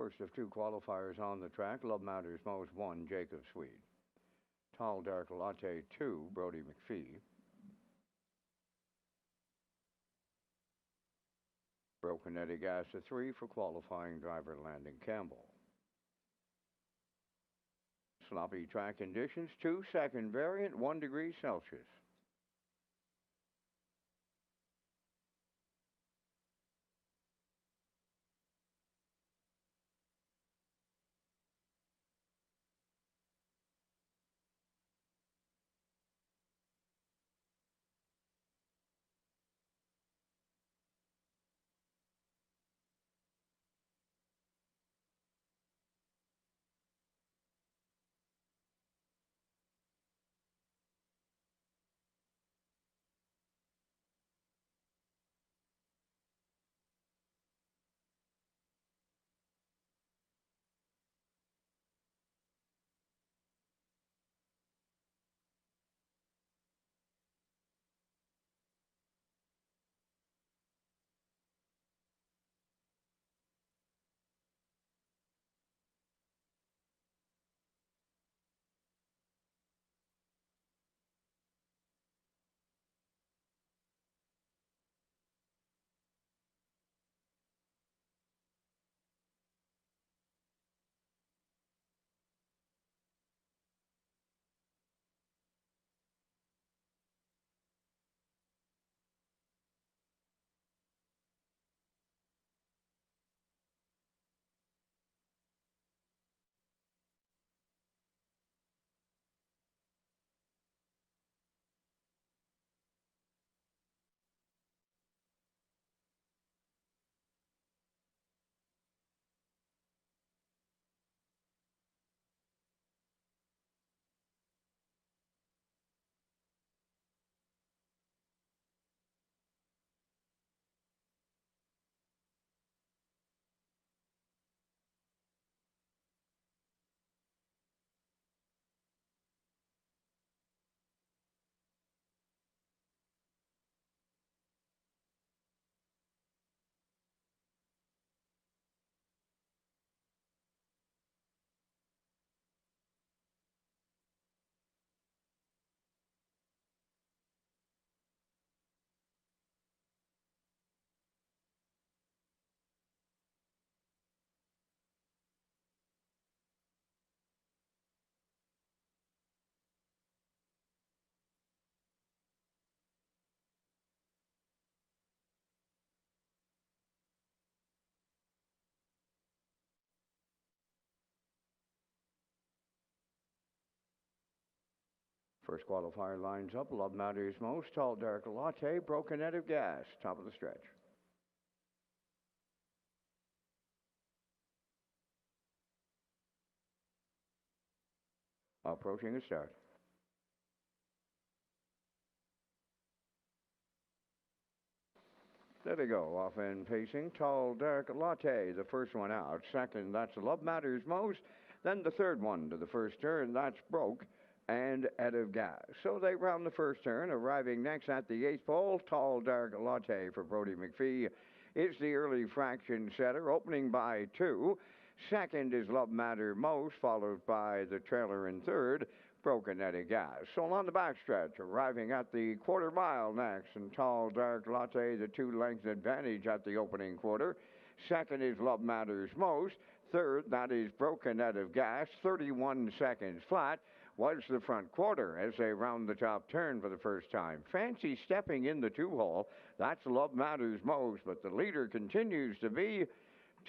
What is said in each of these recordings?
First of two qualifiers on the track, Love Matters Most 1, Jacob Sweet. Tall Dark Latte 2, Brody McPhee. Broken Eddie Gas to 3 for qualifying driver Landon Campbell. Sloppy track conditions, 2 second variant, 1 degree Celsius. First qualifier lines up, Love Matters Most, Tall Dark Latte, Broken Head of Gas, top of the stretch. Approaching a start. There they go, off and pacing, Tall Dark Latte, the first one out. Second, that's Love Matters Most. Then the third one to the first turn, that's Broke and Head of Gas. So they round the first turn, arriving next at the 8th pole, Tall Dark Latte for Brody McPhee. It's the early fraction setter, opening by 2. Second is Love Matter Most, followed by the trailer in third, Broken Eddie Gas. So on the backstretch, arriving at the quarter mile next, and Tall Dark Latte, the 2-length advantage at the opening quarter. Second is Love Matters Most. Third, that is Broken Out of Gas, 31 seconds flat, was the front quarter as they round the top turn for the first time. Fancy stepping in the 2-hole, that's Love Matters Most, but the leader continues to be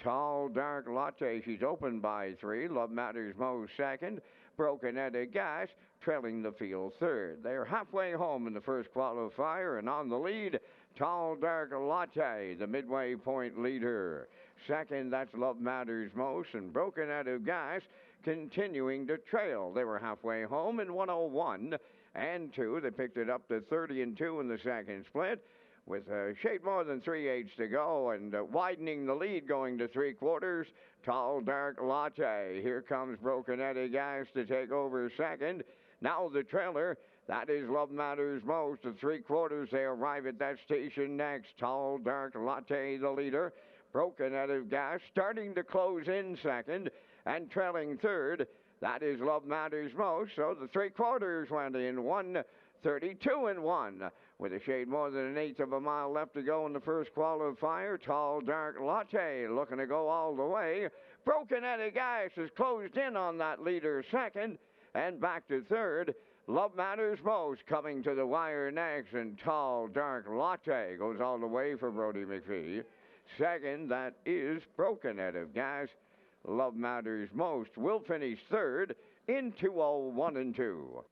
Tall Dark Latte. She's opened by 3. Love Matters Most second. Broken Out of Gas trailing the field third. They're halfway home in the first qualifier, and on the lead, Tall Dark Latte, the midway point leader. Second, that's Love Matters Most, and Broken Out of Gas continuing to trail. They were halfway home in 101 and 2. They picked it up to 30 and 2 in the second split, with a shade more than 3/8 to go, and widening the lead going to 3/4. Tall Dark Latte. Here comes Broken Eddie Gas to take over second. Now the trailer, that is Love Matters Most. At 3/4, they arrive at that station next. Tall Dark Latte, the leader. Broken out of gas, starting to close in second, and trailing third. That is Love Matters Most. So the 3/4 went in 1:32 and 1. With a shade more than an eighth of a mile left to go in the first qualifier, Tall Dark Latte looking to go all the way. Broken out of gas has closed in on that leader second, and back to third. Love Matters Most coming to the wire next, and Tall Dark Latte goes all the way for Brody McPhee. Second, that is Broken Out of Gas. Love Matters Most will finish third in 2:01 and 2.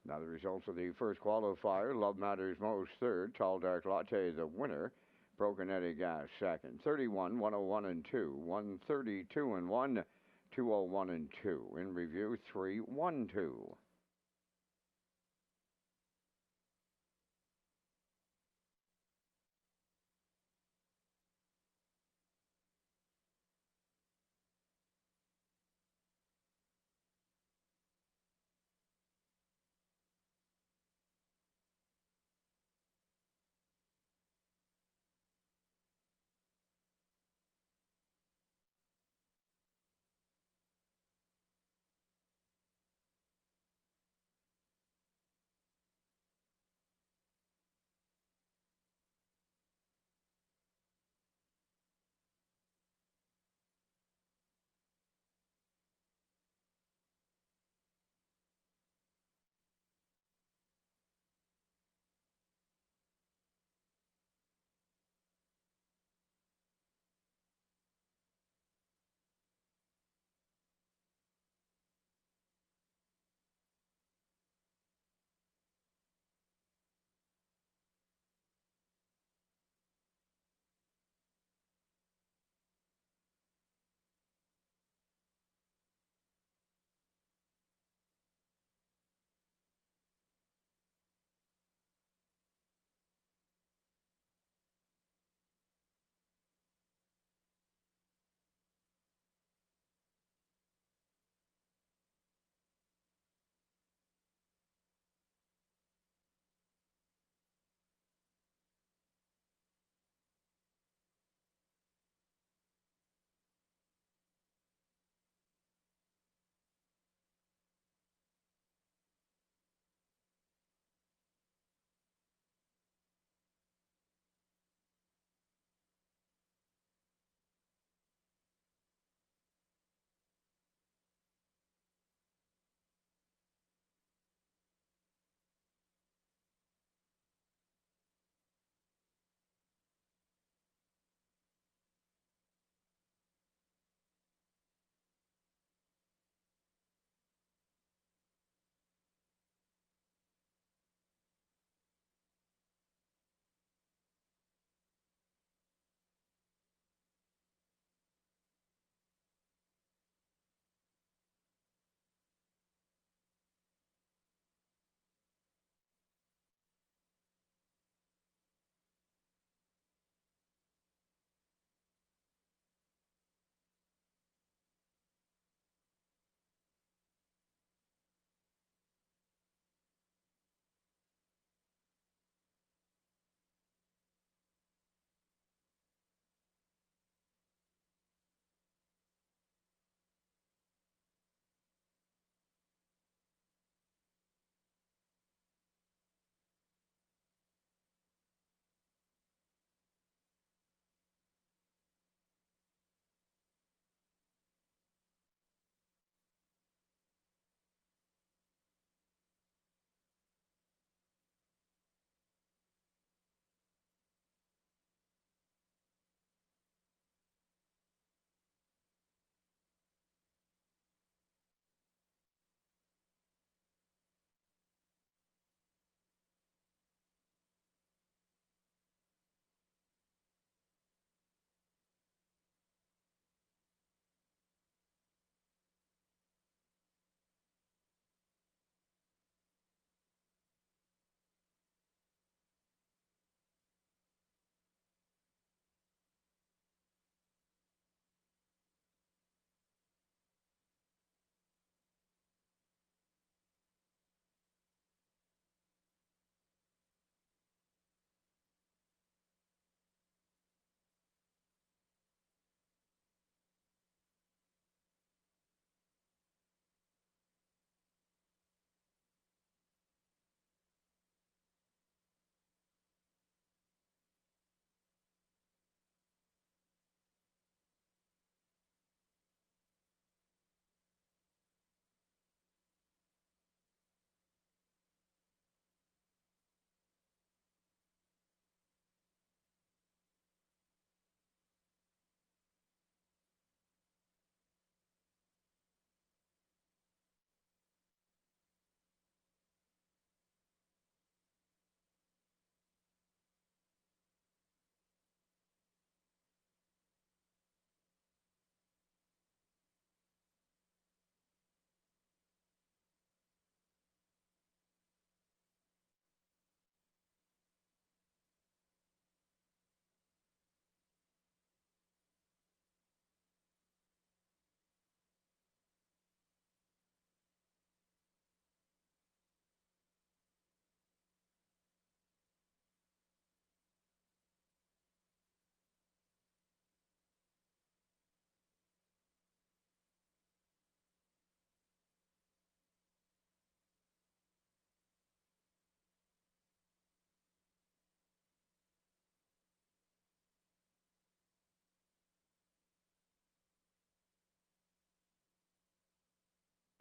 Now the results of the first qualifier, Love Matters Most third, Tall Dark Latte the winner, Broken Eddie Gas second, 31, 101 and 2, 132 and 1, 201 and 2. In review, 3-1-2.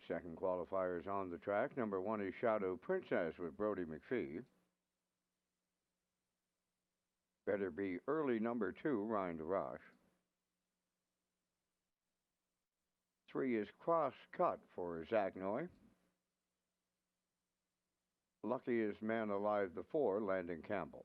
Second qualifier is on the track. Number 1 is Shadow Princess with Brody McPhee. Better Be Early, number 2, Ryan DeRoche. 3 is Cross Cut for Zach Noy. Luckiest Man Alive, the 4, Landon Campbell.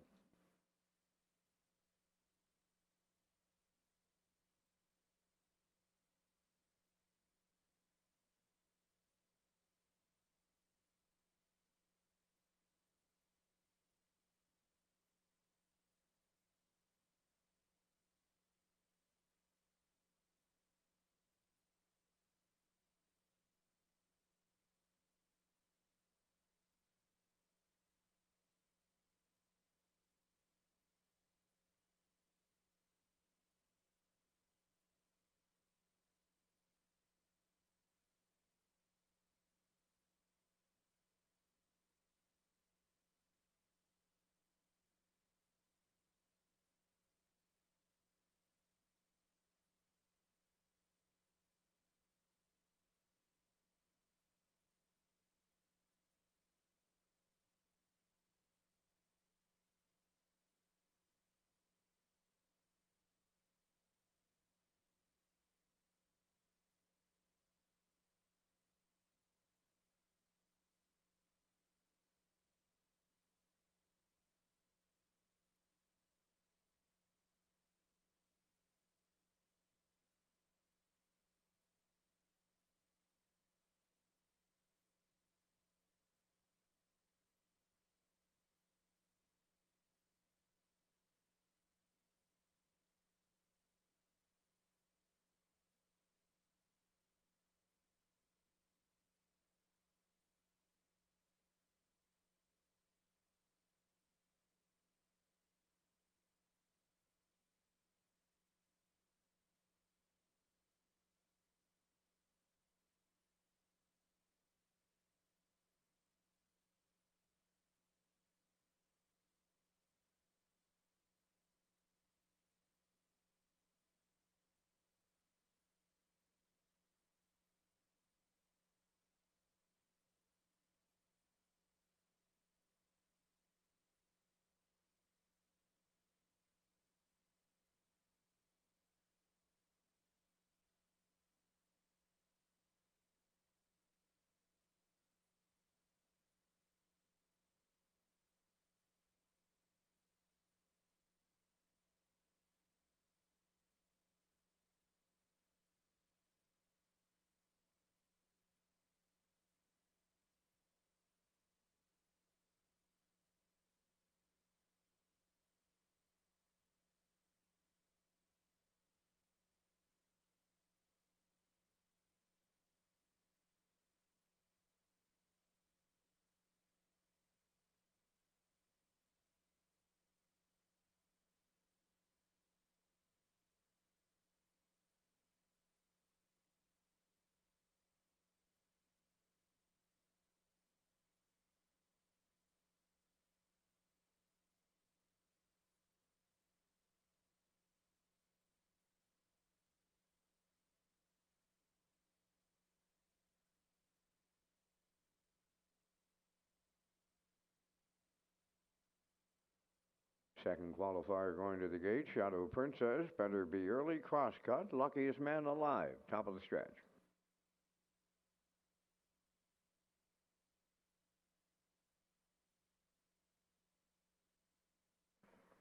Second qualifier going to the gate. Shadow Princess, Better Be Early, Cross Cut, Luckiest Man Alive, top of the stretch.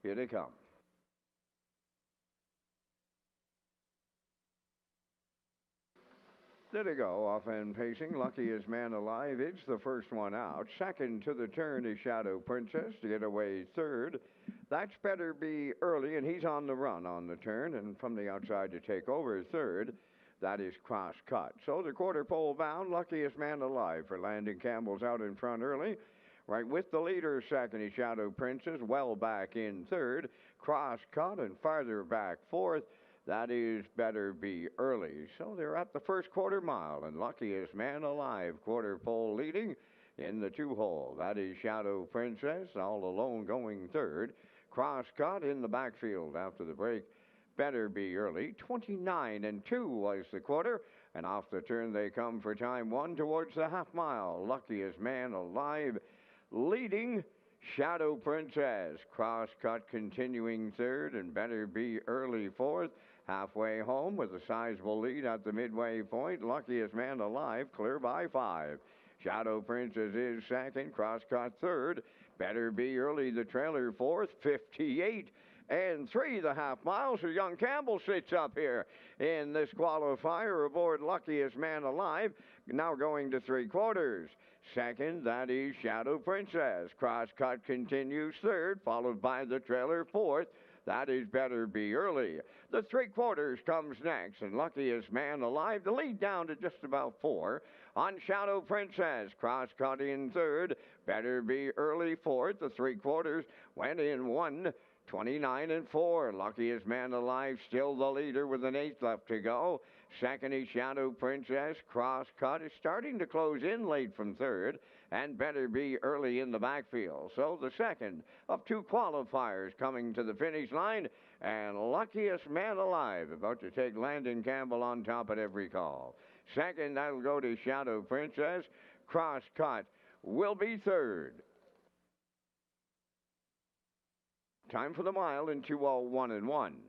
Here they come. There they go, off and pacing. Luckiest Man Alive. It's the first one out. Second to the turn is Shadow Princess to get away third. That's Better Be Early, and he's on the run on the turn. And from the outside to take over third, that is Cross Cut. So the quarter pole bound, Luckiest Man Alive for Landon Campbell's out in front early. Right with the leader second is Shadow Princess, well back in third. Cross Cut and farther back fourth. That is Better Be Early. So they're at the first quarter mile, and Luckiest Man Alive, quarter pole leading in the 2-hole. That is Shadow Princess, all alone going third. Cross Cut in the backfield after the break. Better Be Early. 29-2 was the quarter. And off the turn they come for time one towards the half mile. Luckiest man alive, leading Shadow Princess. Cross cut continuing third and better be early fourth. Halfway home with a sizable lead at the midway point. Luckiest man alive, clear by 5. Shadow Princess is second. Cross cut third. Better be early, the trailer fourth. 58 and 3 the half mile. So young Campbell sits up here in this qualifier aboard Luckiest Man Alive. Now going to 3/4. Second, that is Shadow Princess. Cross cut continues third, followed by the trailer fourth. That is Better Be Early. The 3/4 comes next, and Luckiest Man Alive, the lead down to just about 4. On Shadow Princess, cross cut in third. Better Be Early fourth. The 3/4 went in 1:29 and 4. Luckiest Man Alive still the leader with an eighth left to go. Second is Shadow Princess. Cross cut is starting to close in late from third, and Better Be Early in the backfield. So the second of 2 qualifiers coming to the finish line, and Luckiest Man Alive about to take Landon Campbell on top at every call. Second, that'll go to Shadow Princess. Cross cut will be third. Time for the mile in 2:01 and 1.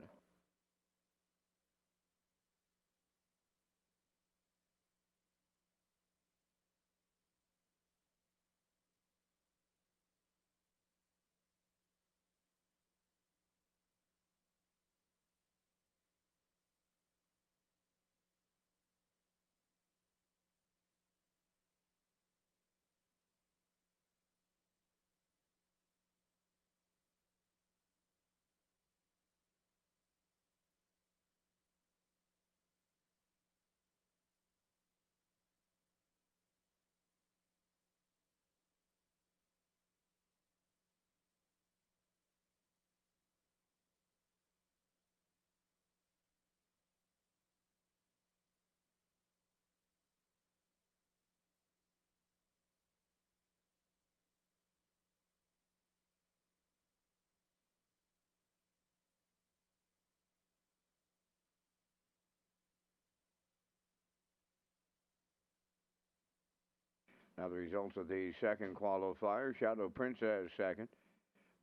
Now the results of the second qualifier: Shadow Princess second,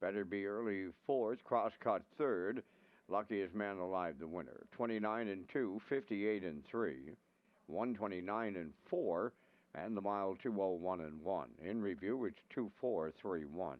Better Be Early fourth, Cross cut third, Luckiest Man Alive the winner. 29 and 2, 58 and 3, 129 and 4, and the mile 2:01 and 1. In review, it's 2:4.31.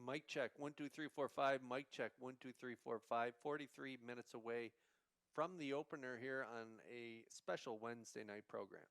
Mic check, 1, 2, 3, 4, 5. Mic check, 1, 2, 3, 4, 5. 43 minutes away from the opener here on a special Wednesday night program.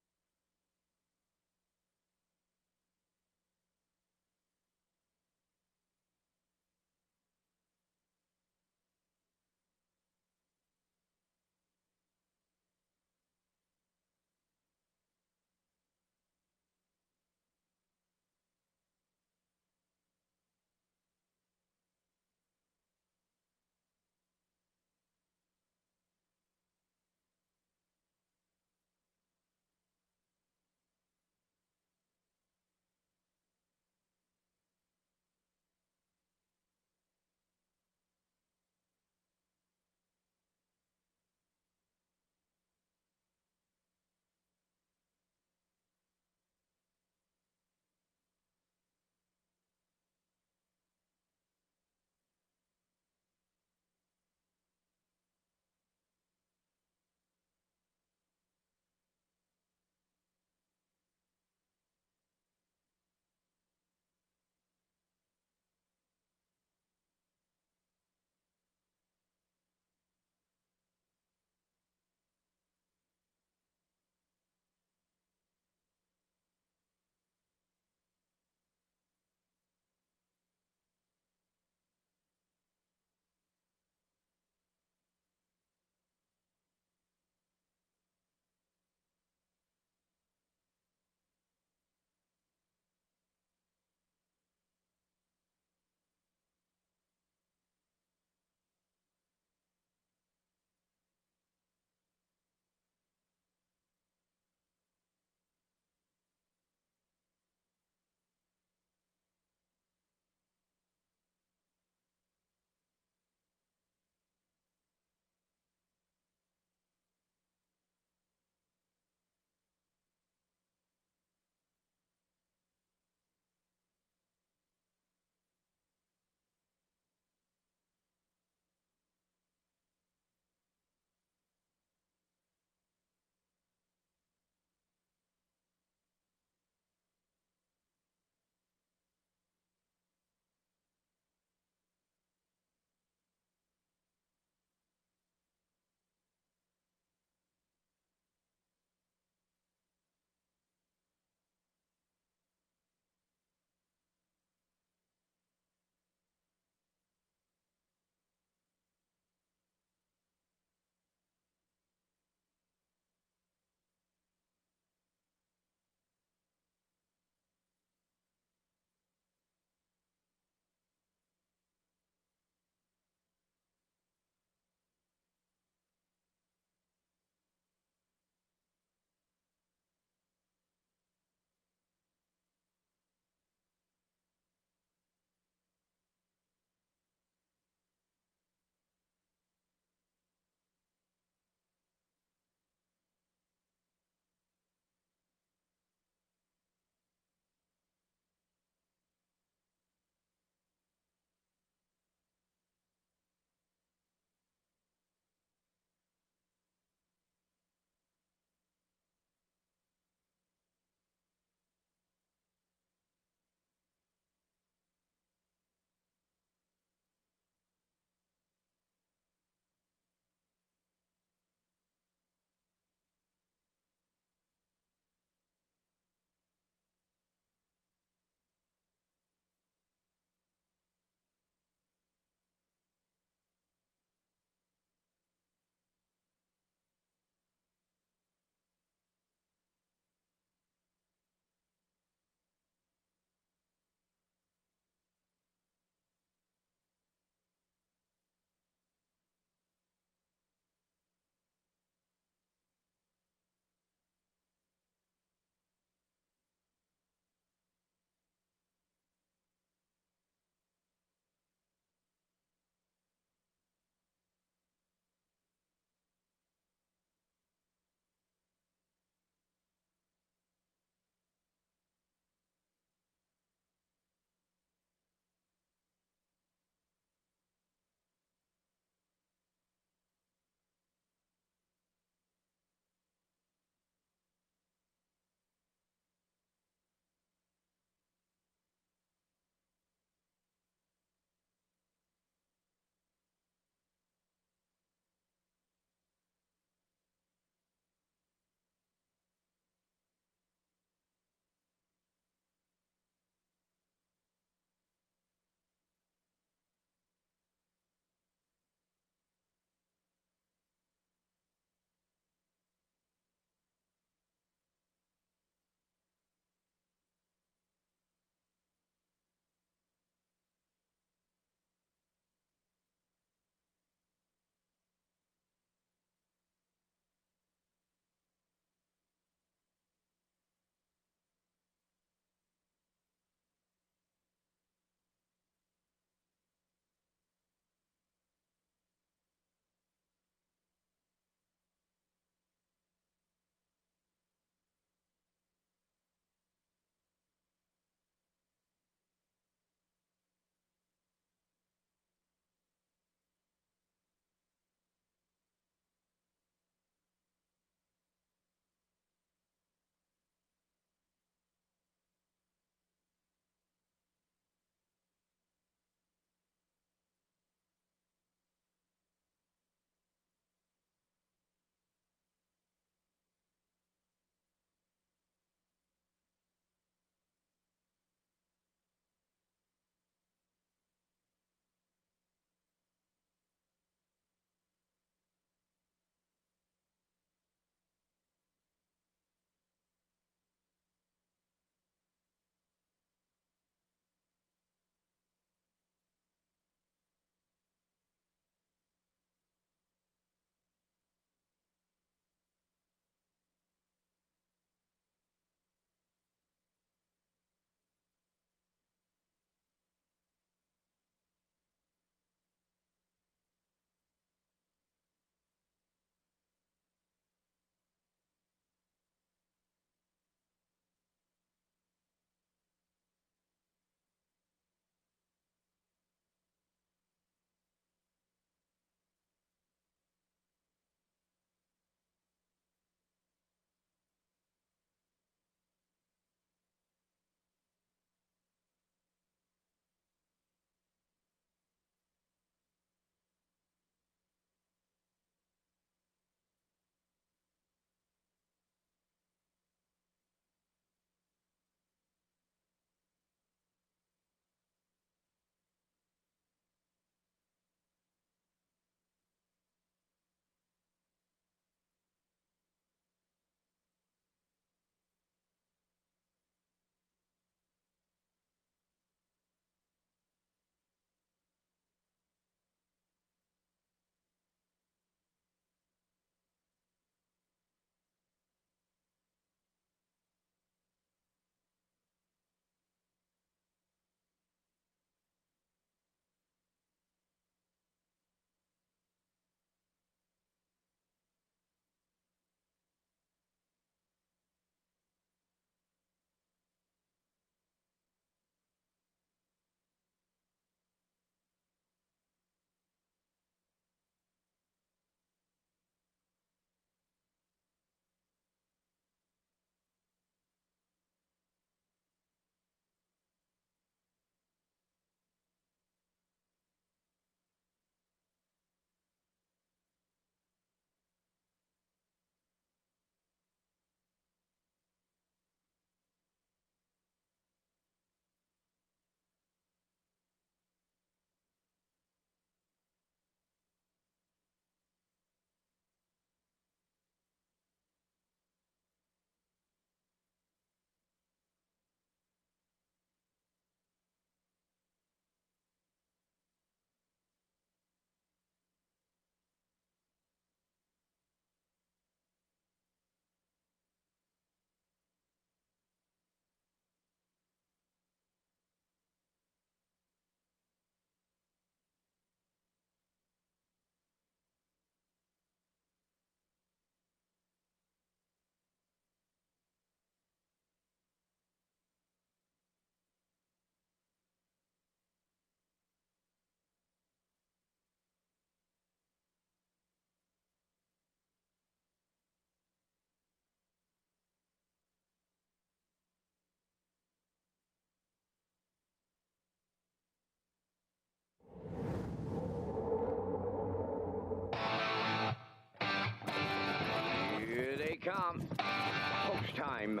time.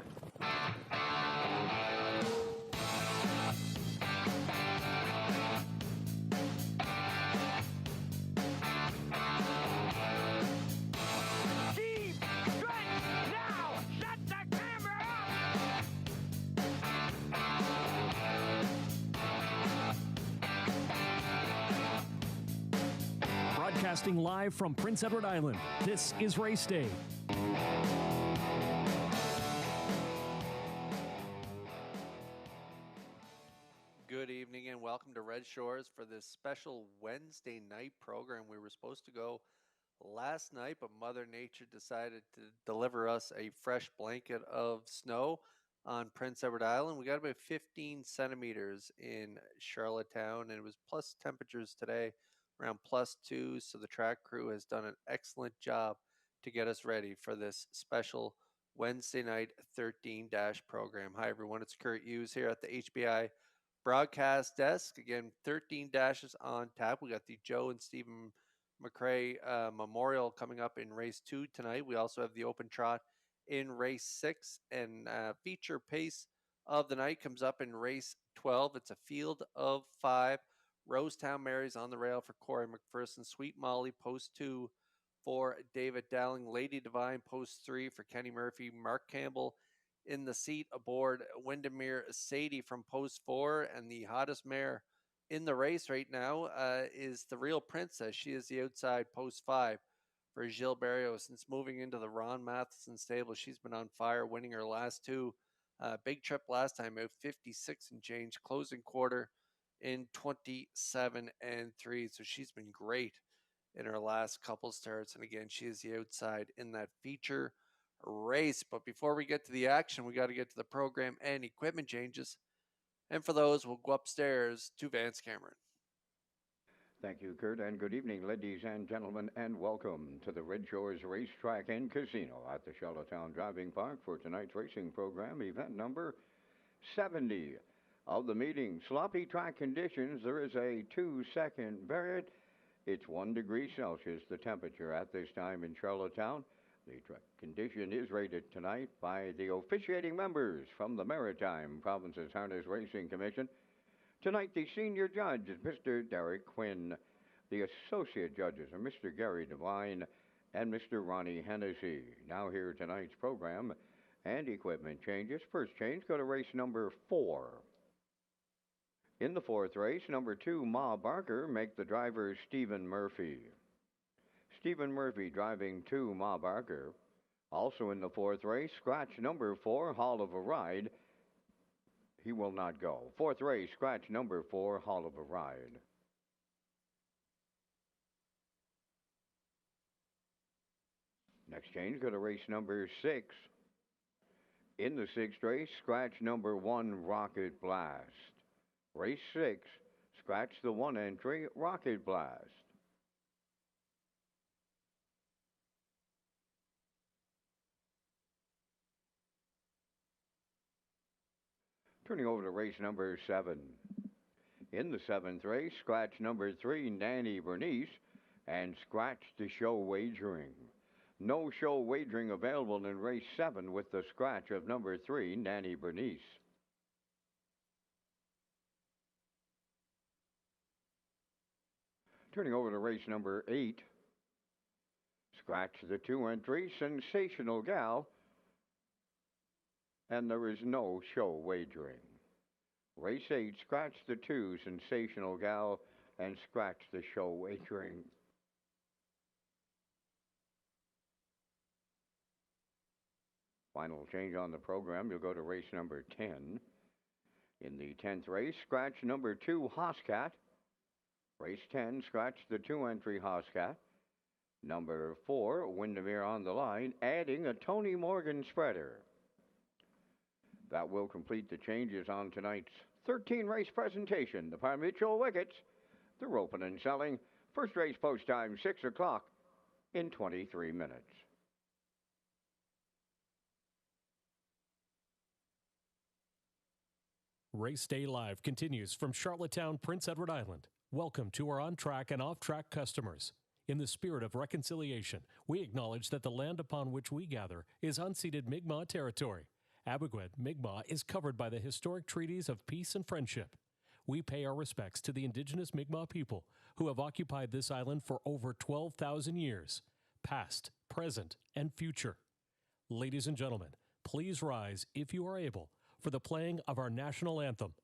Broadcasting live from Prince Edward Island, this is Race Day. Good evening and welcome to Red Shores for this special Wednesday night program. We were supposed to go last night, but Mother Nature decided to deliver us a fresh blanket of snow on Prince Edward Island. We got about 15 centimeters in Charlottetown, and it was plus temperatures today, around +2. So the track crew has done an excellent job to get us ready for this special Wednesday night 13 program. Hi, everyone. It's Kurt Hughes here at the HBI broadcast desk. Again, 13 dashes on tap. We got the Joe and Stephen McRae Memorial coming up in race 2 tonight. We also have the open trot in race 6, and feature pace of the night comes up in race 12. It's a field of 5. Rosetown Mary's on the rail for Corey McPherson. Sweet Molly, post 2 for David Dowling. Lady Divine, post 3 for Kenny Murphy. Mark Campbell in the seat aboard Windermere Sadie from post 4, and the hottest mare in the race right now is the Real Princess. She is the outside post 5 for Gilles Barrio. Since moving into the Ron Matheson stable, she's been on fire, winning her last 2. Big trip last time out, 56 and change, closing quarter in 27 and 3. So she's been great in her last couple starts, and again, she is the outside in that feature race. But before we get to the action, we got to get to the program and equipment changes. And for those, we'll go upstairs to Vance Cameron. Thank you, Kurt, and good evening, ladies and gentlemen, and welcome to the Red Shores Racetrack and Casino at the Charlottetown Driving Park for tonight's racing program, event number 70 of the meeting. Sloppy track conditions. There is a 2-second variant. It's 1 degree Celsius, the temperature at this time in Charlottetown. The track condition is rated tonight by the officiating members from the Maritime Provinces Harness Racing Commission. Tonight, the senior judge is Mr. Derek Quinn. The associate judges are Mr. Gary Devine and Mr. Ronnie Hennessy. Now here tonight's program and equipment changes. First change, go to race number 4. In the 4th race, number 2, Ma Barker, make the driver Stephen Murphy. Stephen Murphy driving 2, Ma Barker. Also in the 4th race, scratch number 4, Hall of a Ride. He will not go. 4th race, scratch number 4, Hall of a Ride. Next change, go to race number 6. In the 6th race, scratch number 1, Rocket Blast. Race 6, scratch the 1 entry, Rocket Blast. Turning over to race number 7. In the 7th race, scratch number 3, Nanny Bernice, and scratch the show wagering. No show wagering available in race 7 with the scratch of number 3, Nanny Bernice. Turning over to race number 8. Scratch the 2 entry, Sensational Gal, and there is no show wagering. Race 8, scratch the 2, Sensational Gal, and scratch the show wagering. Final change on the program, you'll go to race number 10. In the 10th race, scratch number 2, Hoscat. Race 10, scratch the 2 entry Hoscat. Number 4, Windermere on the line, adding a Tony Morgan spreader. That will complete the changes on tonight's 13 race presentation. The Parmutual Wickets, they're open and selling. First race post time, 6 o'clock in 23 minutes. Race Day Live continues from Charlottetown, Prince Edward Island. Welcome to our on-track and off-track customers. In the spirit of reconciliation, we acknowledge that the land upon which we gather is unceded Mi'kmaq territory, Abegued, Mi'kmaq is covered by the historic treaties of peace and friendship. We pay our respects to the indigenous Mi'kmaq people who have occupied this island for over 12,000 years, past, present, and future. Ladies and gentlemen, please rise, if you are able, for the playing of our national anthem.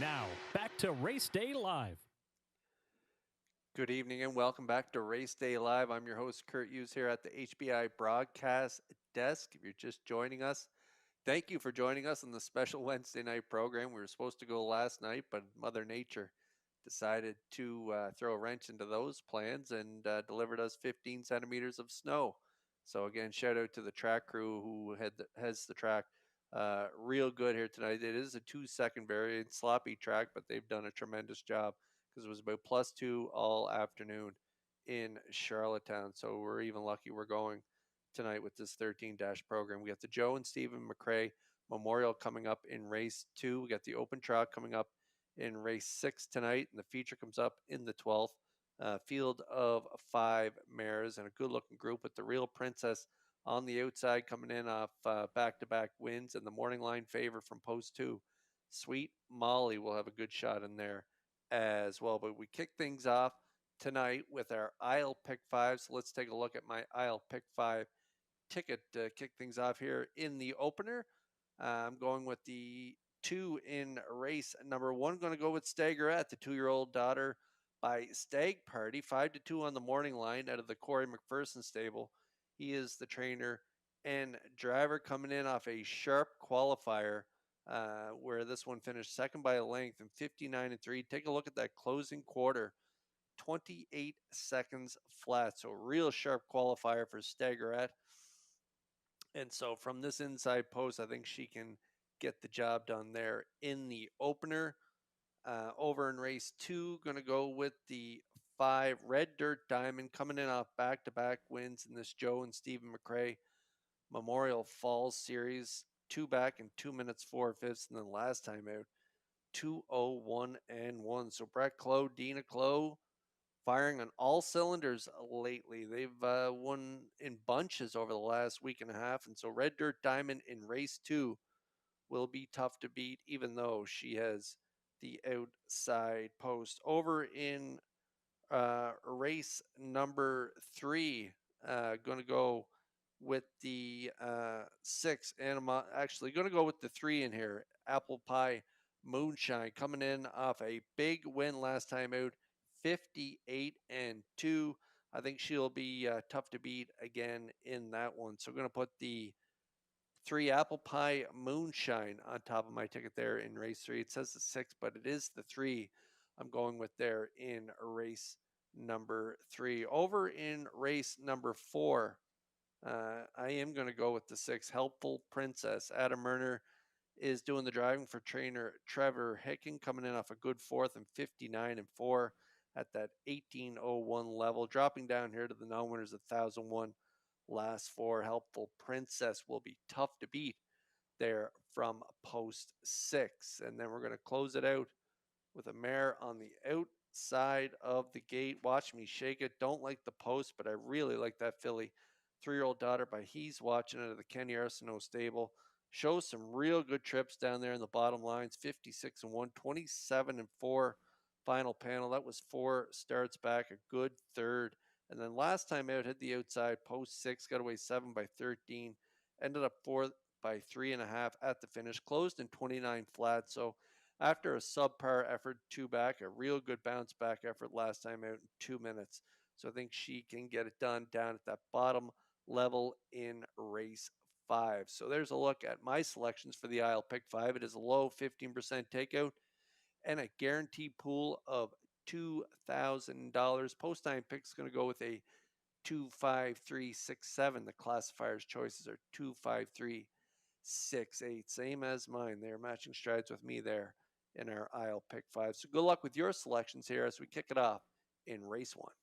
Now, back to Race Day Live. Good evening and welcome back to Race Day Live. I'm your host, Kurt Hughes, here at the HBI broadcast desk. If you're just joining us, thank you for joining us on the special Wednesday night program. We were supposed to go last night, but Mother Nature decided to throw a wrench into those plans and delivered us 15 centimeters of snow. So again, shout out to the track crew who has the track real good here tonight. It is a 2-second very sloppy track, but they've done a tremendous job because it was about +2 all afternoon in Charlottetown. So we're even lucky we're going tonight with this 13- program. We got the Joe and Stephen McRae Memorial coming up in race 2. We got the Open Trot coming up in race 6 tonight, and the feature comes up in the 12th. Field of 5 mares and a good-looking group with the Real Princess on the outside coming in off back-to-back wins, and the morning line favor from post 2. Sweet Molly will have a good shot in there as well. But we kick things off tonight with our aisle pick 5. So let's take a look at my aisle pick 5 ticket to kick things off here in the opener. I'm going with the 2 in race number 1. Going to go with Staggerette, the 2-year-old daughter by Stag Party, 5-2 on the morning line out of the Corey McPherson stable. He is the trainer and driver coming in off a sharp qualifier where this one finished second by a length in 59-3. Take a look at that closing quarter, 28 seconds flat. So real sharp qualifier for Staggerette. And so from this inside post, I think she can get the job done there in the opener. Over in race 2, going to go with the 5 Red Dirt Diamond coming in off back-to-back wins in this Joe and Stephen McRae Memorial Falls Series. 2 back in 2 minutes 4/5, and then last time out 2:01:1. So Brett Clough, Dina Clough, firing on all cylinders lately. They've won in bunches over the last week and a half, and so Red Dirt Diamond in race 2 will be tough to beat, even though she has the outside post. Over in race number 3, going to go with the 6 Anima. Actually, going to go with the 3 in here. Apple Pie Moonshine coming in off a big win last time out, 58-2. I think she'll be tough to beat again in that one. So we're going to put the 3 Apple Pie Moonshine on top of my ticket there in race 3. It says the 6, but it is the 3 I'm going with there in race number 3. Over in race number 4, I am going to go with the 6 Helpful Princess. Adam Murner is doing the driving for trainer Trevor Hicken, coming in off a good 4th and 59-4 at that 18:01 level, dropping down here to the non-winners 1001. Last 4 Helpful Princess will be tough to beat there from post 6. And then we're going to close it out with a mare on the outside of the gate. Watch Me Shake It. Don't like the post, but I really like that filly. 3-year-old daughter by He's Watching It of the Kenny Arsenault stable. Shows some real good trips down there in the bottom lines. 56-1, 27-4 final panel. That was 4 starts back, a good third. And then last time out, hit the outside, post 6, got away 7 by 13. Ended up 4 by 3.5 at the finish. Closed in 29 flat. So after a subpar effort, 2 back, a real good bounce back effort last time out in 2 minutes. So I think she can get it done down at that bottom level in race 5. So there's a look at my selections for the aisle pick 5. It is a low 15% takeout and a guaranteed pool of $2,000. Post time pick's going to go with a 25367. The classifier's choices are 25368. Same as mine. They're matching strides with me there in our aisle pick 5. So good luck with your selections here as we kick it off in race 1.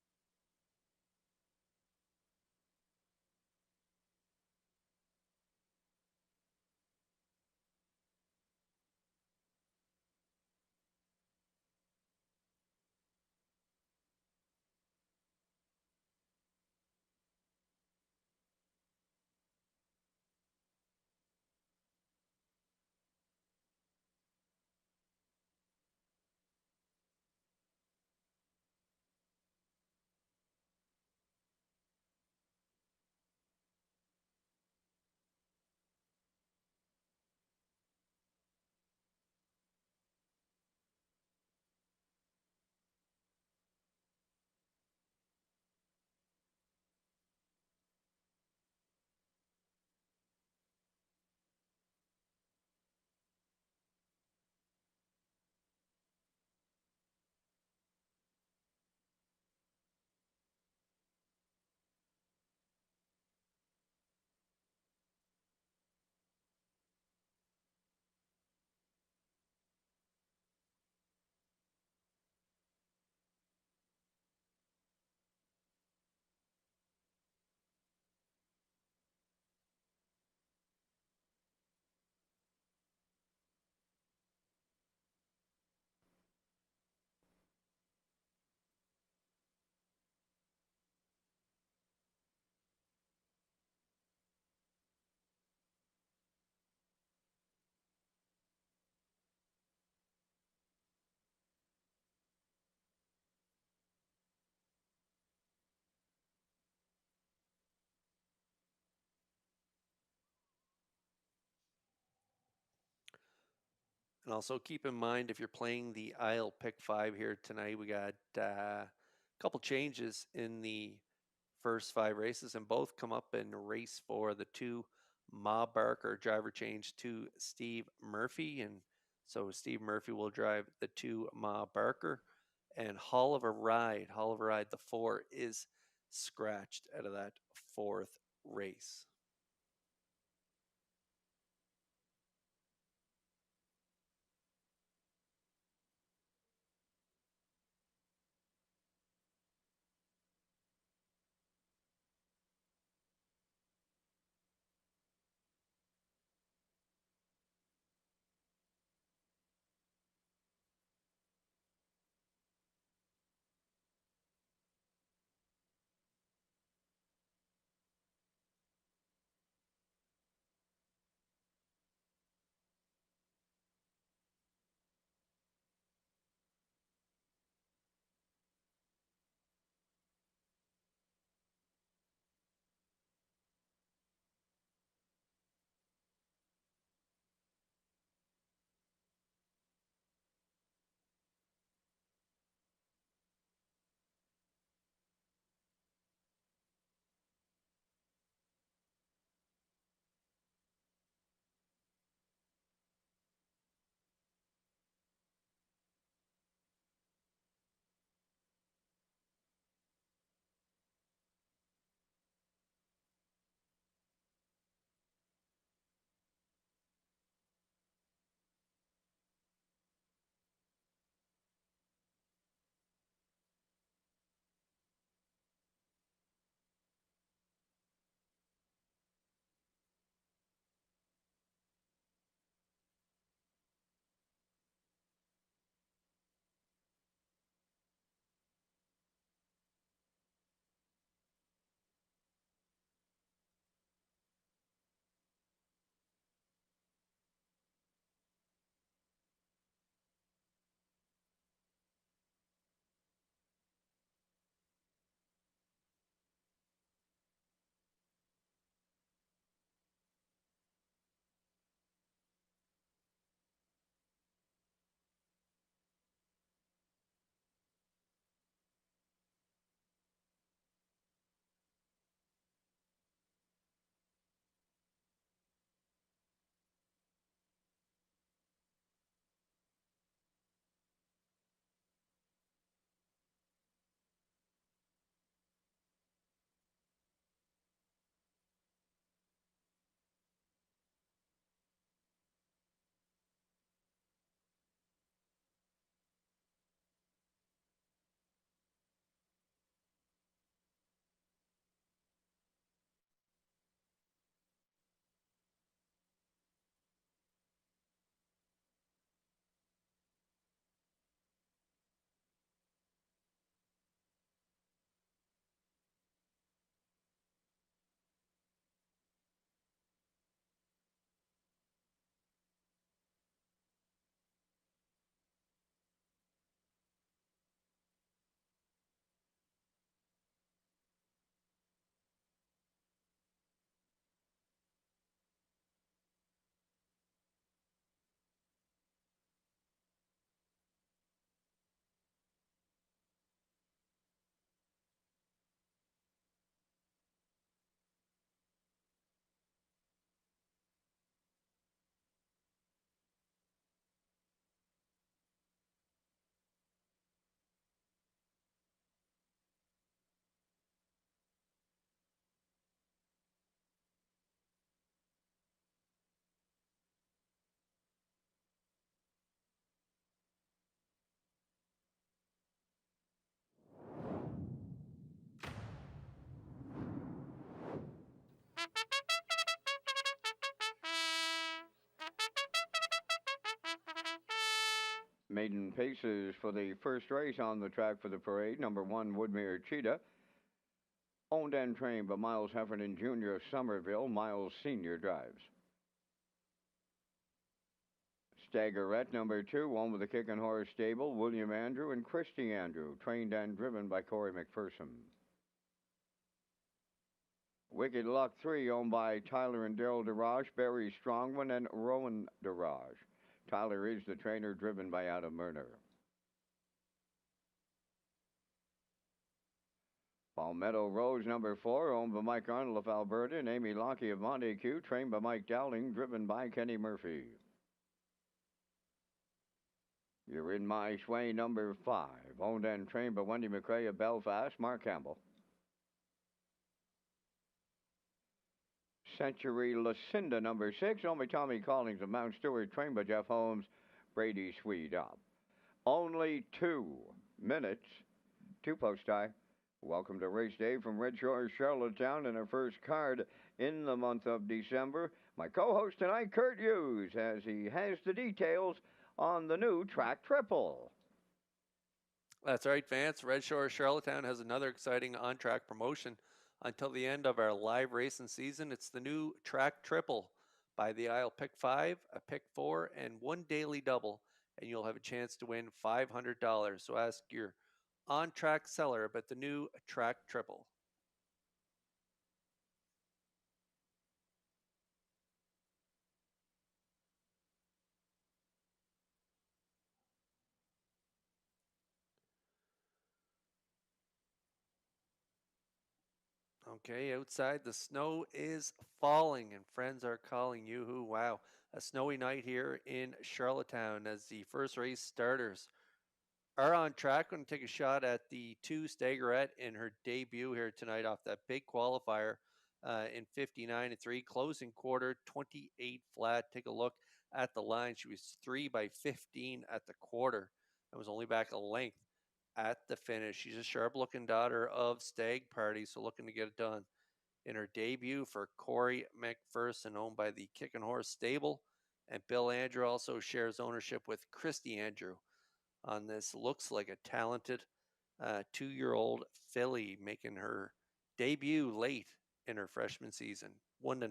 And also keep in mind, if you're playing the Isle Pick 5 here tonight, we got a couple changes in the first 5 races, and both come up in race 4. The 2 Ma Barker driver change to Steve Murphy, and so Steve Murphy will drive the 2 Ma Barker. And Hall of a Ride, the 4 is scratched out of that 4th race. Maiden paces for the first race on the track for the parade. Number 1, Woodmere Cheetah, owned and trained by Miles Heffernan Jr. of Somerville. Miles Sr. drives. Staggerette, number 2, one with the Kickin' Horse stable, William Andrew and Christy Andrew, trained and driven by Corey McPherson. Wicked Luck 3, owned by Tyler and Daryl DeRoche, Barry Strongman, and Rowan DeRoche. Tyler is the trainer, driven by Adam Murner. Palmetto Rose, number 4, owned by Mike Arnold of Alberta, and Amy Lockie of Montecue, trained by Mike Dowling, driven by Kenny Murphy. You're in My Sway, number 5, owned and trained by Wendy McCrae of Belfast, Mark Campbell. Century Lucinda, number 6, owned by Tommy Collins of Mount Stewart, trained by Jeff Holmes, Brady Swede up. Only 2 minutes to post tie. Welcome to Race Day from Red Shores, Charlottetown, and our first card in the month of December. My co-host tonight, Kurt Hughes, as he has the details on the new track triple. That's right, Vance. Red Shores Charlottetown has another exciting on-track promotion until the end of our live racing season. It's the new track triple. By the aisle, pick 5, a pick 4, and 1 daily double, and you'll have a chance to win $500. So ask your on-track seller about the new track triple. Okay, outside the snow is falling and friends are calling you. Wow, a snowy night here in Charlottetown as the first race starters are on track. Going to take a shot at the 2 Staggerette in her debut here tonight off that big qualifier in 59-3, closing quarter 28 flat. Take a look at the line. She was 3 by 15 at the quarter and was only back a length at the finish. She's a sharp-looking daughter of Stag Party, so looking to get it done in her debut for Corey McPherson, owned by the Kickin' Horse Stable. And Bill Andrew also shares ownership with Christy Andrew on this. Looks like a talented 2-year-old filly making her debut late in her freshman season. 1-9.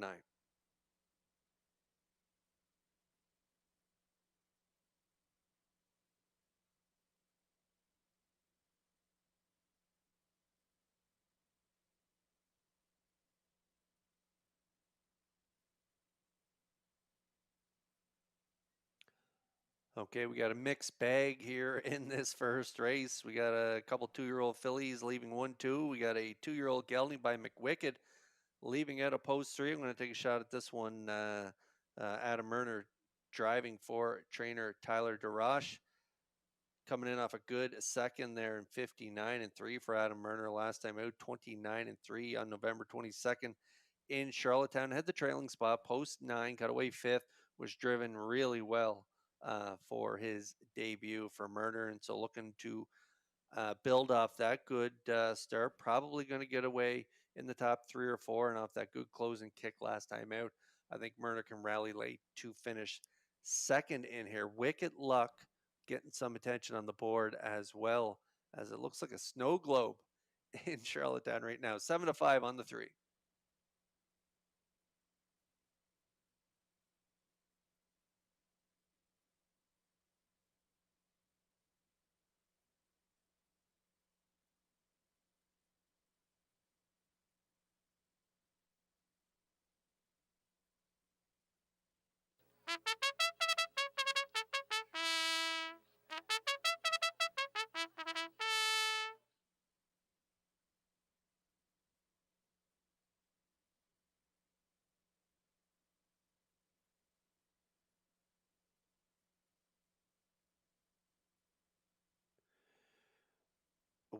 Okay, we got a mixed bag here in this first race. We got a couple 2-year-old fillies leaving 1-2. We got a 2-year-old gelding by McWicked leaving out of post 3. I'm going to take a shot at this one. Adam Murner driving for trainer Tyler DeRoche. Coming in off a good second there in 59-3 for Adam Murner last time out, 29-3 on November 22nd in Charlottetown. Had the trailing spot, post 9, got away 5th, was driven really well for his debut for Murner, and so looking to build off that good start. Probably going to get away in the top 3 or 4, and off that good closing kick last time out, I think Murner can rally late to finish second in here. Wicked Luck getting some attention on the board as well, as it looks like a snow globe in Charlottetown right now. 7-5 on the 3.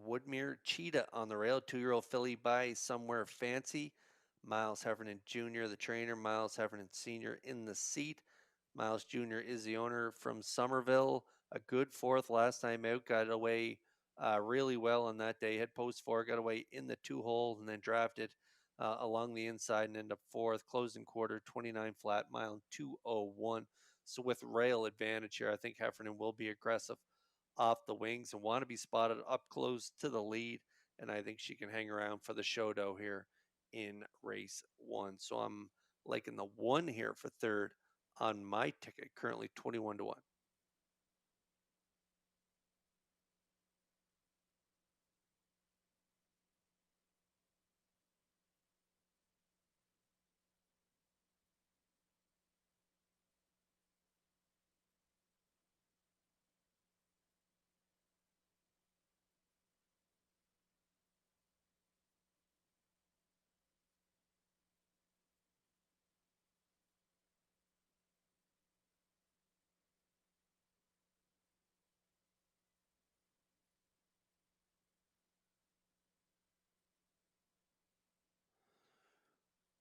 Woodmere Cheetah on the rail, 2-year-old filly by Somewhere Fancy. Miles Heffernan Jr., the trainer. Miles Heffernan Sr. in the seat. Miles Jr. is the owner from Somerville. A good 4th last time out. Got away really well on that day. Had post 4, got away in the 2-hole, and then drafted along the inside and ended up 4th. Closing quarter 29 flat, mile 2:01. So with rail advantage here, I think Heffernan will be aggressive off the wings and want to be spotted up close to the lead. And I think she can hang around for the show dough here in race 1. So I'm liking the 1 here for 3rd on my ticket, currently 21-1.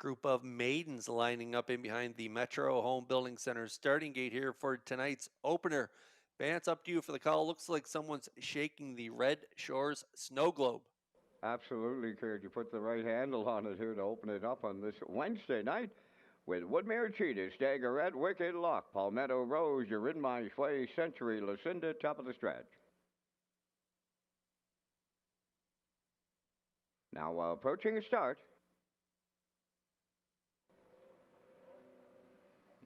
Group of maidens lining up in behind the Metro Home Building Center starting gate here for tonight's opener. Vance, up to you for the call. Looks like someone's shaking the Red Shores snow globe. Absolutely, Kurt. You put the right handle on it here to open it up on this Wednesday night with Woodmere Cheetah, Staggerette, Wicked Lock, Palmetto Rose, You're in My Way, Century, Lucinda, top of the stretch. Now approaching a start.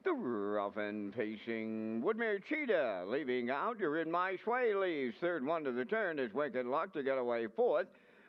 The rough and pacing Woodmere Cheetah leaving out. You're in My Sway leaves. Third one to the turn is Wicked Luck to get away fourth.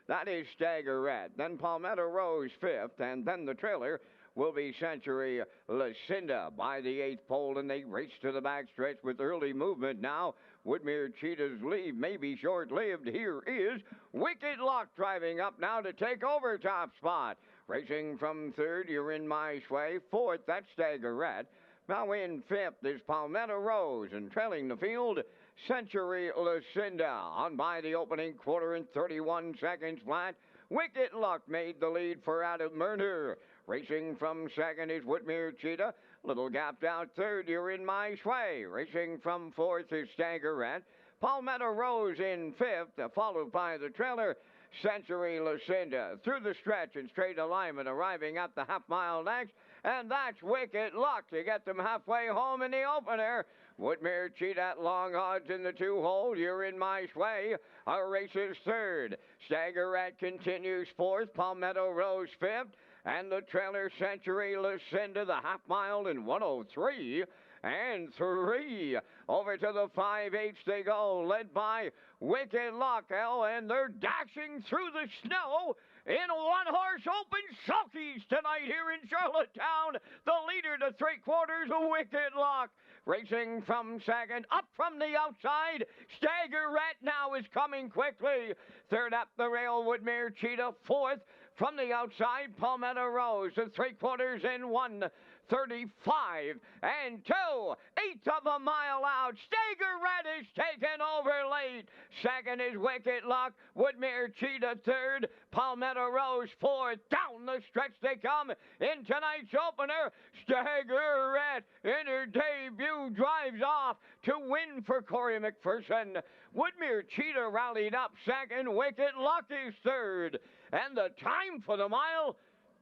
That is Staggerette. Then Palmetto Rose fifth, and then the trailer will be Century Lucinda by the eighth pole, and they race to the backstretch with early movement now. Woodmere Cheetah's lead may be short-lived. Here is Wicked Luck driving up now to take over top spot. Racing from third, You're in My Sway. Fourth, that's Staggerette. Now in fifth is Palmetto Rose, and trailing the field, Century Lucinda. On by the opening quarter in 31 seconds flat. Wicked Luck made the lead for Adam Murner. Racing from second is Woodmere Cheetah. Little gapped out third, You're in My Sway. Racing from fourth is Staggerette. Palmetto Rose in fifth, followed by the trailer, Century Lucinda. Through the stretch in straight alignment, arriving at the half-mile next. And that's Wicked Luck to get them halfway home in the opener. Woodmere Cheetah at long odds in the two-hole. You're in My Sway. Our race is third. Staggerette continues fourth. Palmetto Rose fifth. And the trailer Century Lucinda, the half-mile in 1:03 and 3. Over to the 5/8 they go, led by Wicked Luck, and they're dashing through the snow in one-horse open sulkies tonight here in Charlottetown. The leader to three-quarters, Wicked Luck. Racing from second, up from the outside, Staggerette now is coming quickly. Third up the rail, Woodmere Cheetah. Fourth, from the outside, Palmetto Rose. The three-quarters in 1:35 and 2/8 of a mile out. Staggerette is taken over late. Second is Wicked Luck. Woodmere Cheetah third. Palmetto Rose fourth. Down the stretch they come in tonight's opener. Staggerette in her debut drives off to win for Corey McPherson. Woodmere Cheetah rallied up second. Wicked Luck is third. And the time for the mile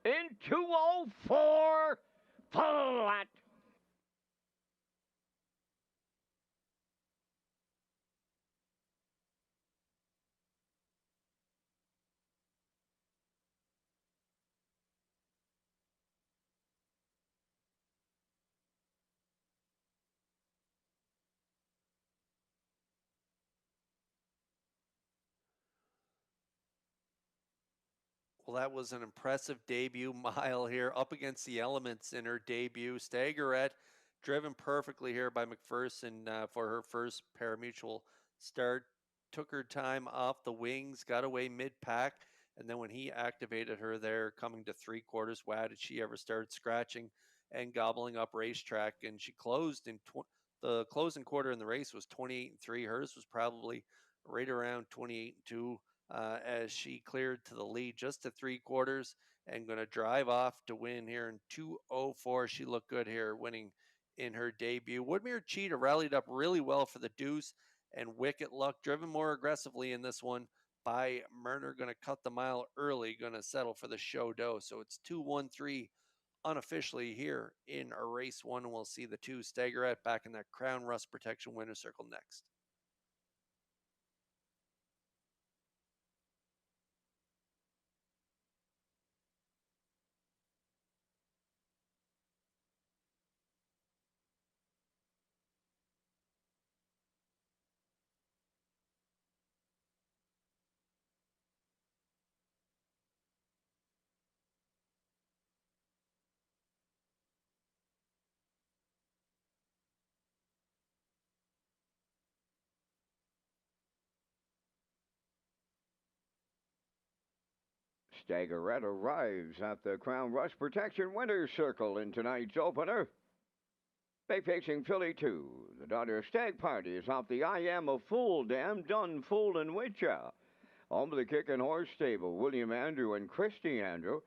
in 2:04 flat. Well, that was an impressive debut mile here up against the elements in her debut. Staggerette driven perfectly here by McPherson for her first parimutuel start. Took her time off the wings, got away mid-pack, and then when he activated her there, coming to three-quarters, wow, did she ever start scratching and gobbling up Racetrack. And she closed in the closing quarter in the race was 28-3. Hers was probably right around 28-2 as she cleared to the lead just to three-quarters and going to drive off to win here in 2:04. She looked good here, winning in her debut. Woodmere Cheetah rallied up really well for the deuce, and Wicked Luck driven more aggressively in this one by Murner, going to cut the mile early, going to settle for the show dough. So it's 2:13 unofficially here in a race one, and we'll see the two Staggerette back in that Crown Rust Protection winner's circle next. Staggerette arrives at the Crown Rust Protection Winner's Circle in tonight's opener. Bay facing Philly 2. The daughter Stag Party is off the I Am a Fool Dam, done fooling with ya. Home of the Kickin' Horse Stable, William Andrew and Christy Andrew.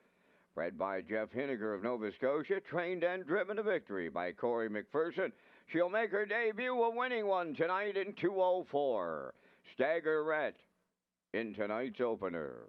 Bred by Jeff Hinniger of Nova Scotia, trained and driven to victory by Corey McPherson. She'll make her debut, a winning one, tonight in 2:04. Staggerette in tonight's opener.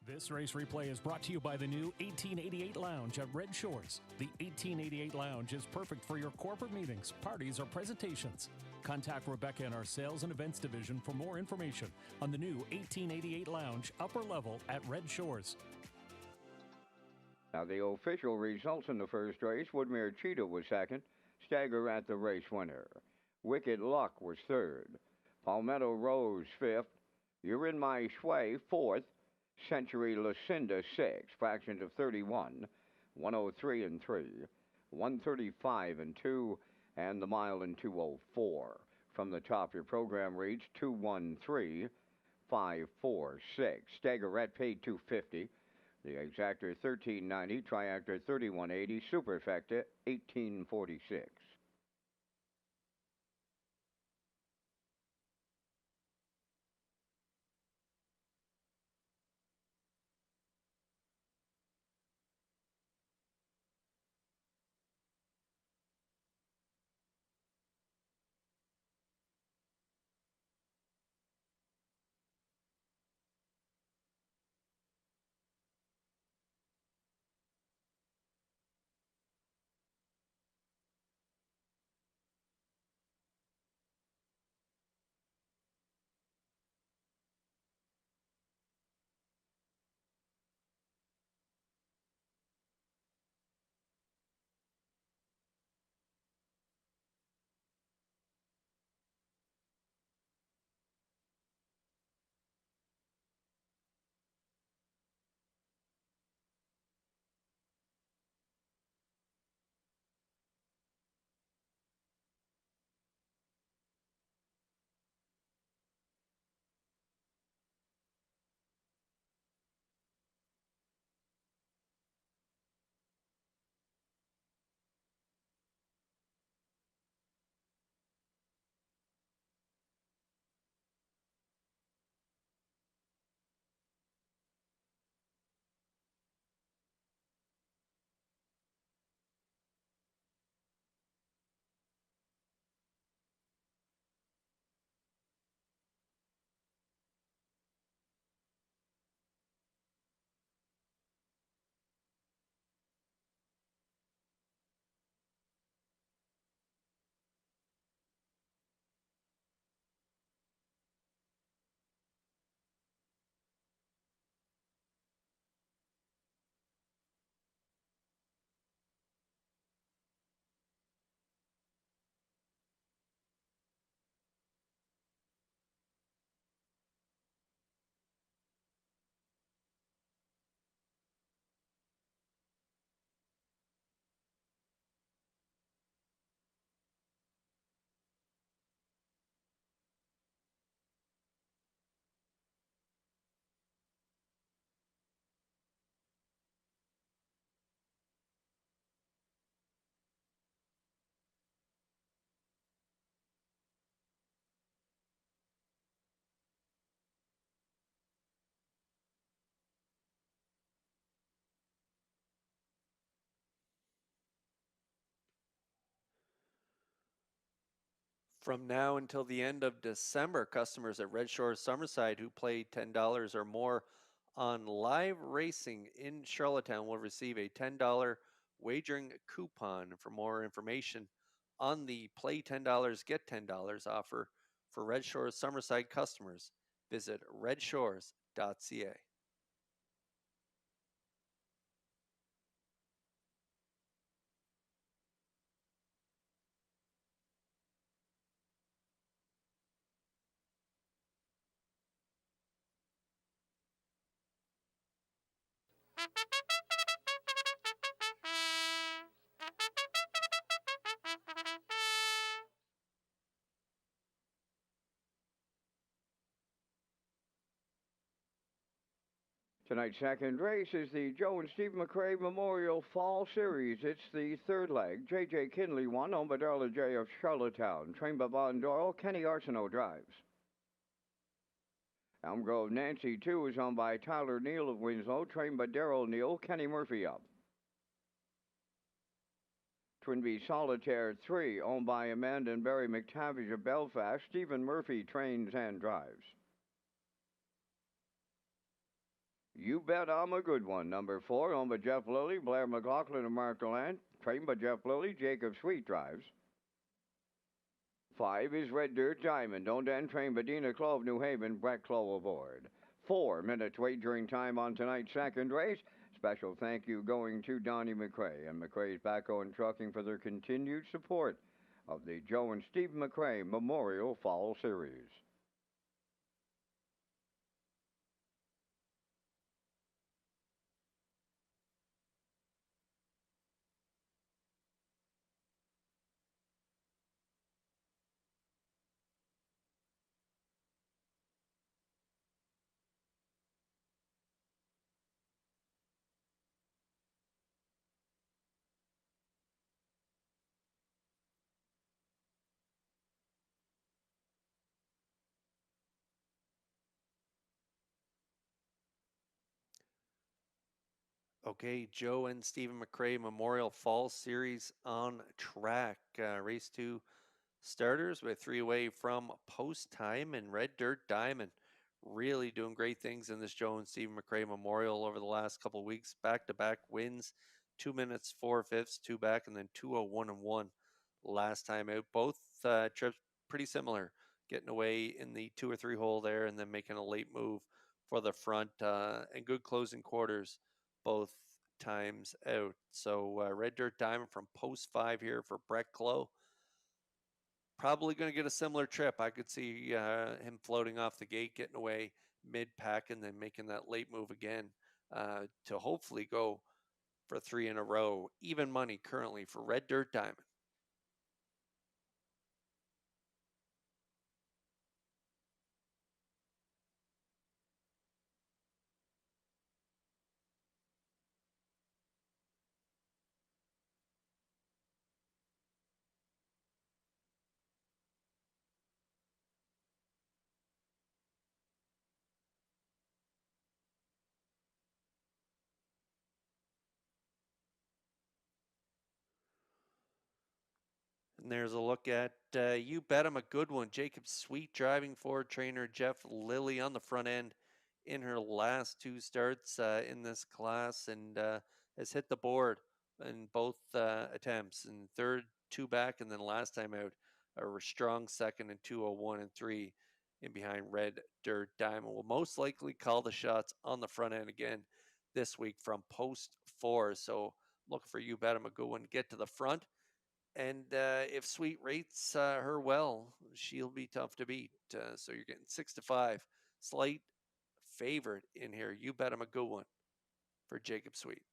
This race replay is brought to you by the new 1888 Lounge at Red Shores. The 1888 Lounge is perfect for your corporate meetings, parties, or presentations. Contact Rebecca in our Sales and Events Division for more information on the new 1888 Lounge upper level at Red Shores. Now, the official results in the first race, Woodmere Cheetah was second, Staggerette the race winner. Wicked Luck was third, Palmetto Rose fifth, You're in My Sway fourth, Century Lucinda 6, fractions of 31, 103 and 3, 135 and 2, and the mile in 2:04. From the top, your program reads 213,546. Staggerette paid 250. The exactor 1390, triactor 3180, superfecta 1846. From now until the end of December, customers at Red Shores Summerside who play $10 or more on live racing in Charlottetown will receive a $10 wagering coupon. For more information on the Play $10, Get $10 offer for Red Shores Summerside customers, visit Redshores.ca. Tonight's second race is the Joe and Steve McRae Memorial Fall Series. It's the third leg. J.J. Kinley won on by Darla J. of Charlottetown. Trained by Bon Doyle, Kenny Arsenault drives. Elm Grove Nancy 2 is owned by Tyler Neal of Winslow. Trained by Darrell Neal, Kenny Murphy up. Twinbee Solitaire 3, owned by Amanda and Barry McTavish of Belfast. Stephen Murphy trains and drives. You Bet I'm a Good One, number 4, owned by Jeff Lilly, Blair McLaughlin, and Mark Delant. Trained by Jeff Lilly, Jacob Sweet drives. 5 is Red Dirt Diamond, owned and trained by Dina Clove, New Haven, Brett Clow aboard. 4 minutes wagering time on tonight's second race. Special thank you going to Donnie McRae and McRae's Backhoe and Trucking for their continued support of the Joe and Steve McRae Memorial Fall Series. Okay, Joe and Stephen McRae Memorial Fall Series on track. Race 2 starters with 3 away from post time, and Red Dirt Diamond really doing great things in this Joe and Stephen McRae Memorial over the last couple of weeks. Back-to-back wins, 2 minutes 4/5, 2 back, and then 2:01 and 1 last time out. Both trips pretty similar, getting away in the 2 or 3 hole there, and then making a late move for the front, and good closing quarters both times out. So Red Dirt Diamond from post 5 here for Brett Clow. Probably going to get a similar trip. I could see him floating off the gate, getting away mid-pack, and then making that late move again to hopefully go for 3 in a row. Even money currently for Red Dirt Diamond. And there's a look at You Bet I'm a Good One. Jacob Sweet driving forward, trainer Jeff Lilly on the front end in her last 2 starts in this class, and has hit the board in both attempts. And third, 2 back, and then last time out, a strong second in 2:01 and 3 in behind Red Dirt Diamond. Will most likely call the shots on the front end again this week from post 4. So look for You Bet I'm a Good One. Get to the front. And if Sweet rates her well, she'll be tough to beat. So you're getting 6-5, slight favorite in here. You Bet I'm a good one for Jacob Sweet.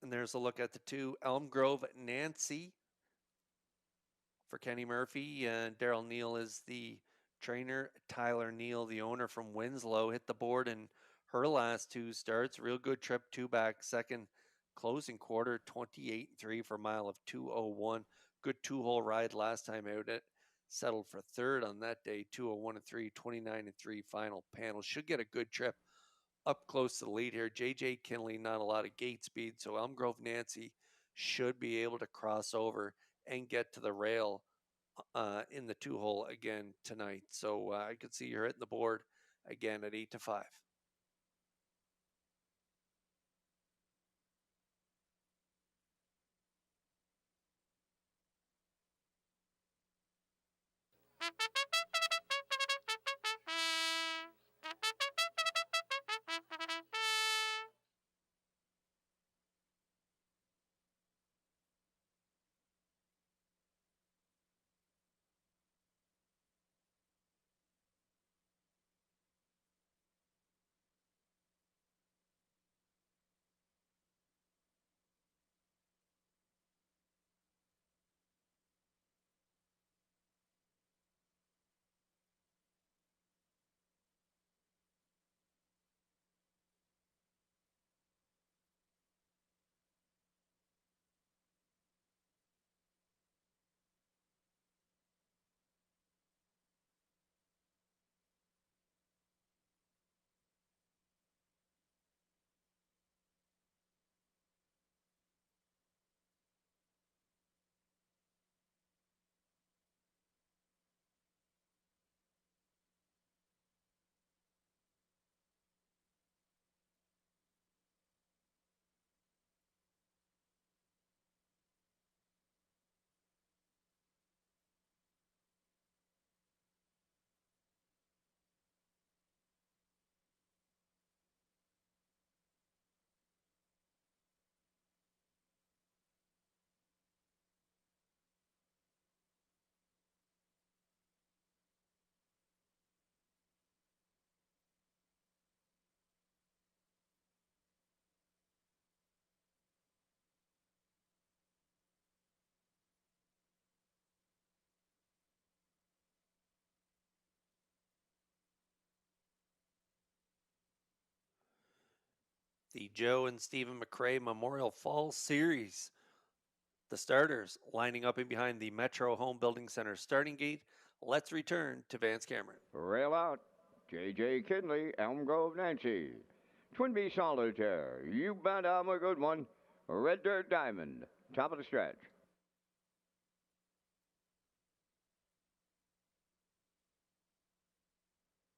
And there's a look at the 2 Elm Grove Nancy for Kenny Murphy. Darrell Neal is the trainer. Tyler Neal, the owner from Winslow, hit the board in her last 2 starts. Real good trip, 2 back, second closing quarter, 28-3 for a mile of 2:01. Good 2-hole ride last time out. settled for third on that day, 201-3, 29-3 final panel. Should get a good trip up close to the lead here. JJ Kinley, not a lot of gate speed, so Elm Grove Nancy should be able to cross over and get to the rail in the 2-hole again tonight. So I could see her hitting the board again at 8-5. The Joe and Stephen McRae Memorial Fall Series. The starters lining up in behind the Metro Home Building Center starting gate. Let's return to Vance Cameron. Rail out. J.J. Kinley, Elm Grove Nancy. Twin B Solitaire. You bet I'm a good one. Red Dirt Diamond. Top of the stretch.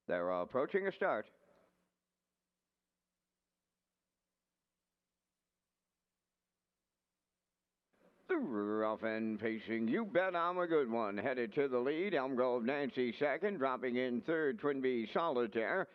They're approaching a start. The rough end pacing, you bet I'm a good one. Headed to the lead, Elm Grove Nancy second, dropping in third, Twin B Solitaire.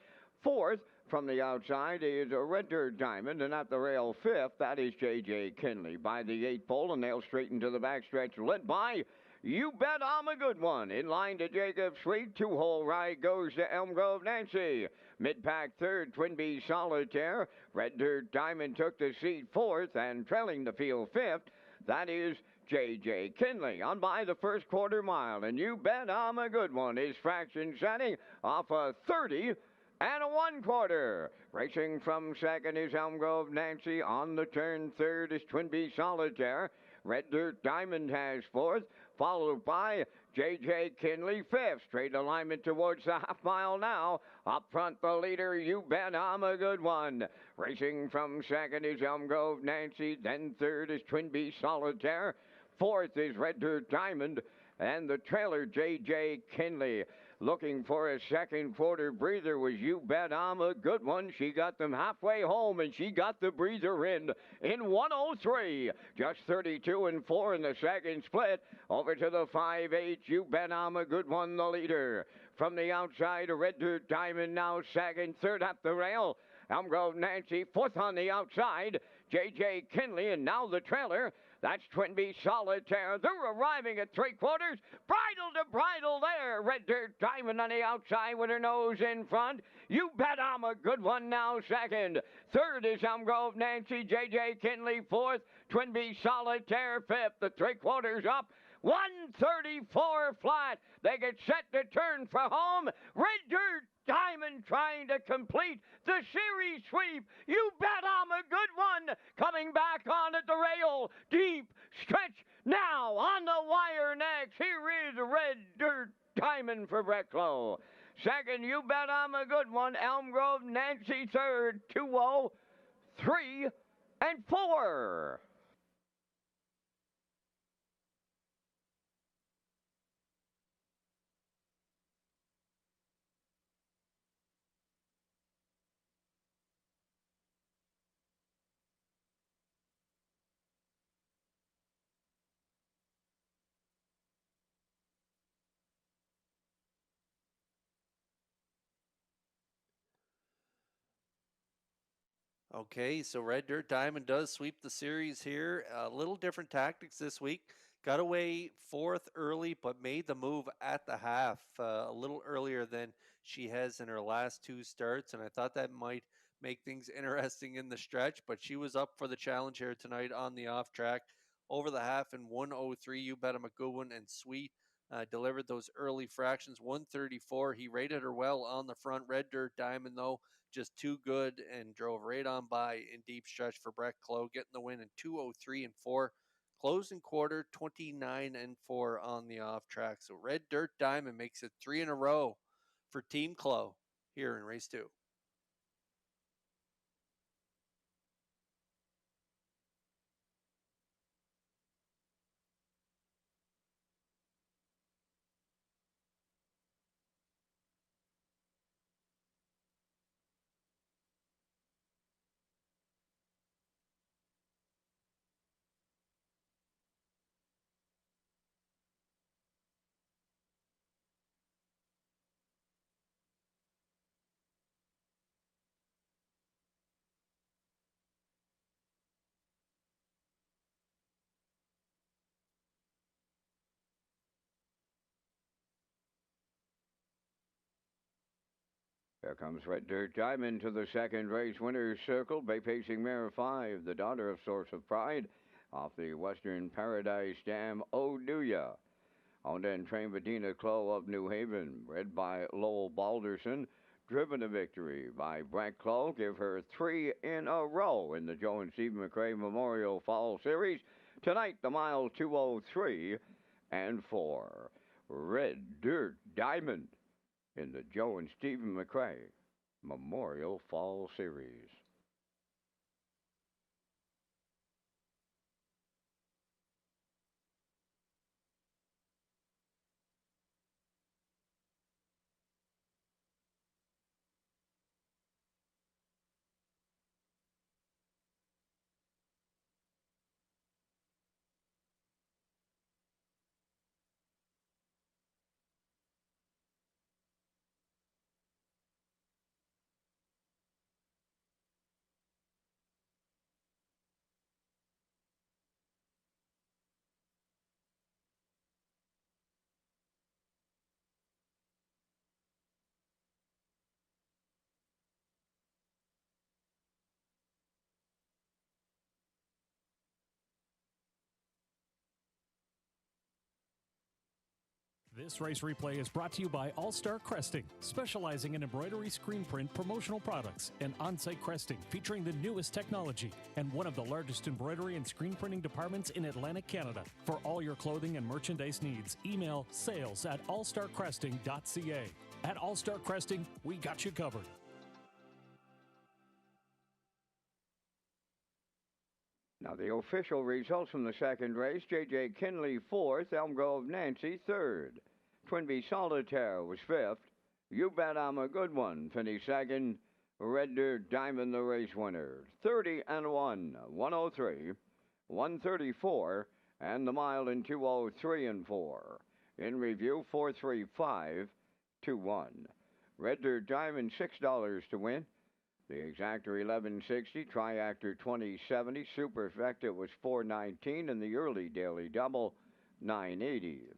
Fourth, from the outside, is a Red Dirt Diamond, and at the rail fifth, that is J.J. Kinley. By the 8th pole, and they'll straighten to the backstretch, led by You Bet I'm a Good One. In line to Jacob Sweet, 2-hole ride goes to Elm Grove Nancy. Mid-pack third, Twin B Solitaire. Red Dirt Diamond took the seat fourth, and trailing the field fifth, that is J.J. Kinley on by the first quarter mile. And You Bet I'm a Good One is fraction setting off a 30 and a 1/4. Racing from second is Elm Grove Nancy. On the turn third is Twin B Solitaire. Red Dirt Diamond has fourth, followed by J.J. Kinley fifth. Straight alignment towards the half mile now. Up front, the leader, You Bet I'm a Good One. Racing from second is Elm Grove Nancy. Then third is Twin B Solitaire. Fourth is Red Dirt Diamond. And the trailer, J.J. Kinley. Looking for a second quarter breather was You Bet I'm a Good One. She got them halfway home, and she got the breather in 1:03. Just 32 and 4 in the second split. Over to the 5-8. You Bet I'm a Good One, the leader. From the outside, a Red Dirt Diamond now second. Third at the rail, Elm Grove Nancy. Fourth on the outside, J.J. Kinley. And now the trailer. That's Twin B Solitaire. They're arriving at 3/4. Bridle to bridle there. Red Dirt Diamond on the outside with her nose in front. You Bet I'm a Good One now second. Third is Elm Grove Nancy. J.J. Kinley fourth. Twin B Solitaire fifth. The 3/4 up. 134 flat. They get set to turn for home. Red Dirt Diamond trying to complete the series sweep. You Bet I'm a Good One. Coming back on at the rail. Deep stretch now on the wire next. Here is Red Dirt Diamond for Brecklow. Second, You Bet I'm a Good One, Elm Grove Nancy. Third, 203 and 4. Okay, so Red Dirt Diamond does sweep the series here. A little different tactics this week. Got away fourth early, but made the move at the half a little earlier than she has in her last two starts. And I thought that might make things interesting in the stretch, but she was up for the challenge here tonight on the off track. Over the half in 103, You Bet I'm a Good One, and Sweet delivered those early fractions. 134, he rated her well on the front. Red Dirt Diamond, though, just too good and drove right on by in deep stretch for Breck Clough, getting the win in 203 and 4. Closing quarter 29 and 4 on the off track. So Red Dirt Diamond makes it 3 in a row for Team Clough here in race 2. Here comes Red Dirt Diamond to the second race winner's circle. Bay pacing mare 5, the daughter of Source of Pride, off the Western Paradise Dam, Oh Do Ya. Owned and trained by Dina Clough of New Haven, bred by Lowell Balderson, driven to victory by Brett Clough. Give her 3 in a row in the Joe and Stephen McRae Memorial Fall Series. Tonight, the mile 203 and 4. Red Dirt Diamond in the Joe and Stephen McRae Memorial Fall Series. This race replay is brought to you by All Star Cresting, specializing in embroidery, screen print, promotional products, and on-site cresting featuring the newest technology, and one of the largest embroidery and screen printing departments in Atlantic Canada. For all your clothing and merchandise needs, email sales@allstarcresting.ca. At All Star Cresting, we got you covered. Now, the official results from the second race: J.J. Kinley, 4th. Elm Grove Nancy, 3rd. Twinbee Solitaire was 5th. You Bet I'm a Good One finished 2nd. Red Dirt Diamond, the race winner. 30 and 1, 103, 134, and the mile in 203 and 4. In review, 435, 21. Red Dirt Diamond, $6 to win. The exactor 1160, triactor 2070, superfecta was 419, and the early daily double 980.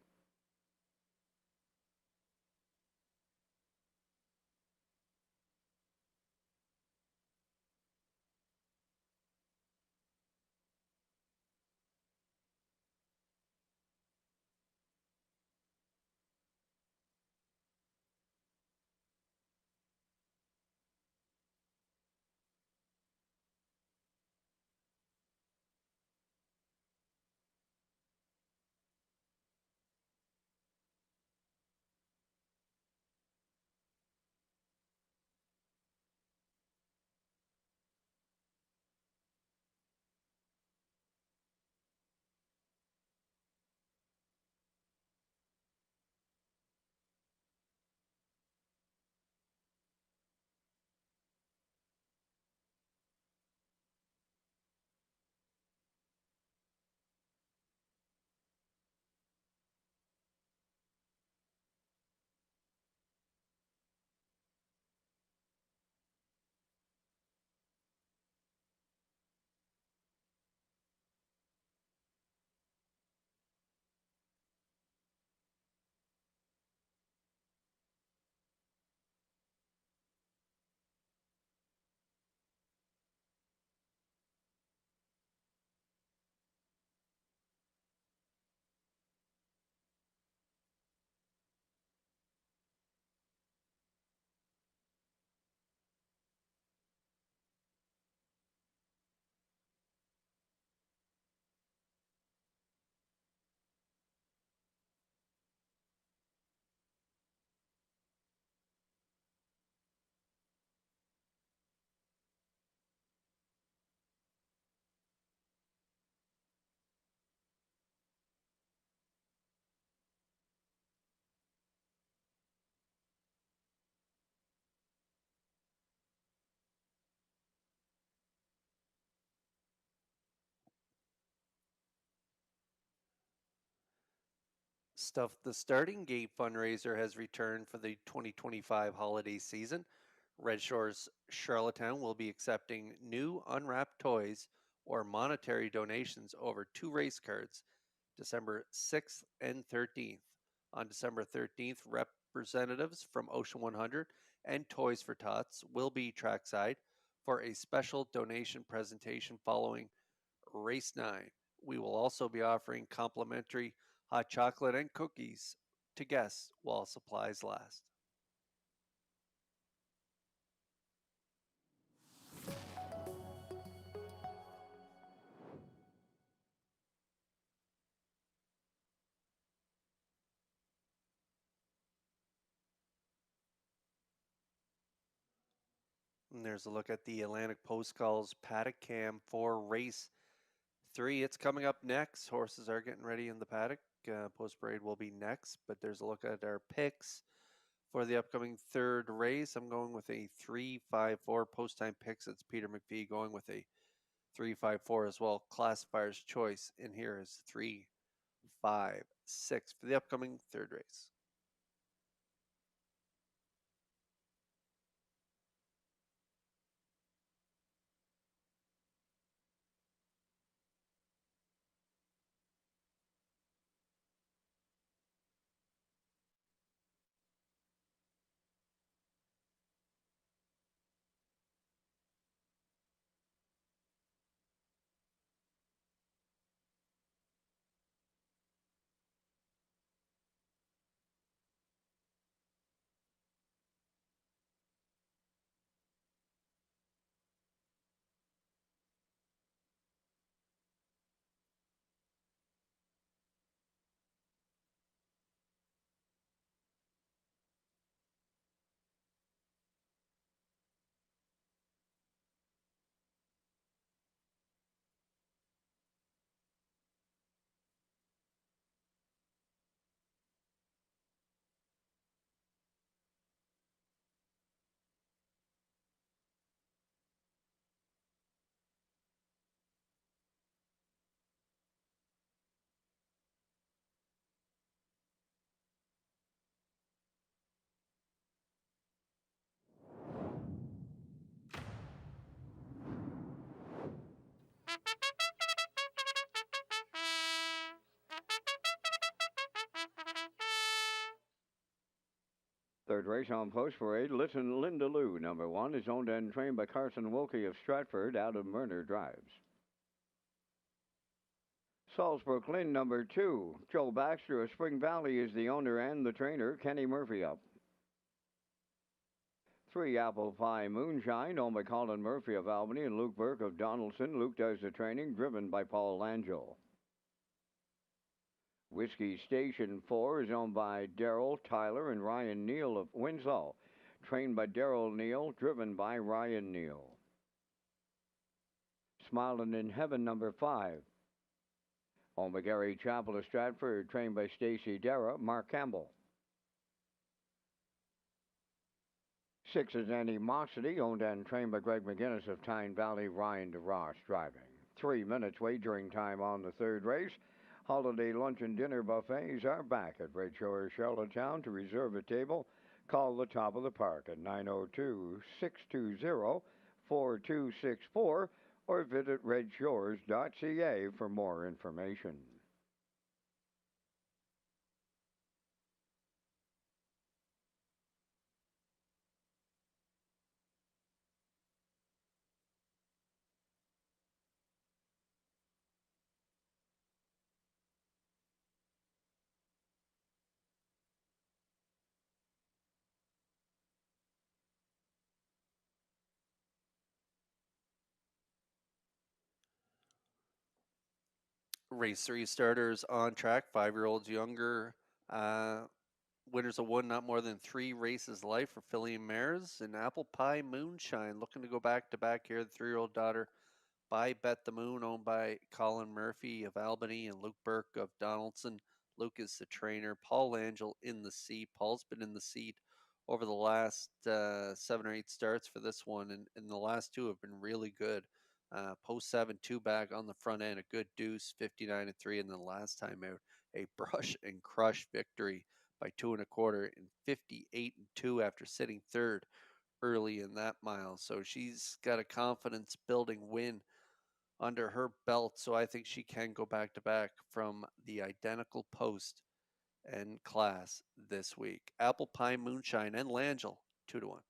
The Starting Gate fundraiser has returned for the 2025 holiday season. Red Shores Charlottetown will be accepting new unwrapped toys or monetary donations over 2 race cards December 6th and 13th. On December 13th, representatives from Ocean 100 and Toys for Tots will be trackside for a special donation presentation following Race 9. We will also be offering complimentary hot chocolate and cookies to guests while supplies last. And there's a look at the Atlantic Post Calls paddock cam for race 3. It's coming up next. Horses are getting ready in the paddock. Post parade will be next, but there's a look at our picks for the upcoming third race. I'm going with a 3-5-4 post time picks. It's Peter McPhee going with a 3-5-4 as well. Classifier's choice in here is 3-5-6 for the upcoming third race. Third race on post parade. Listen, Linda Lou, number 1, is owned and trained by Carson Wilkie of Stratford out of Murner Drives. Salzbrook Lynn, number 2. Joe Baxter of Spring Valley is the owner and the trainer. Kenny Murphy up. 3 Apple Pie Moonshine, owned by Colin Murphy of Albany and Luke Burke of Donaldson. Luke does the training, driven by Paul Langell. Whiskey Station 4 is owned by Darrell Tyler and Ryan Neal of Winslow. Trained by Darrell Neal, driven by Ryan Neal. Smiling in Heaven, number 5. Owned by Gary Chappell of Stratford, trained by Stacy Dara, Mark Campbell. 6 is Animosity, owned and trained by Greg McGinnis of Tyne Valley, Ryan DeRoss driving. 3 minutes wagering time on the third race. Holiday lunch and dinner buffets are back at Red Shores Charlottetown. To reserve a table, call the top of the park at 902-620-4264 or visit Redshores.ca for more information. Race 3 starters on track, 5-year-olds younger. Winners of 1, not more than 3 races life for filly and mares. And Apple Pie Moonshine looking to go back to back here. The 3-year-old daughter by Bet the Moon, owned by Colin Murphy of Albany and Luke Burke of Donaldson. Luke is the trainer. Paul Angel in the seat. Paul's been in the seat over the last 7 or 8 starts for this one, and the last 2 have been really good. Post 7, 2 back on the front end, a good deuce, 59-3, and then last time out, a brush and crush victory by 2 1/4 in 58-2 after sitting third early in that mile. So she's got a confidence building win under her belt. So I think she can go back to back from the identical post and class this week. Apple Pie Moonshine and Langell, 2-1.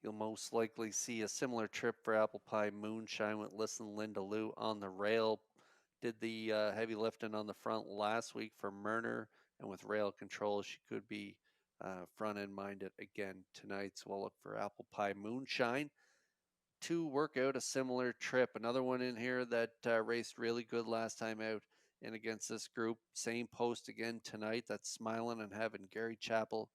You'll most likely see a similar trip for Apple Pie Moonshine with Listen Linda Lou on the rail. Did the heavy lifting on the front last week for Murner, and with rail control, she could be front end minded again tonight. So we'll look for Apple Pie Moonshine to work out a similar trip. Another one in here that raced really good last time out and against this group. Same post again tonight. That's Smiling and Having Gary Chappell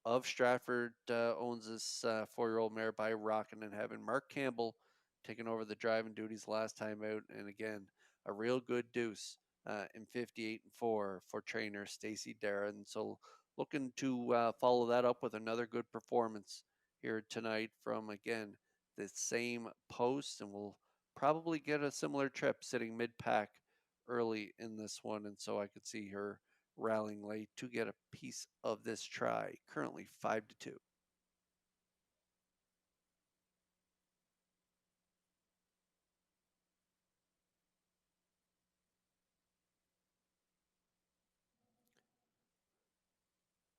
of Stratford owns this 4-year-old mare by Rockin' and Heaven. Mark Campbell taking over the driving duties last time out, and again, a real good deuce in 58-4 for trainer Stacy Darren. So looking to follow that up with another good performance here tonight from, again, the same post, and we'll probably get a similar trip sitting mid-pack early in this one, and so I could see her rallying late to get a piece of this try. Currently 5-2.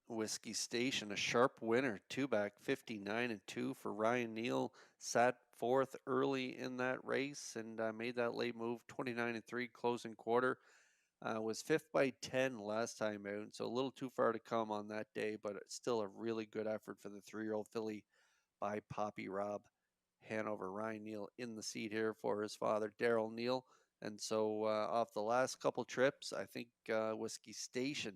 Whiskey Station, a sharp winner, 2-back, 59-2 for Ryan Neal. Sat fourth early in that race and made that late move, 29-3 closing quarter. Was fifth by 10 last time out, so a little too far to come on that day, but still a really good effort for the 3-year-old filly by Poppy Rob Hanover. Ryan Neal in the seat here for his father, Daryl Neal. And so off the last couple trips, I think Whiskey Station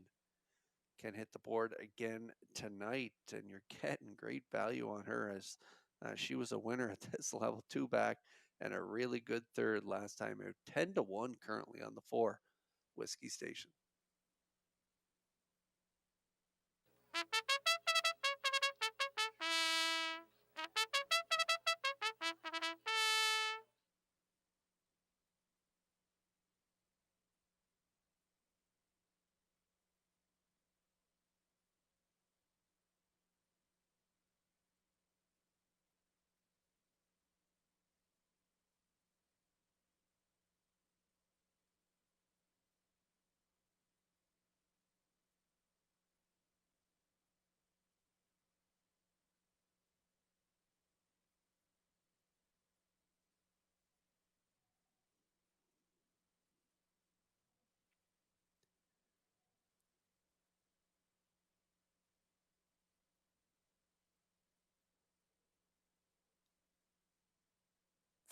can hit the board again tonight, and you're getting great value on her as she was a winner at this level, 2-back, and a really good third last time out. 10-1 currently on the 4 Whiskey Station.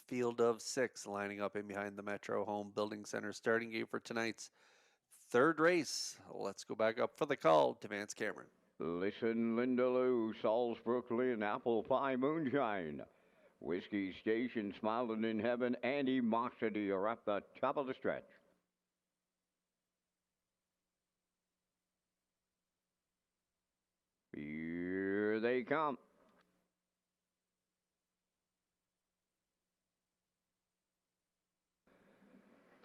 Field of 6 lining up in behind the Metro Home Building Center starting gate for tonight's third race. Let's go back up for the call to Vance Cameron. Listen, Linda Lou, Salisbrook Lynn, Apple Pie Moonshine. Whiskey Station, Smiling in Heaven, Animosity are at the top of the stretch. Here they come.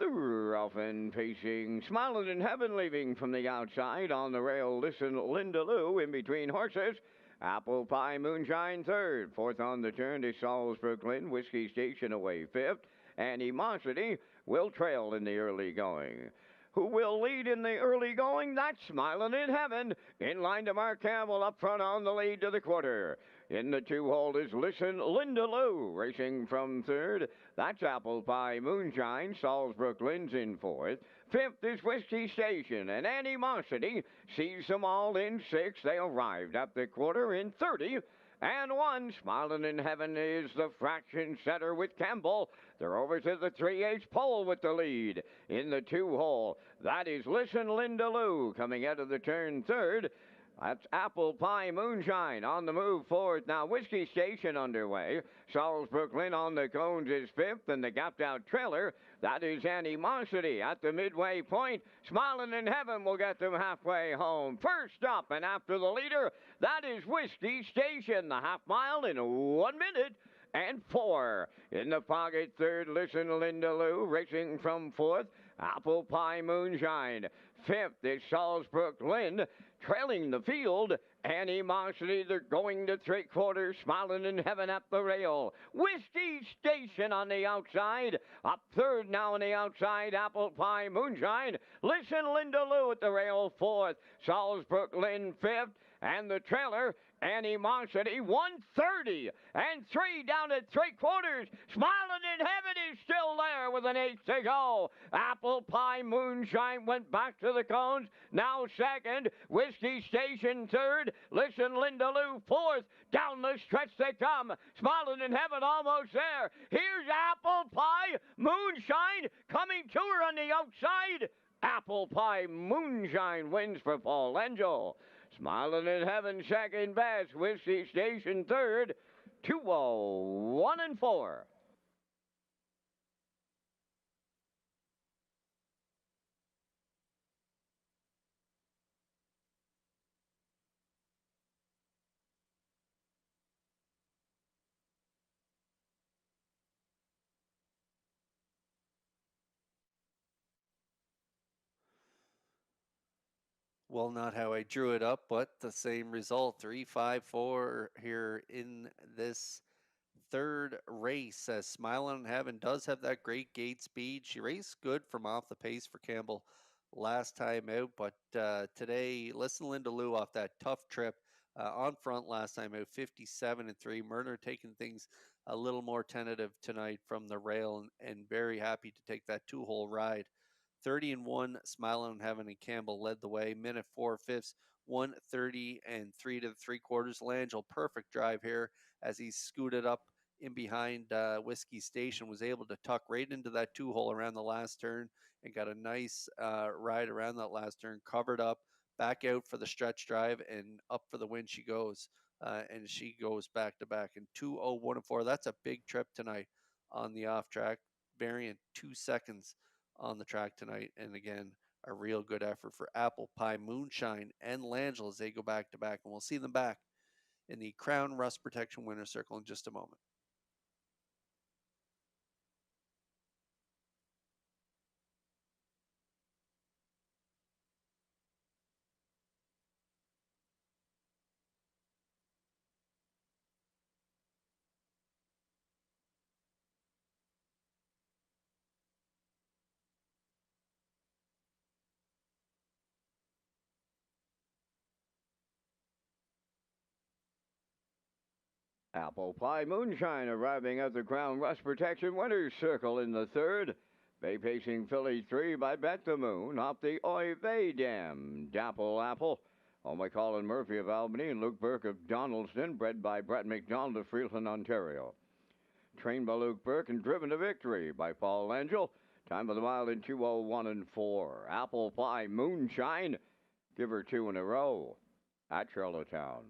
The rough and pacing, Smiling in Heaven leaving from the outside on the rail. Listen, Linda Lou in between horses. Apple Pie Moonshine third. Fourth on the turn is Salisbrook Lynn. Whiskey Station away fifth. Animosity will trail in the early going. Who will lead in the early going? That's Smiling in Heaven. In line to Mark Campbell up front on the lead to the quarter. In the 2-hole is Listen, Linda Lou, racing from third. That's Apple Pie Moonshine. Salisbrook Lynn's in fourth. Fifth is Whiskey Station, and Animosity sees them all in sixth. They arrived at the quarter in 30-1. Smiling in Heaven is the fraction setter with Campbell. They're over to the 3/8 pole with the lead. In the 2-hole, that is Listen, Linda Lou, coming out of the turn third. That's Apple Pie Moonshine on the move forward. Now, Whiskey Station underway. Salzbrook Lynn on the cones is fifth, and the gapped out trailer, that is Animosity at the midway point. Smiling in Heaven will get them halfway home. First up and after the leader, that is Whiskey Station, the half mile in 1 minute and 4. In the pocket, third, Listen Linda Lou, racing from fourth. Apple Pie Moonshine. Fifth is Salzbrook Lynn, trailing the field. Animosity, they're going to three-quarters, Smiling in Heaven at the rail. Whiskey Station on the outside. Up third now on the outside, Apple Pie Moonshine. Listen Linda Lou at the rail fourth. Salzbrook Lynn fifth. And the trailer, Animosity, 130 and 3 down at three-quarters. Smiling in Heaven is still there with an 8 to go. Apple Pie Moonshine went back to the cones. Now second. Whiskey Station third. Listen Linda Lou fourth. Down the stretch they come. Smiling in Heaven almost there. Here's Apple Pie Moonshine coming to her on the outside. Apple Pie Moonshine wins for Paul Angel. Smiling in Heaven second best. Whiskey Station third. 201 and 4. Well, not how I drew it up, but the same result. 3-5-4 here in this third race. Smiling in Heaven does have that great gate speed. She raced good from off the pace for Campbell last time out, but today, Listen Linda Lou off that tough trip on front last time out, 57 and 3. Murner taking things a little more tentative tonight from the rail and very happy to take that two-hole ride. 30 and 1, Smiling in Heaven and Campbell led the way. Minute 4/5, 130 and 3 to the three-quarters. Langell, perfect drive here as he scooted up in behind Whiskey Station, was able to tuck right into that two-hole around the last turn and got a nice ride around that last turn, covered up, back out for the stretch drive, and up for the win she goes. And she goes back to back in 2:01 and 4. That's a big trip tonight on the off track, varying 2 seconds on the track tonight. And again, a real good effort for Apple Pie Moonshine and Langell as they go back to back. And we'll see them back in the Crown Rust Protection Winner's Circle in just a moment. Apple Pie Moonshine arriving at the Crown Rust Protection Winner's Circle in the third. Bay Pacing Philly 3 by Bet the Moon off the Oy Vey Dam. Dapple Apple. Owned by Colin Murphy of Albany and Luke Burke of Donaldston. Bred by Brett McDonald of Freeland, Ontario. Trained by Luke Burke and driven to victory by Paul Angel. Time of the mile in 2:01 and 4. Apple Pie Moonshine. Give her 2 in a row at Charlottetown.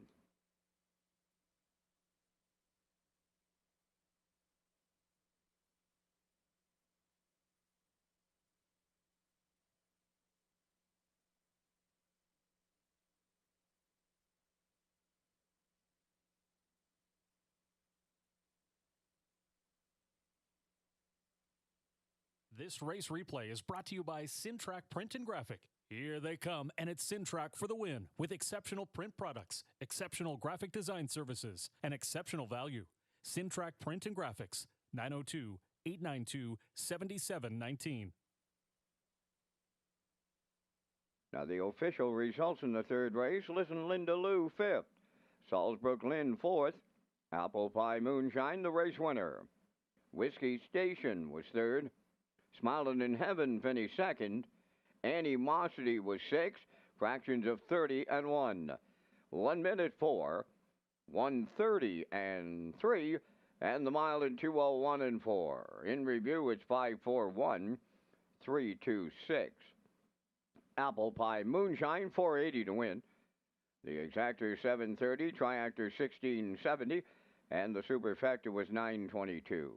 This race replay is brought to you by Sintrack Print and Graphic. Here they come, and it's Sintrack for the win with exceptional print products, exceptional graphic design services, and exceptional value. Sintrack Print and Graphics, 902-892-7719. Now the official results in the third race. Listen Linda Lou fifth. Salzbrook Lynn fourth. Apple Pie Moonshine the race winner. Whiskey Station was third. Smiling in Heaven finished second. Animosity was sixth. Fractions of 30 and 1. 1 minute 4. 130 and 3. And the mile in 2:01 and 4. In review, it's 5:41, 3:26. Apple Pie Moonshine 480 to win. The exactor 730, triactor 1670, and the superfecta was 922.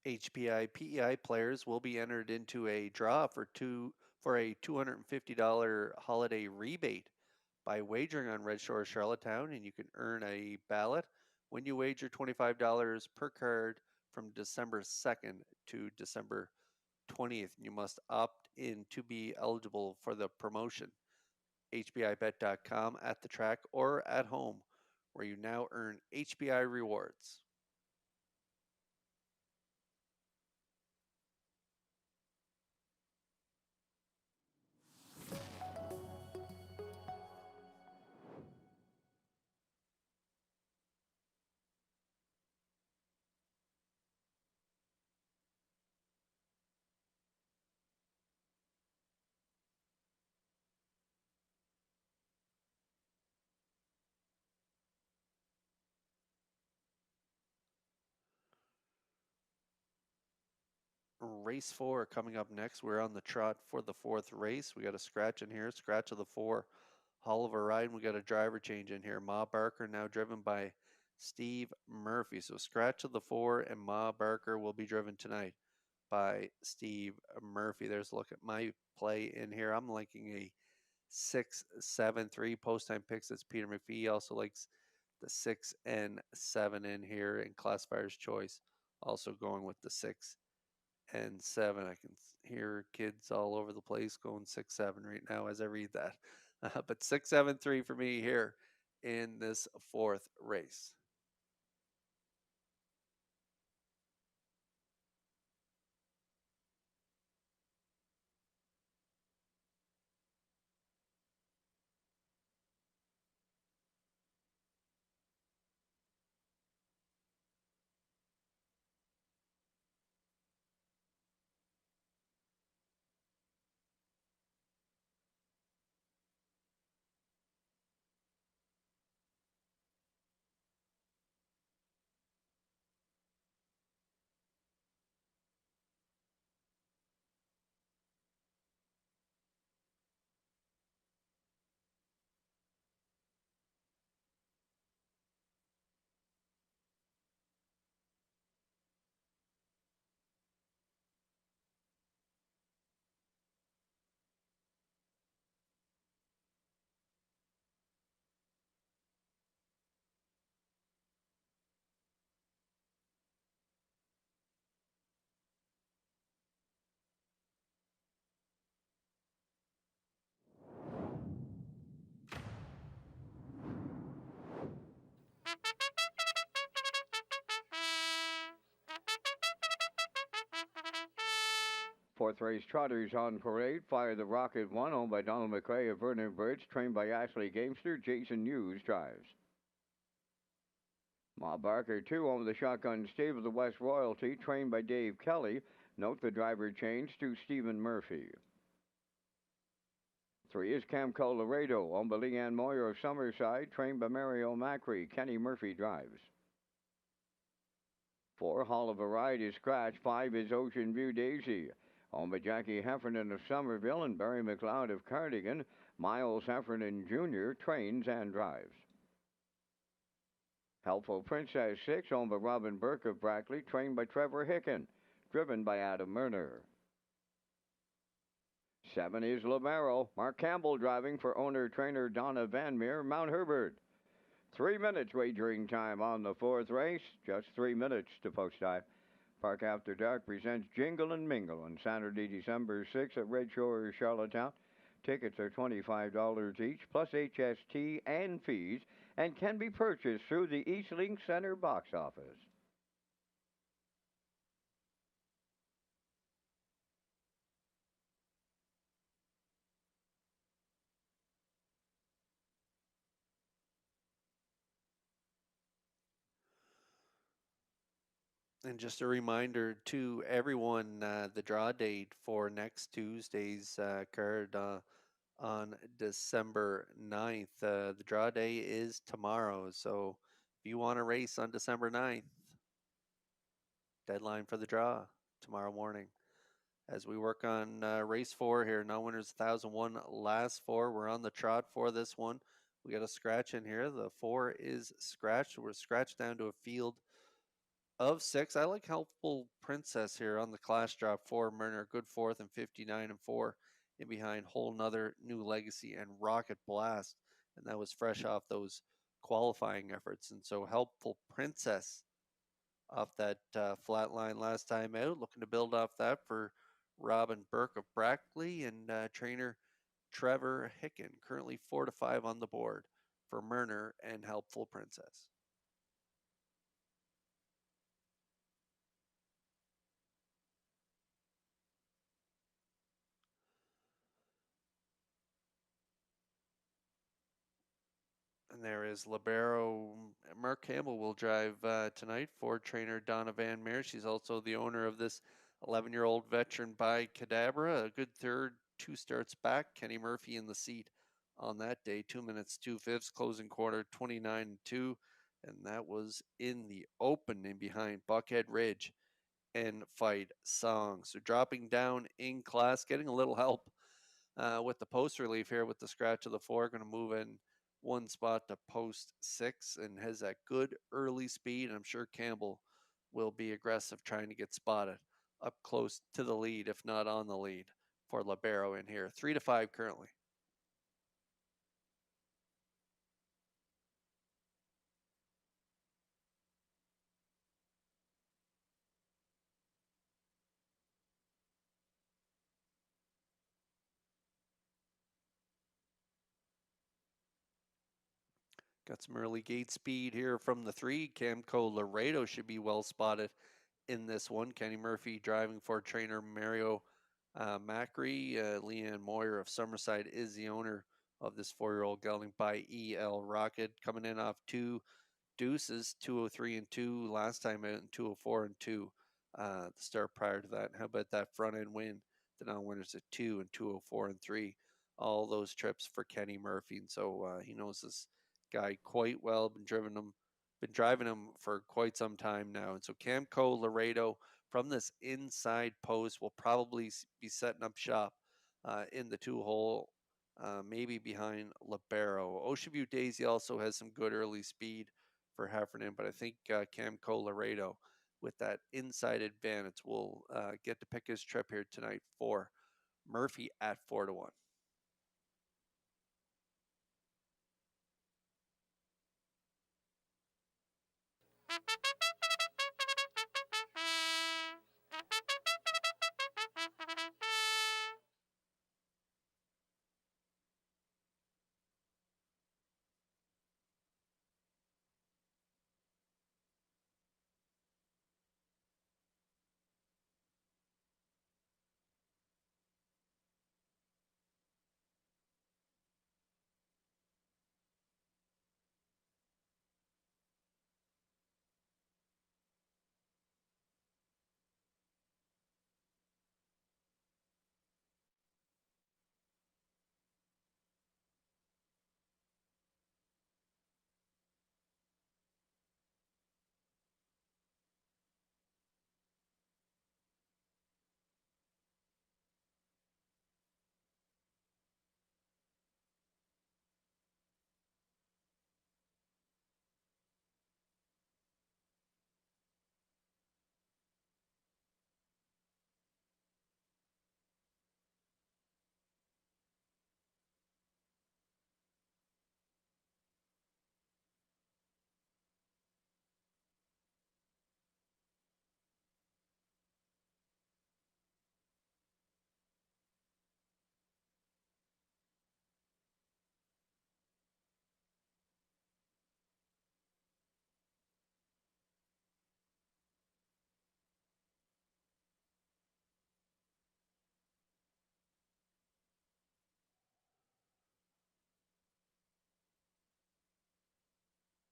HPI PEI players will be entered into a draw for a $250 holiday rebate by wagering on Red Shore Charlottetown, and you can earn a ballot when you wager $25 per card from December 2nd to December 20th. You must opt in to be eligible for the promotion. HBIBet.com, at the track, or at home, where you now earn HBI rewards. Race 4 coming up next. We're on the trot for the fourth race. We got a scratch in here, scratch of the 4. Hall of a ride. And we got a driver change in here. Ma Barker now driven by Steve Murphy. So scratch of the 4 and Ma Barker will be driven tonight by Steve Murphy. There's a look at my play in here. I'm liking a 6-7-3 post time picks. That's Peter McPhee. He also likes the 6 and 7 in here in classifier's choice. Also going with the 6 and 7. I can hear kids all over the place going 6-7 right now as I read that. But 6-7-3 for me here in this fourth race. Fourth race trotters on parade. Fire the Rocket 1, owned by Donald McRae of Vernon Bridge, trained by Ashley Gamester. Jason Hughes drives. Ma Barker 2, owned the Shotgun Stable of the West Royalty, trained by Dave Kelly. Note the driver change to Stephen Murphy. 3 is Camco Laredo, owned by Leanne Moyer of Summerside, trained by Mario Macri. Kenny Murphy drives. 4, Hall of Variety Scratch. 5 is Ocean View Daisy, owned by Jackie Heffernan of Somerville and Barry McLeod of Cardigan. Miles Heffernan Jr. trains and drives. Helpful Princess 6, owned by Robin Burke of Brackley, trained by Trevor Hicken, driven by Adam Murner. 7 is Libero. Mark Campbell driving for owner-trainer Donna Van Meer, Mount Herbert. 3 minutes wagering time on the fourth race. Just 3 minutes to post time. Park After Dark presents Jingle and Mingle on Saturday, December 6th at Red Shores, Charlottetown. Tickets are $25 each, plus HST and fees, and can be purchased through the Eastlink Center box office. And just a reminder to everyone, the draw date for next Tuesday's card on December 9th. The draw day is tomorrow. So if you want to race on December 9th, deadline for the draw tomorrow morning. As we work on race 4 here, no winners 1001 last 4. We're on the trot for this one. We got a scratch in here. The 4 is scratched. We're scratched down to a field of 6. I like Helpful Princess here on the class drop for Murner. Good 4th and 59 and 4. In behind Whole Nother, New Legacy, and Rocket Blast. And that was fresh off those qualifying efforts. And so Helpful Princess off that flat line last time out. Looking to build off that for Robin Burke of Brackley and trainer Trevor Hicken. Currently 4 to 5 on the board for Murner and Helpful Princess. And there is Libero. Mark Campbell will drive tonight for trainer Donna Van Meer. She's also the owner of this 11-year-old veteran by Cadabra. A good third, 2 starts back. Kenny Murphy in the seat on that day. 2 minutes, 2/5, closing quarter 29-2. And that was in the open in behind Buckhead Ridge and Fight Song. So dropping down in class, getting a little help with the post relief here with the scratch of the 4. Going to move in 1 spot to post 6 and has that good early speed. I'm sure Campbell will be aggressive trying to get spotted up close to the lead, if not on the lead, for Libero in here. 3 to 5 currently. Got some early gate speed here from the 3. Camco Laredo should be well spotted in this one. Kenny Murphy driving for trainer Mario Macri. Leanne Moyer of Summerside is the owner of this 4-year-old gelding by E.L. Rocket. Coming in off 2 deuces, 203 and 2 last time out, and 204 and 2 the start prior to that. How about that front end win? The non-winners at 2 and 204 and 3. All those trips for Kenny Murphy, and so he knows this guy quite well. Been driving him for quite some time now. And so Camco Laredo from this inside post will probably be setting up shop in the 2-hole, maybe behind Libero. Ocean View Daisy also has some good early speed for Heffernan, but I think Camco Laredo with that inside advantage will get to pick his trip here tonight for Murphy at 4 to 1.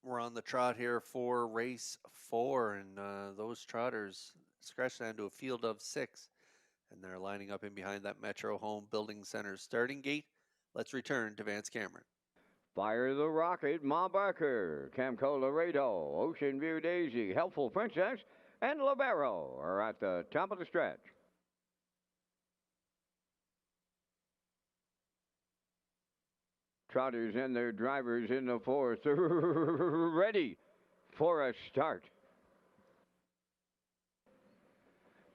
We're on the trot here for race 4, and those trotters scratch down to a field of 6, and they're lining up in behind that Metro Home Building Center starting gate. Let's return to Vance Cameron. Fire the Rocket, Ma Barker, Camco Laredo, Ocean View Daisy, Helpful Princess, and Libero are at the top of the stretch. Trotters and their drivers in the fourth, ready for a start.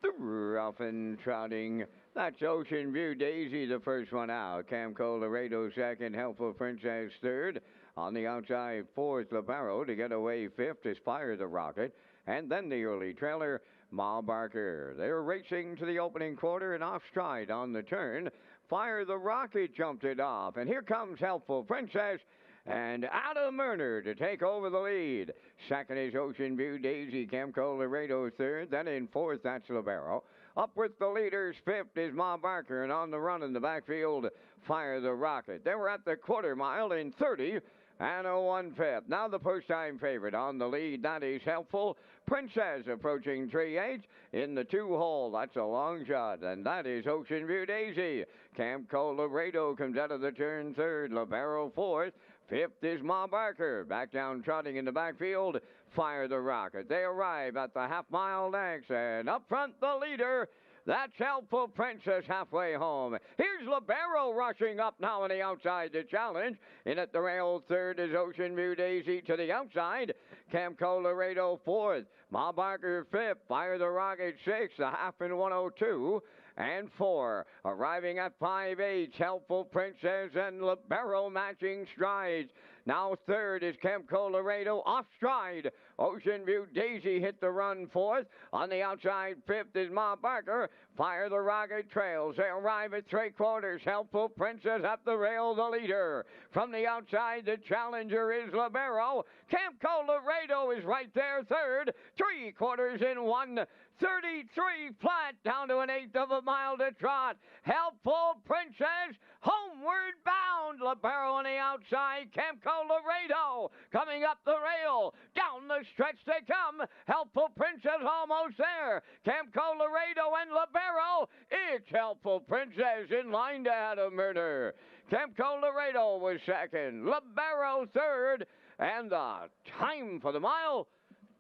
Off and trotting. That's Ocean View Daisy, the first one out. Camco Laredo second, Helpful Princess third. On the outside, fourth, Libero to get away fifth is Fire the Rocket. And then the early trailer, Ma Barker. They're racing to the opening quarter and off stride on the turn. Fire the Rocket jumped it off. And here comes Helpful Princess and Adam Murner to take over the lead. Second is Ocean View Daisy, Camco Laredo third. Then in fourth, that's Libero. Up with the leaders, fifth is Ma Barker, and on the run in the backfield, Fire the Rocket. They were at the quarter mile in 30 and a 1/5. Now the post-time favorite on the lead, that is Helpful Princess, approaching 3/8 in the 2-hole. That's a long shot, and that is Ocean View Daisy. Camco Laredo comes out of the turn third, Libero fourth. Fifth is Ma Barker. Back down trotting in the backfield, Fire the Rocket. They arrive at the half-mile next, and up front the leader, that's Helpful Princess halfway home. Here's Libero rushing up now on the outside to challenge. In at the rail third is Ocean View Daisy to the outside. Camco Laredo fourth. Ma Barker fifth. Fire the Rocket sixth. A half in 102. And 4. Arriving at 5/8, Helpful Princess and Libero matching strides. Now third is Camco Laredo off stride. Ocean View Daisy hit the run fourth. On the outside, fifth is Ma Barker. Fire the Rocket trails. They arrive at 3/4. Helpful Princess at the rail, the leader. From the outside, the challenger is Libero. Camco Laredo is right there third. 3/4 in 1:33 flat, down to an 1/8 of a mile to trot. Helpful Princess homeward bound. Libero on the outside. Camco Laredo coming up the rail. Down the stretch they come. Helpful Princess almost there. Camco Laredo and Libero. It's Helpful Princess in line to Adam Murner. Camco Laredo was second. Libero third. And the time for the mile,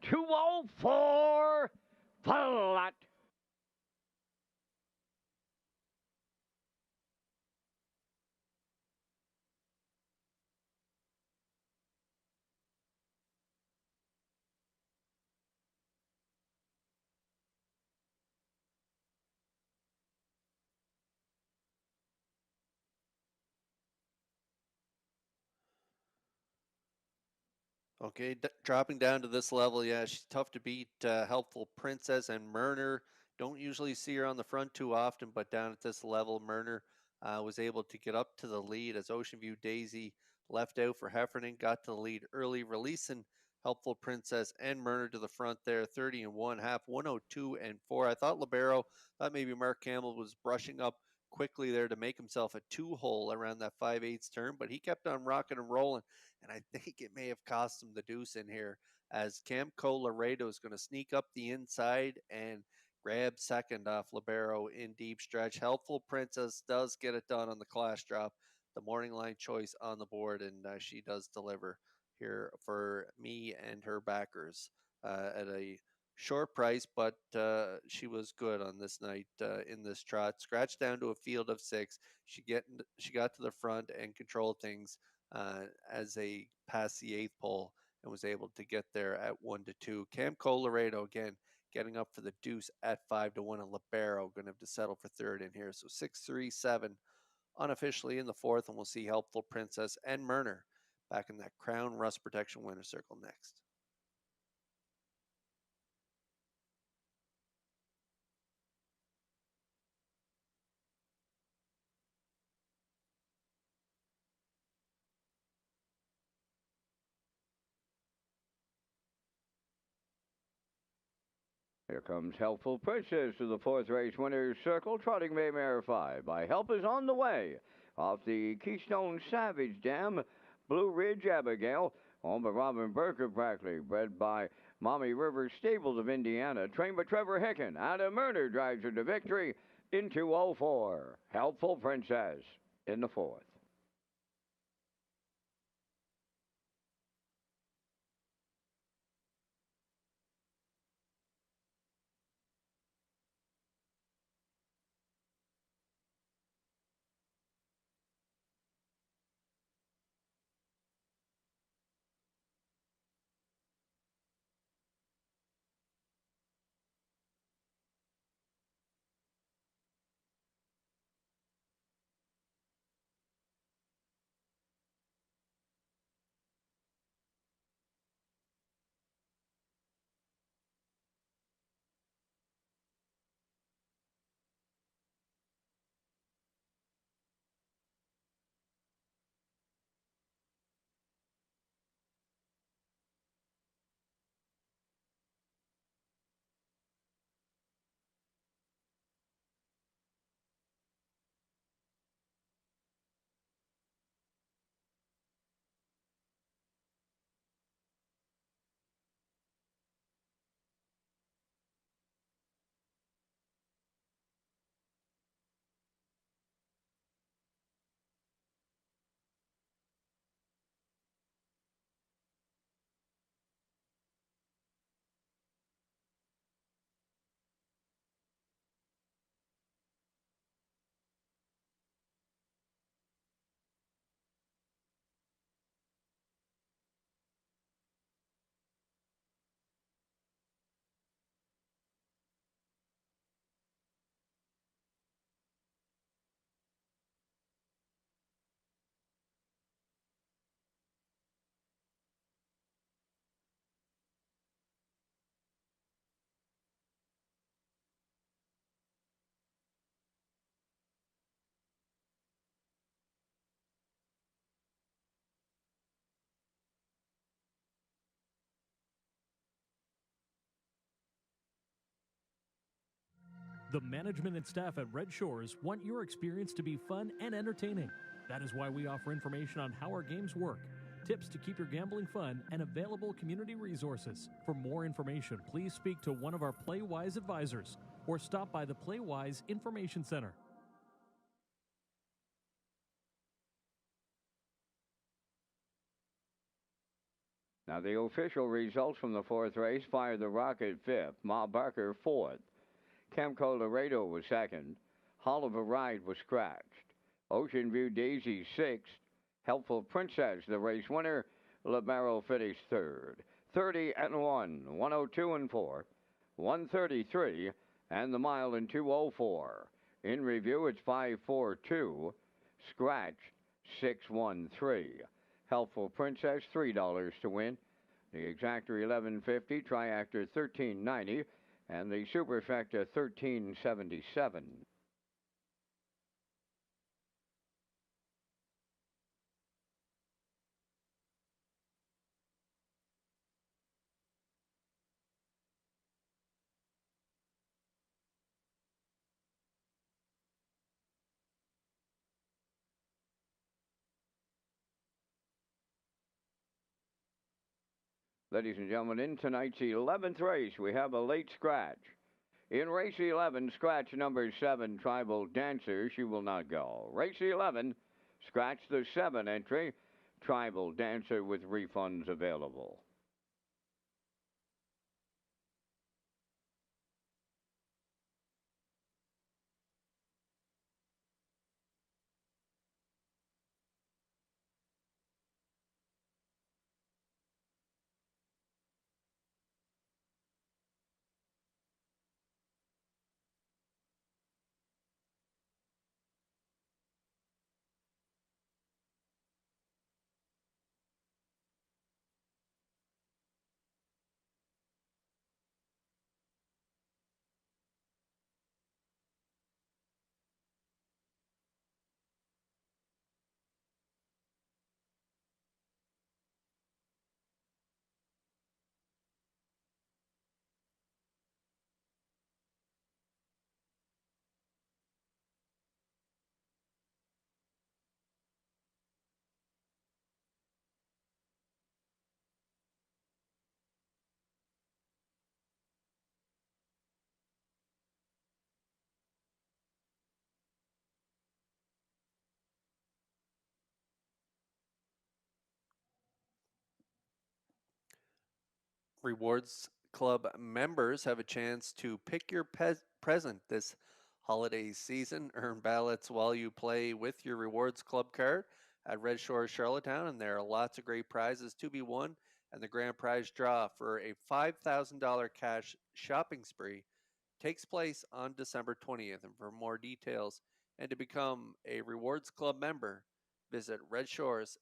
2:04 flat. Okay, dropping down to this level, yeah, she's tough to beat. Helpful Princess and Murner. Don't usually see her on the front too often, but down at this level, Murner was able to get up to the lead as Ocean View Daisy left out for Heffernan, got to the lead early, releasing Helpful Princess and Murner to the front there, 30 and 1/2, 102 and 4. I thought thought maybe Mark Campbell was brushing up quickly there to make himself a 2-hole around that 5/8 turn, but he kept on rocking and rolling, and I think it may have cost him the deuce in here as Camco Laredo is going to sneak up the inside and grab second off Libero in deep stretch. Helpful Princess does get it done on the class drop, the morning line choice on the board, and she does deliver here for me and her backers at a short price, but she was good on this night in this trot. Scratched down to a field of 6. She got to the front and controlled things as they passed the 8th pole and was able to get there at 1-2. Camco Laredo again getting up for the deuce at 5-1, and Libero going to have to settle for third in here. So 6-3-7 unofficially in the fourth, and we'll see Helpful Princess and Murner back in that Crown Rust Protection winner circle next. Here comes Helpful Princess to the fourth race winner's circle, trotting Maymare 5. By Help is on the way. Off the Keystone Savage Dam, Blue Ridge Abigail, owned by Robin Burker Brackley, bred by Mommy Rivers Stables of Indiana, trained by Trevor Hicken. Ada Murder drives her to victory in 204. Helpful Princess in the fourth. The management and staff at Red Shores want your experience to be fun and entertaining. That is why we offer information on how our games work, tips to keep your gambling fun, and available community resources. For more information, please speak to one of our PlayWise advisors or stop by the PlayWise Information Center. Now, the official results from the fourth race: Fire the Rocket fifth, Ma Barker fourth, Camco Laredo was second, Oliver Ride was scratched, Ocean View Daisy sixth, Helpful Princess, the race winner, Libero finished third. 30 and 1, 102 and 4, 133, and the mile in 204. In review, it's 542, scratched 613. Helpful Princess, $3 to win. The Exactor 1150, Triactor 1390, and the Superfecta 1377. Ladies and gentlemen, in tonight's 11th race, we have a late scratch. In race 11, scratch number 7, Tribal Dancer, she will not go. Race 11, scratch the 7 entry, Tribal Dancer with refunds available. Rewards Club members have a chance to pick your present this holiday season. Earn ballots while you play with your Rewards Club card at Red Shores, Charlottetown, and there are lots of great prizes to be won. And the grand prize draw for a $5,000 cash shopping spree takes place on December 20th. And for more details and to become a Rewards Club member, visit Redshores.ca.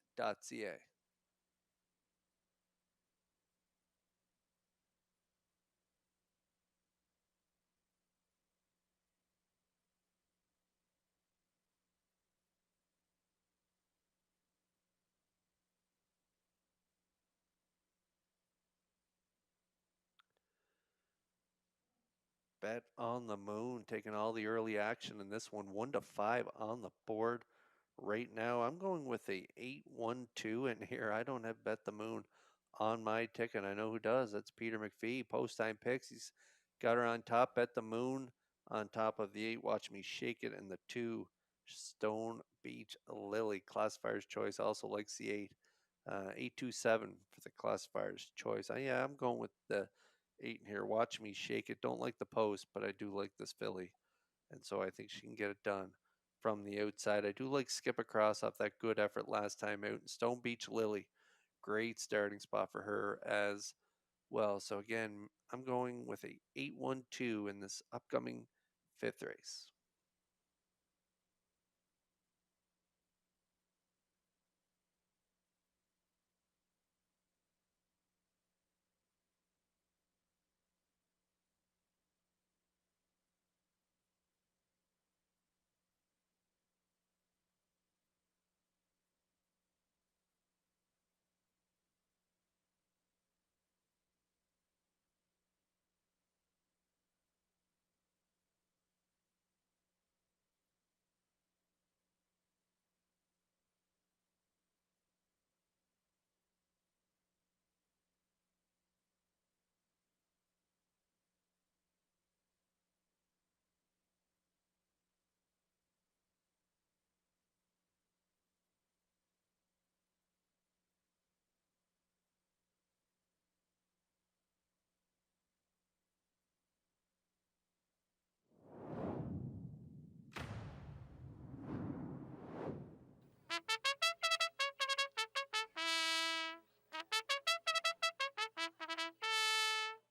Bet on the Moon taking all the early action in this one, 1-5 on the board right now. I'm going with a 8-1-2 in here. I don't have Bet the Moon on my ticket. I know who does. That's Peter McPhee. Post time picks. He's got her on top. Bet the Moon on top of the 8. Watch Me Shake It, and the 2. Stone Beach Lily. Classifier's choice. Also likes the 8. 827 for the classifier's choice. Yeah, I'm going with the 8 in here. Watch Me Shake It. Don't like the post, but I do like this filly. And so I think she can get it done from the outside. I do like Skip Across off that good effort last time out. And Stone Beach Lily, great starting spot for her as well. So again, I'm going with a 8-1-2 in this upcoming 5th race.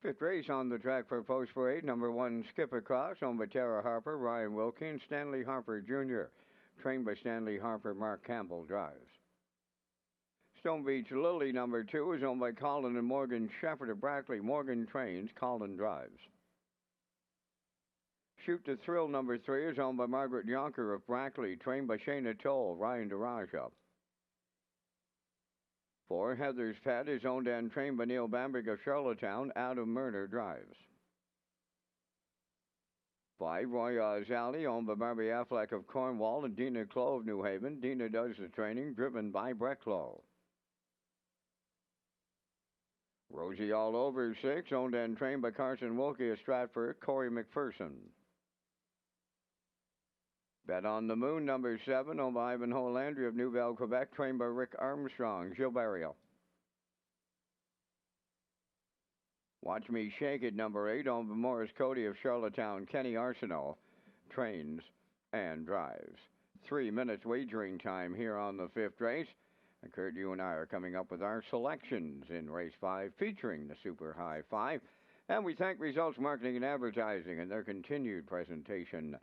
Fifth race on the track for Post 4-8, number 1, Skip Across, owned by Tara Harper, Ryan Wilkins, Stanley Harper Jr., trained by Stanley Harper, Mark Campbell drives. Stone Beach Lily, number 2, is owned by Colin and Morgan Shepherd of Brackley. Morgan trains, Colin drives. Shoot to Thrill, number 3, is owned by Margaret Yonker of Brackley, trained by Shayna Toll, Ryan DeRaja. 4, Heather's Pet is owned and trained by Neil Bamberg of Charlottetown. Adam Murner drives. 5, Royale's Alley, owned by Barbie Affleck of Cornwall and Dina Clow of New Haven. Dina does the training, driven by Brett Clow. Rosie All Over 6, owned and trained by Carson Wilkie of Stratford, Corey McPherson. Bet on the Moon, number 7, owned by Ivanhoe Landry of Nouvelle, Quebec, trained by Rick Armstrong, Gilberto. Watch Me Shake It, number 8, owned by Morris Cody of Charlottetown, Kenny Arsenault, trains and drives. 3 minutes wagering time here on the 5th race. And Kurt, you and I are coming up with our selections in race 5, featuring the Super High 5. And we thank Results Marketing and Advertising and their continued presentation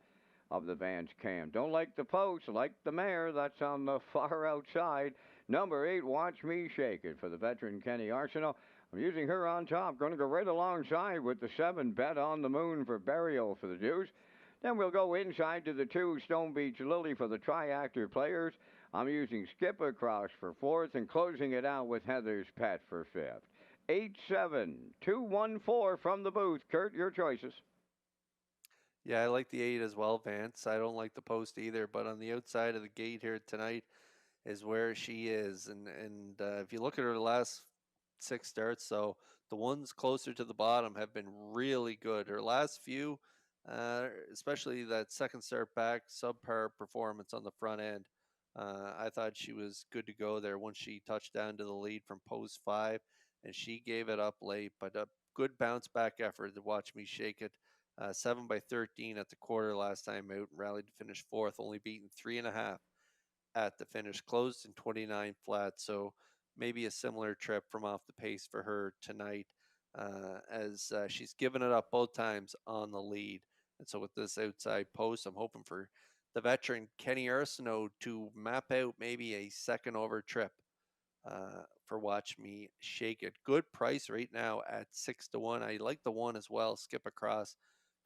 of the Vance Cam. Don't like the post, like the mare. That's on the far outside. Number 8, Watch Me Shake It for the veteran Kenny Arsenault. I'm using her on top. Going to go right alongside with the 7, Bet on the Moon for Burial for the Deuce. Then we'll go inside to the 2, Stone Beach Lily for the Tri-Actor players. I'm using Skip Across for 4th and closing it out with Heather's Pet for 5th. 8-7-2-1-4 from the booth. Kurt, your choices. Yeah, I like the 8 as well, Vance. I don't like the post either, but on the outside of the gate here tonight is where she is. And if you look at her last 6 starts, so the ones closer to the bottom have been really good. Her last few, especially that second start back, subpar performance on the front end. I thought she was good to go there once she touched down to the lead from post 5. and she gave it up late, but a good bounce back effort to watch me shake it. 7 by 13 at the quarter last time out, rallied to finish fourth, only beaten 3.5 at the finish, closed in 29 flat. So maybe a similar trip from off the pace for her tonight, as she's given it up both times on the lead. And so with this outside post, I'm hoping for the veteran Kenny Arsenault to map out maybe a second over trip for Watch Me Shake It. Good price right now at 6-1. I like the one as well. Skip Across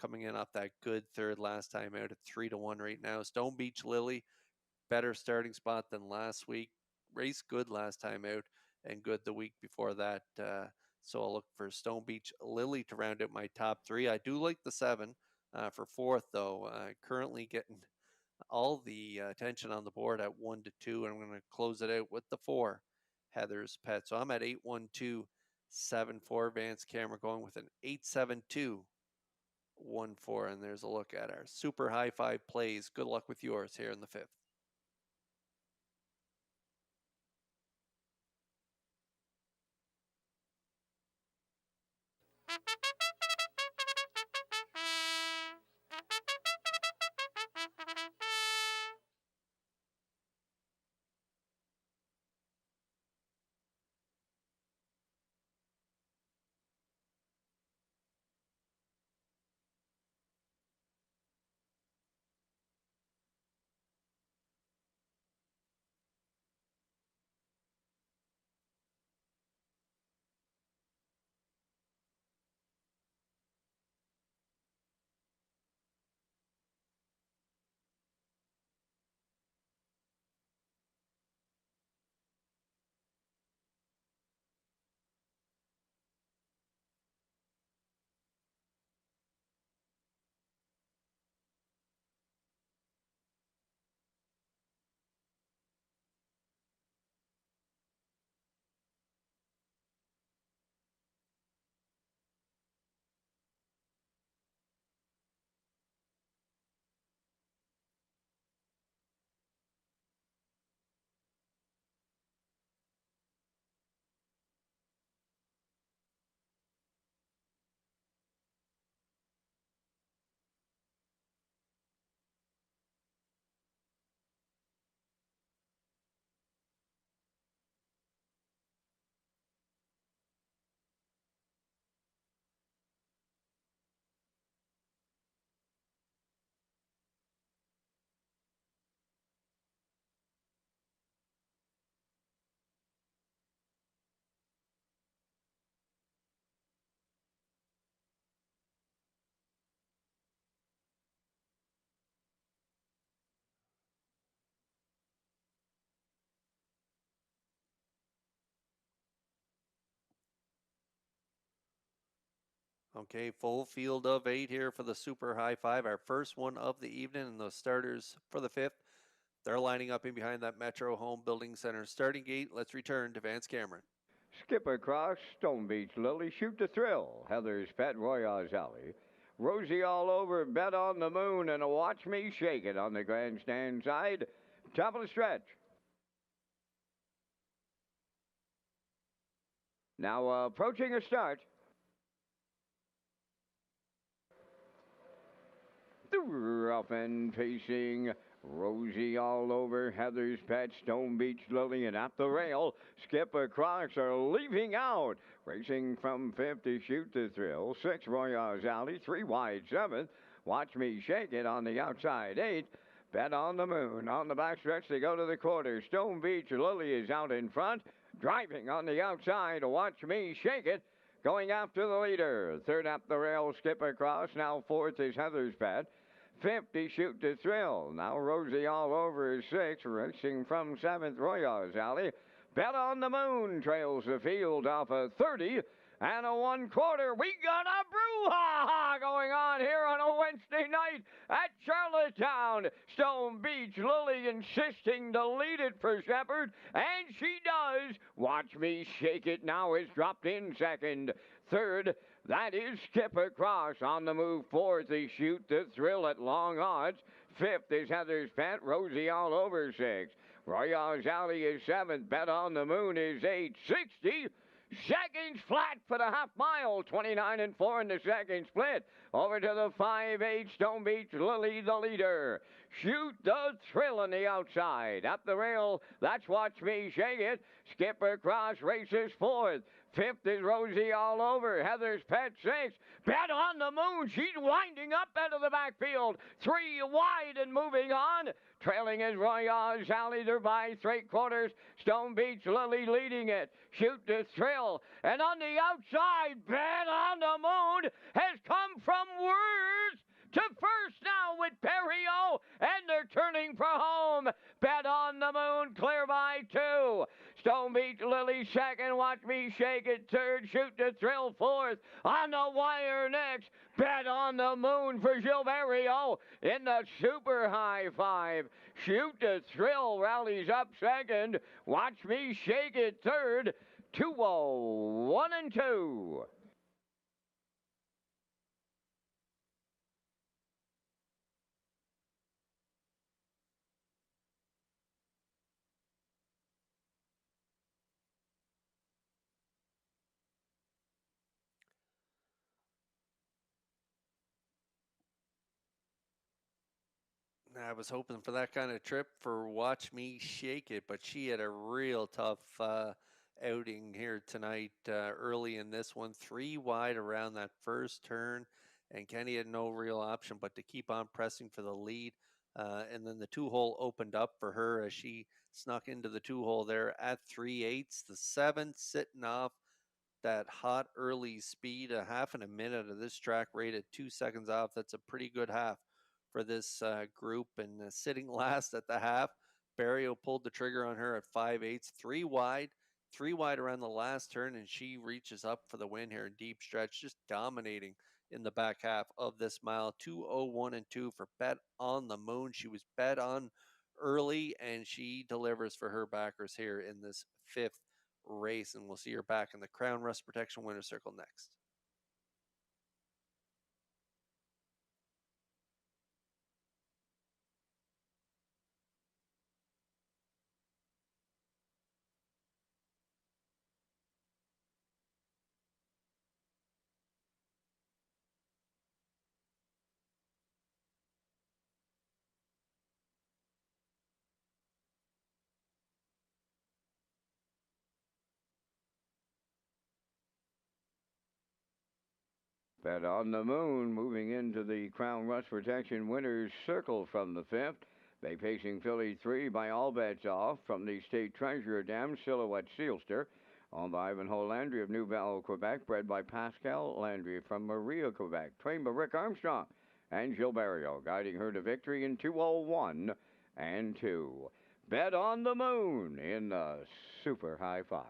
coming in off that good third last time out at 3-1 right now. Stone Beach Lily, better starting spot than last week. Race good last time out and good the week before that. So I'll look for Stone Beach Lily to round out my top three. I do like the 7 for fourth, though. Currently getting all the attention on the board at 1-2, and I'm going to close it out with the 4, Heather's Pet. So I'm at 8-1-2, 7-4. Vance Camera going with an 8-7-2, 1-4, and there's a look at our super high five plays. Good luck with yours here in the 5th. Okay, full field of 8 here for the super high five. Our first one of the evening, and the starters for the 5th. They're lining up in behind that Metro Home Building Center starting gate. Let's return to Vance Cameron. Skip Across, Stone Beach Lily, Shoot the Thrill, Heather's Pet, Roy Alley, Rosie All Over, Bet on the Moon, and a Watch Me Shake It on the grandstand side. Top of the stretch. Now approaching a start. The rough and pacing, Rosie All Over, Heather's Pet, Stone Beach Lily, and at the rail, Skip Across are leaving out. Racing from 5th to Shoot the Thrill, 6 Royals Alley, 3 wide 7th. Watch Me Shake It on the outside 8. Bet on the Moon. On the backstretch, they go to the quarter. Stone Beach Lily is out in front. Driving on the outside, Watch Me Shake It. Going after the leader. 3rd up the rail, Skip Across. Now 4th is Heather's Pet. 50 Shoot the Thrill. Now Rosie All Over is 6. Racing from 7th, Royals Alley. Bet on the Moon trails the field off a 30 and a 1/4. We got a brouhaha going on here on a Wednesday night at Charlottetown. Stone Beach Lily insisting to lead it for Shepherd, and she does. Watch Me Shake It now is dropped in second. 3rd, that is Skip Across. On the move 4th is Shoot the Thrill at long odds. 5th is Heather's Pet, Rosie All Over 6. Royals Alley is 7th. Bet on the Moon is 860. Seconds flat for the half mile. 29 and 4 in the second split. Over to the 5-8 Stone Beach Lily, the leader. Shoot the Thrill on the outside. Up the rail, that's Watch Me Shake It. Skipper Cross races fourth. Fifth is Rosie All Over. Heather's Pet sixth. Bet on the Moon. She's winding up out of the backfield. 3 wide and moving on. Trailing is Royale Sally. They're by 3/4. Stone Beach Lily leading it. Shoot the Thrill. And on the outside, Bet on the Moon has come from worst to first now with Perio, and they're turning for home. Bet on the Moon, clear by 2. Stone Beach Lily second, Watch Me Shake It third, Shoot the Thrill fourth. On the wire next, Bet on the Moon for Gilberto in the super high 5. Shoot the Thrill rallies up second, Watch Me Shake It third, 2-0, 1 and 2. I was hoping for that kind of trip for Watch Me Shake It, but she had a real tough outing here tonight early in this one. 3 wide around that first turn, and Kenny had no real option but to keep on pressing for the lead. And then the 2-hole opened up for her as she snuck into the 2-hole there at 3/8. The 7th sitting off that hot early speed, a half and a minute of this track rated 2 seconds off. That's a pretty good half for this group. And sitting last at the half, Barrio pulled the trigger on her at 5/8, 3 wide around the last turn, and she reaches up for the win here in deep stretch, just dominating in the back half of this mile. 2:01 and 2 for Bet on the Moon. She was bet on early, and she delivers for her backers here in this 5th race, and we'll see her back in the Crown Rust Protection Winner's Circle next. Bet on the Moon moving into the Crown Rust Protection Winners Circle from the 5th. They pacing Philly 3 by all bets off from the State Treasurer Dam Silhouette Sealster. Owned by Ivanhoe Landry of New Bell, Quebec. Bred by Pascal Landry from Maria, Quebec. Trained by Rick Armstrong and Gilberto, guiding her to victory in 2:01 and 2. Bet on the Moon in the super high 5.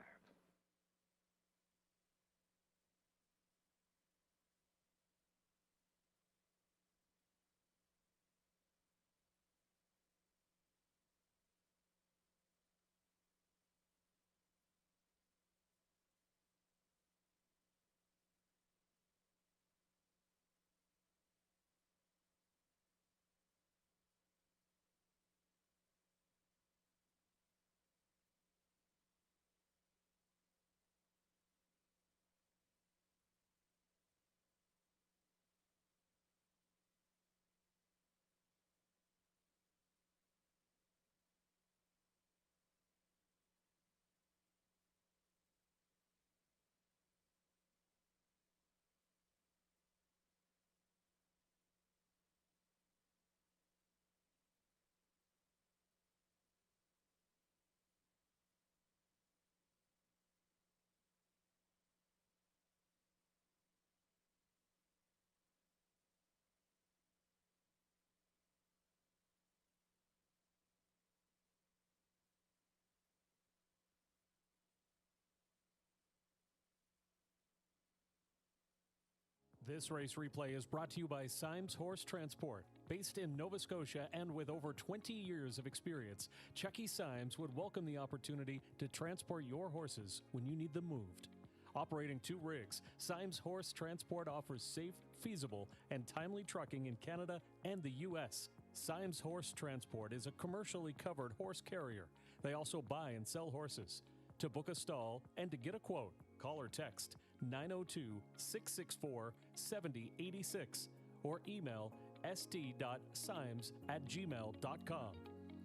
This race replay is brought to you by Symes Horse Transport. Based in Nova Scotia and with over 20 years of experience, Chucky Symes would welcome the opportunity to transport your horses when you need them moved. Operating 2 rigs, Symes Horse Transport offers safe, feasible, and timely trucking in Canada and the U.S. Symes Horse Transport is a commercially covered horse carrier. They also buy and sell horses. To book a stall and to get a quote, call or text 902 664 7086 or email st.symes@gmail.com.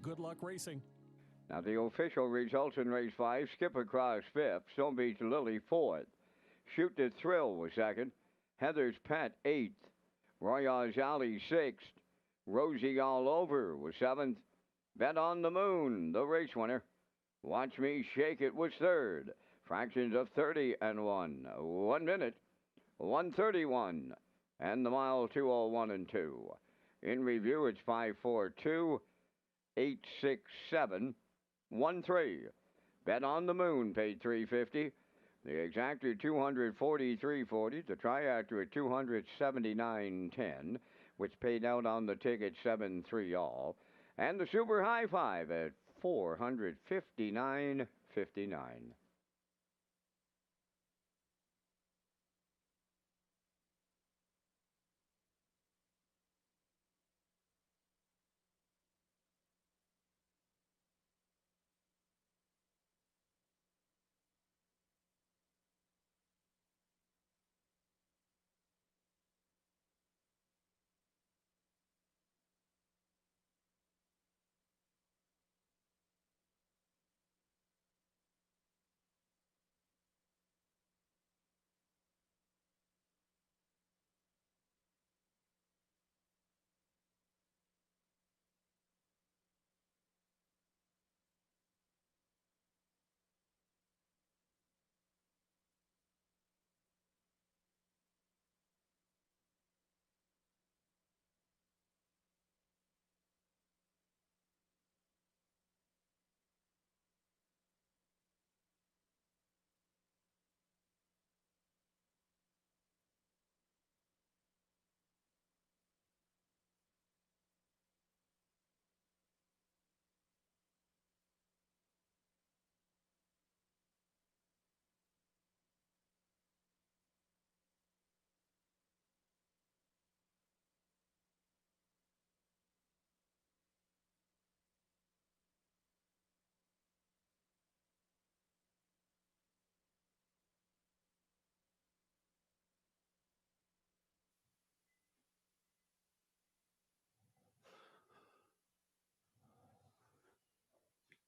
Good luck racing. Now, the official results in race 5, Skipper Cross 5th, Stone Beach Lily 4th, Shoot the Thrill was 2nd, Heather's Pet 8th, Royals Alley 6th, Rosie All Over was 7th, Bet on the Moon, the race winner, Watch Me Shake It was 3rd, fractions of 30 and 1 minute, 131, and the mile 201 and 2. In review, it's 542, 867, 1-3. Bet on the Moon paid $350. The exactor $243.40. The triactor at $279.10, which paid out on the ticket 7-3 all. And the Super High Five at $459.59.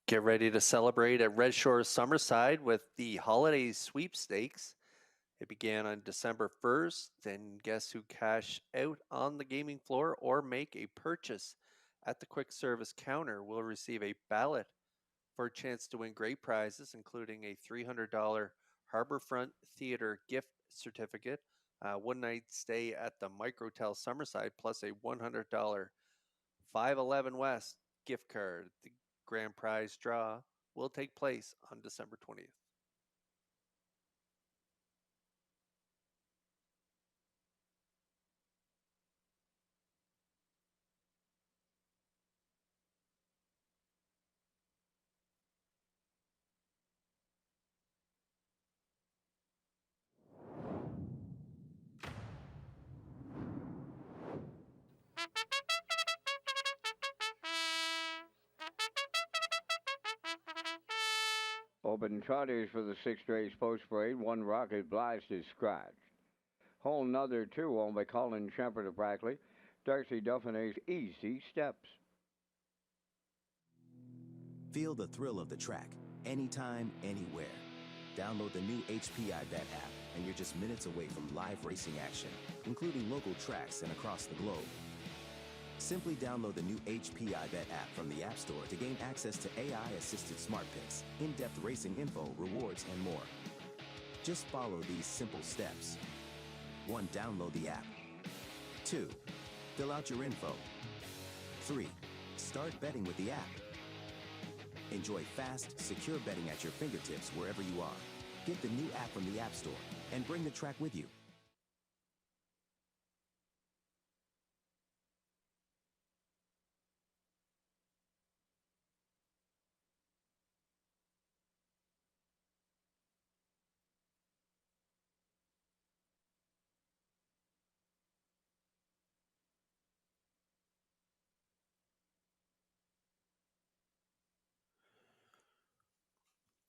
Get ready to celebrate at Red Shores Summerside with the Holiday Sweepstakes. It began on December 1st, and guests who cash out on the gaming floor or make a purchase at the quick service counter will receive a ballot for a chance to win great prizes, including a $300 Harborfront Theater gift certificate, a one-night stay at the Microtel Summerside, plus a $100 511 West gift card. The grand prize draw will take place on December 20th. Open trotters for the 6th race post parade. One Rocket Blast is scratched. Hole another 2 owned by Colin Shepard of Brackley. Darcy Duffinay's Easy Steps. Feel the thrill of the track, anytime, anywhere. Download the new HP iBet app, and you're just minutes away from live racing action, including local tracks and across the globe. Simply download the new HP iBet app from the App Store to gain access to AI-assisted smart picks, in-depth racing info, rewards, and more. Just follow these simple steps. 1. Download the app. 2. Fill out your info. 3. Start betting with the app. Enjoy fast, secure betting at your fingertips wherever you are. Get the new app from the App Store and bring the track with you.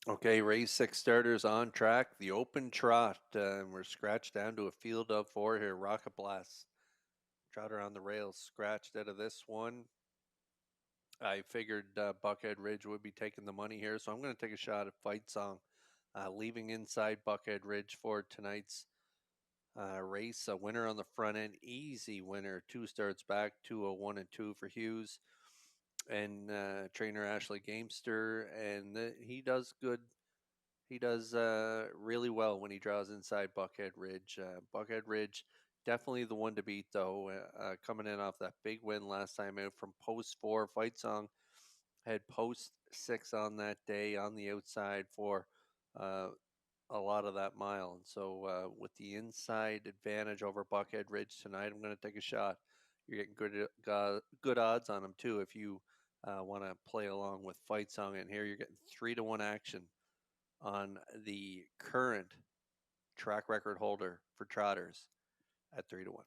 Okay, race 6 starters on track. The open trot. We're scratched down to a field of 4 here. Rocket Blast. Trotter on the rails, scratched out of this one. I figured Buckhead Ridge would be taking the money here, so I'm going to take a shot at Fight Song, leaving inside Buckhead Ridge for tonight's race. A winner on the front end, easy winner. 2 starts back, 201 and 2 for Hughes and trainer Ashley Gamester, and he does good. He does really well when he draws inside Buckhead Ridge. Buckhead Ridge, definitely the one to beat, though. Coming in off that big win last time out from post 4. Fight Song had post 6 on that day on the outside for uh, a lot of that mile. And so with the inside advantage over Buckhead Ridge tonight, I'm going to take a shot. You're getting good odds on them, too, if you want to play along with Fight Song. And here you're getting 3-1 action on the current track record holder for trotters at 3-1.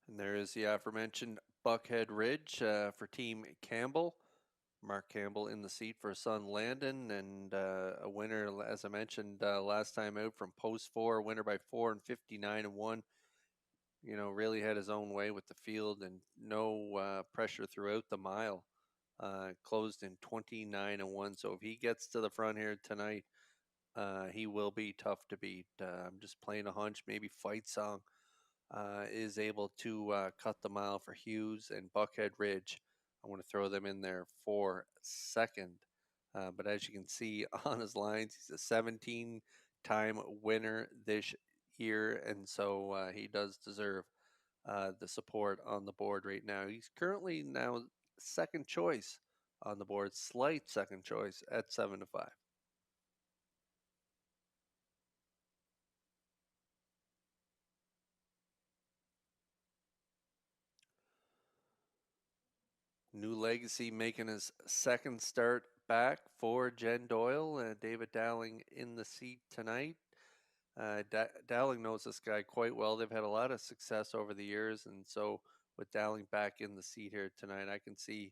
And there is the aforementioned Buckhead Ridge for Team Campbell. Mark Campbell in the seat for son Landon, and a winner, as I mentioned last time out from post 4, winner by 4 and 59 and 1. You know, really had his own way with the field and no pressure throughout the mile. Closed in 29 and 1. So if he gets to the front here tonight, he will be tough to beat. I'm just playing a hunch. Maybe Fight Song is able to cut the mile for Hughes and Buckhead Ridge. I want to throw them in there for second. But as you can see on his lines, he's a 17-time winner this year, and so he does deserve the support on the board right now. He's currently now second choice on the board, slight second choice at 7-5. New Legacy making his second start back for Jen Doyle. David Dowling in the seat tonight. Dowling knows this guy quite well. They've had a lot of success over the years, and so with Dowling back in the seat here tonight, I can see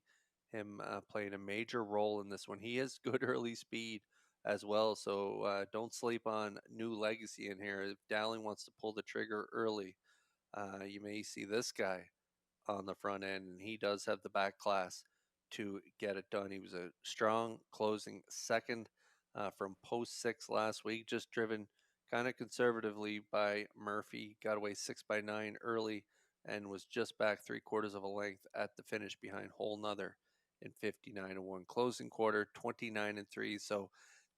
him playing a major role in this one. He has good early speed as well, so don't sleep on New Legacy in here. If Dowling wants to pull the trigger early, you may see this guy on the front end, and he does have the back class to get it done. He was a strong closing second from post 6 last week, just driven kind of conservatively by Murphy. Got away 6x9 early and was just back 3/4 of a length at the finish behind Whole Nother in 59 and 1. Closing quarter 29 and 3. So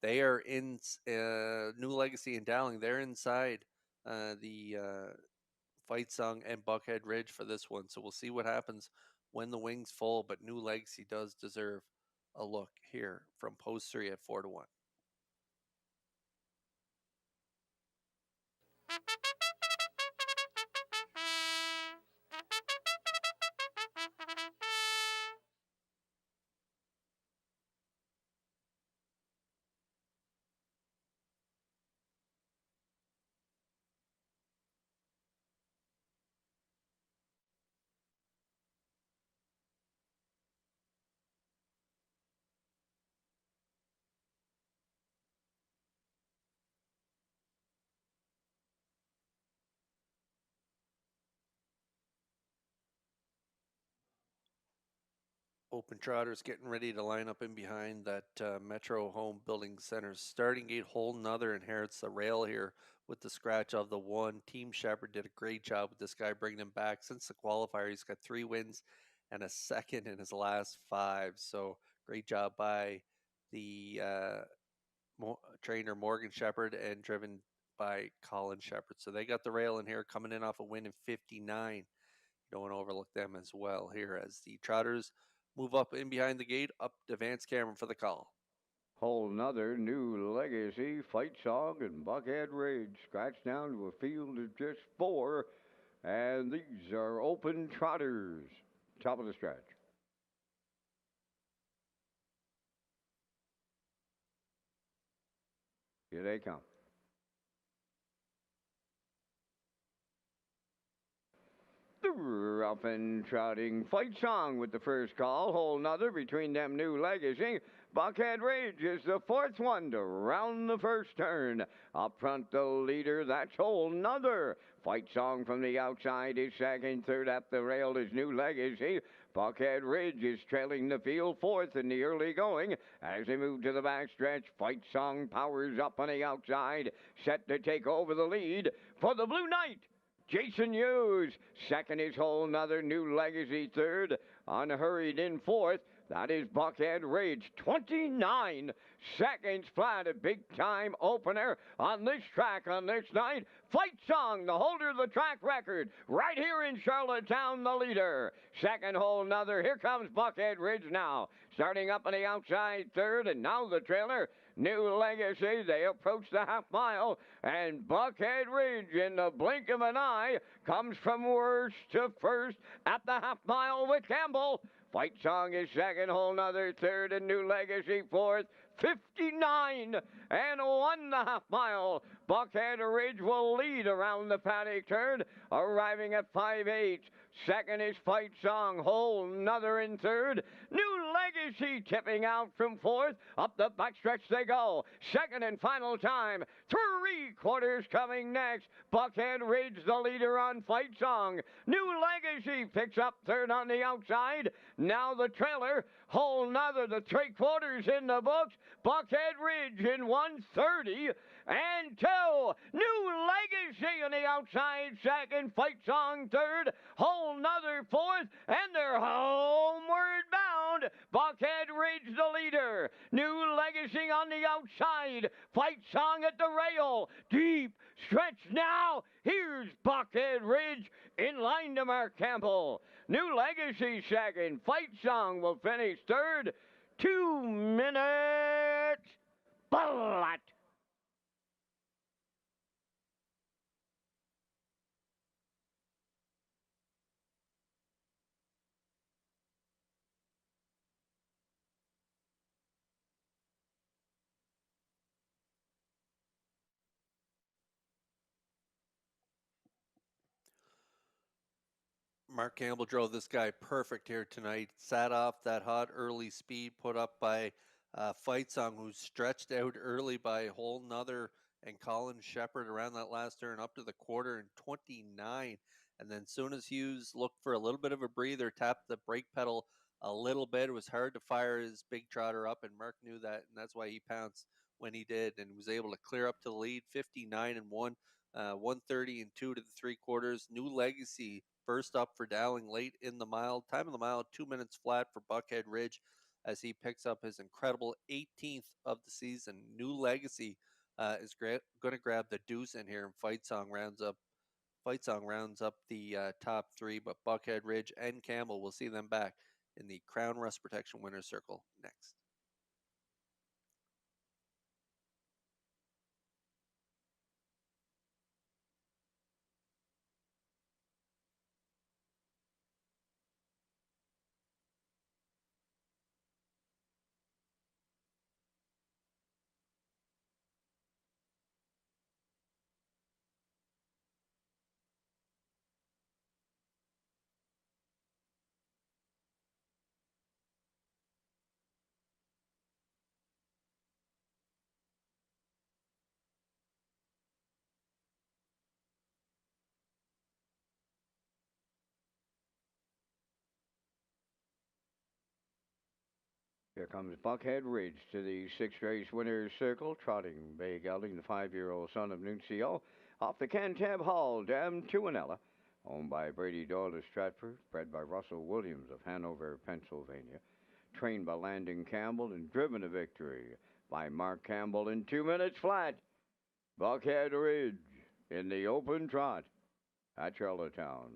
they are in New Legacy and Dowling. They're inside the Fight Song and Buckhead Ridge for this one. So we'll see what happens when the wings fall. But New Legacy does deserve a look here from post 3 at 4-1. Open Trotters getting ready to line up in behind that Metro Home Building Center's starting gate. Whole Nother inherits the rail here with the scratch of the 1. Team Shepherd did a great job with this guy bringing him back since the qualifier. He's got 3 wins and a second in his last 5. So great job by the trainer Morgan Shepherd and driven by Colin Shepherd. So they got the rail in here coming in off a win in 59. You don't want to overlook them as well here as the Trotters move up in behind the gate, up to Vance Cameron for the call. Whole Nother, New Legacy, Fight Song, and Buckhead Ridge scratched down to a field of just 4, and these are open trotters. Top of the stretch. Here they come. The Up and trotting Fight Song with the first call. Whole nother between them New Legacy. Buckhead Ridge is the fourth one to round the first turn. Up front the leader, that's Whole Nother. Fight Song from the outside is second. Third up the rail is New Legacy. Buckhead Ridge is trailing the field fourth in the early going. As they move to the backstretch, Fight Song powers up on the outside, set to take over the lead for the Blue Knight. Jason Hughes, second is Whole Nother. New Legacy third. Unhurried in fourth. That is Buckhead Ridge, 29 seconds flat, a big-time opener on this track on this night. Fight Song, the holder of the track record, right here in Charlottetown, the leader. Second Whole Nother, here comes Buckhead Ridge now. Starting up on the outside third, and now the trailer. New Legacy, they approach the half mile, and Buckhead Ridge, in the blink of an eye, comes from worst to first at the half mile with Campbell. Fight Song is second, Whole Nother third, and New Legacy fourth. 59 and 1.5 mile. Buckhead Ridge will lead around the paddock turn, arriving at 5/8. Second is Fight Song, Whole Nother in third. New Legacy tipping out from fourth. Up the backstretch they go. Second and final time. 3/4 coming next. Buckhead Ridge the leader on Fight Song. New Legacy picks up third on the outside. Now the trailer. Whole Nother, the 3/4 in the books. Buckhead Ridge in 1:30 and 2. New Legacy on the outside second. Fight Song third. Whole Nother fourth. And they're homeward bound. Buckhead Ridge the leader. New Legacy on the outside. Fight Song at the rail. Deep stretch now. Here's Buckhead Ridge in line to Mark Campbell. New Legacy second. Fight Song will finish third. 2 minutes flat. Mark Campbell drove this guy perfect here tonight. Sat off that hot early speed put up by Fight Song, who stretched out early by Whole Nother and Colin Shepard around that last turn up to the quarter in 29. And then soon as Hughes looked for a little bit of a breather, tapped the brake pedal a little bit. It was hard to fire his big trotter up, and Mark knew that, and that's why he pounced when he did and was able to clear up to the lead, 59 and 1. 130 and 2 to the 3/4. New Legacy first up for Dowling late in the mile. Time of the mile, 2 minutes flat for Buckhead Ridge as he picks up his incredible 18th of the season. New Legacy is going to grab the deuce in here, and Fight Song rounds up the top three. But Buckhead Ridge and Campbell, we'll see them back in the Crown Rust Protection Winner's Circle next. Here comes Buckhead Ridge to the sixth race winner's circle, trotting Bay Gelding, the 5-year-old son of Nuncio, off the Cantab Hall Dam Tuanella, owned by Brady Doyle of Stratford, bred by Russell Williams of Hanover, Pennsylvania, trained by Landon Campbell, and driven to victory by Mark Campbell in 2 minutes flat. Buckhead Ridge in the open trot at Charlottetown.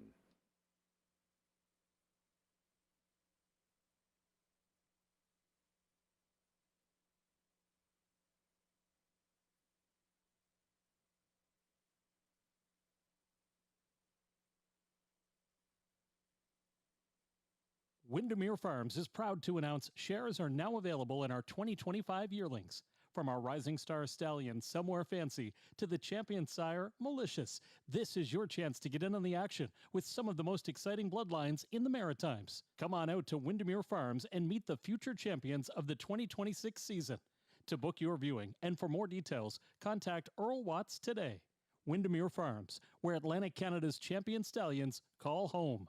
Windermere Farms is proud to announce shares are now available in our 2025 yearlings. From our rising star stallion, Somewhere Fancy, to the champion sire, Malicious, this is your chance to get in on the action with some of the most exciting bloodlines in the Maritimes. Come on out to Windermere Farms and meet the future champions of the 2026 season. To book your viewing and for more details, contact Earl Watts today. Windermere Farms, where Atlantic Canada's champion stallions call home.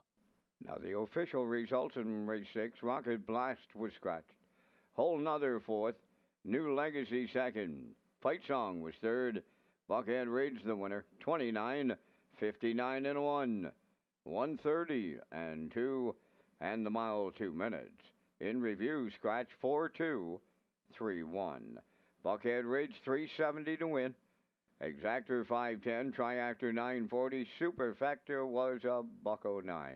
Now, the official results in race 6, Rocket Blast was scratched. Whole Nother fourth, New Legacy second. Fight Song was third. Buckhead Ridge the winner, 29, 59 and 1, 130 and 2, and the mile 2 minutes. In review, scratch 4-2, 3-1. Buckhead Ridge 370 to win. Exactor 510, Triactor 940, Superfecta was a $1.09.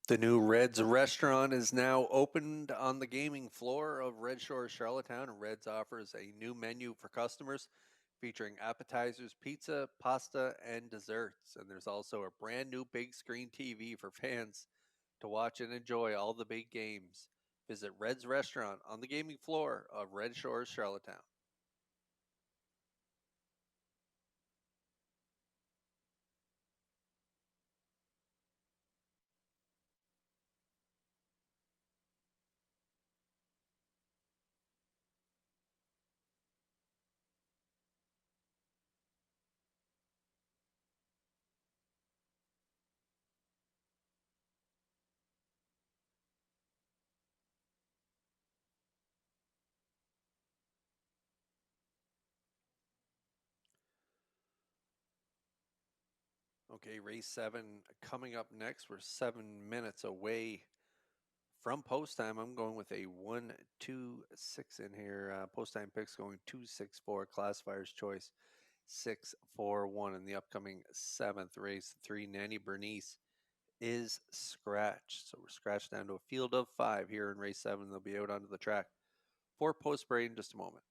The new Red's restaurant is now opened on the gaming floor of Red Shores, Charlottetown, and Red's offers a new menu for customers featuring appetizers, pizza, pasta, and desserts. And there's also a brand new big screen TV for fans to watch and enjoy all the big games. Visit Red's restaurant on the gaming floor of Red Shores, Charlottetown. Okay, race 7 coming up next. We're 7 minutes away from post time. I'm going with a 1-2-6 in here. Post time picks going 2-6-4. Classifier's choice 6-4-1 in the upcoming 7th race. 3 Nanny Bernice is scratched. So we're scratched down to a field of 5 here in race 7. They'll be out onto the track for post parade in just a moment.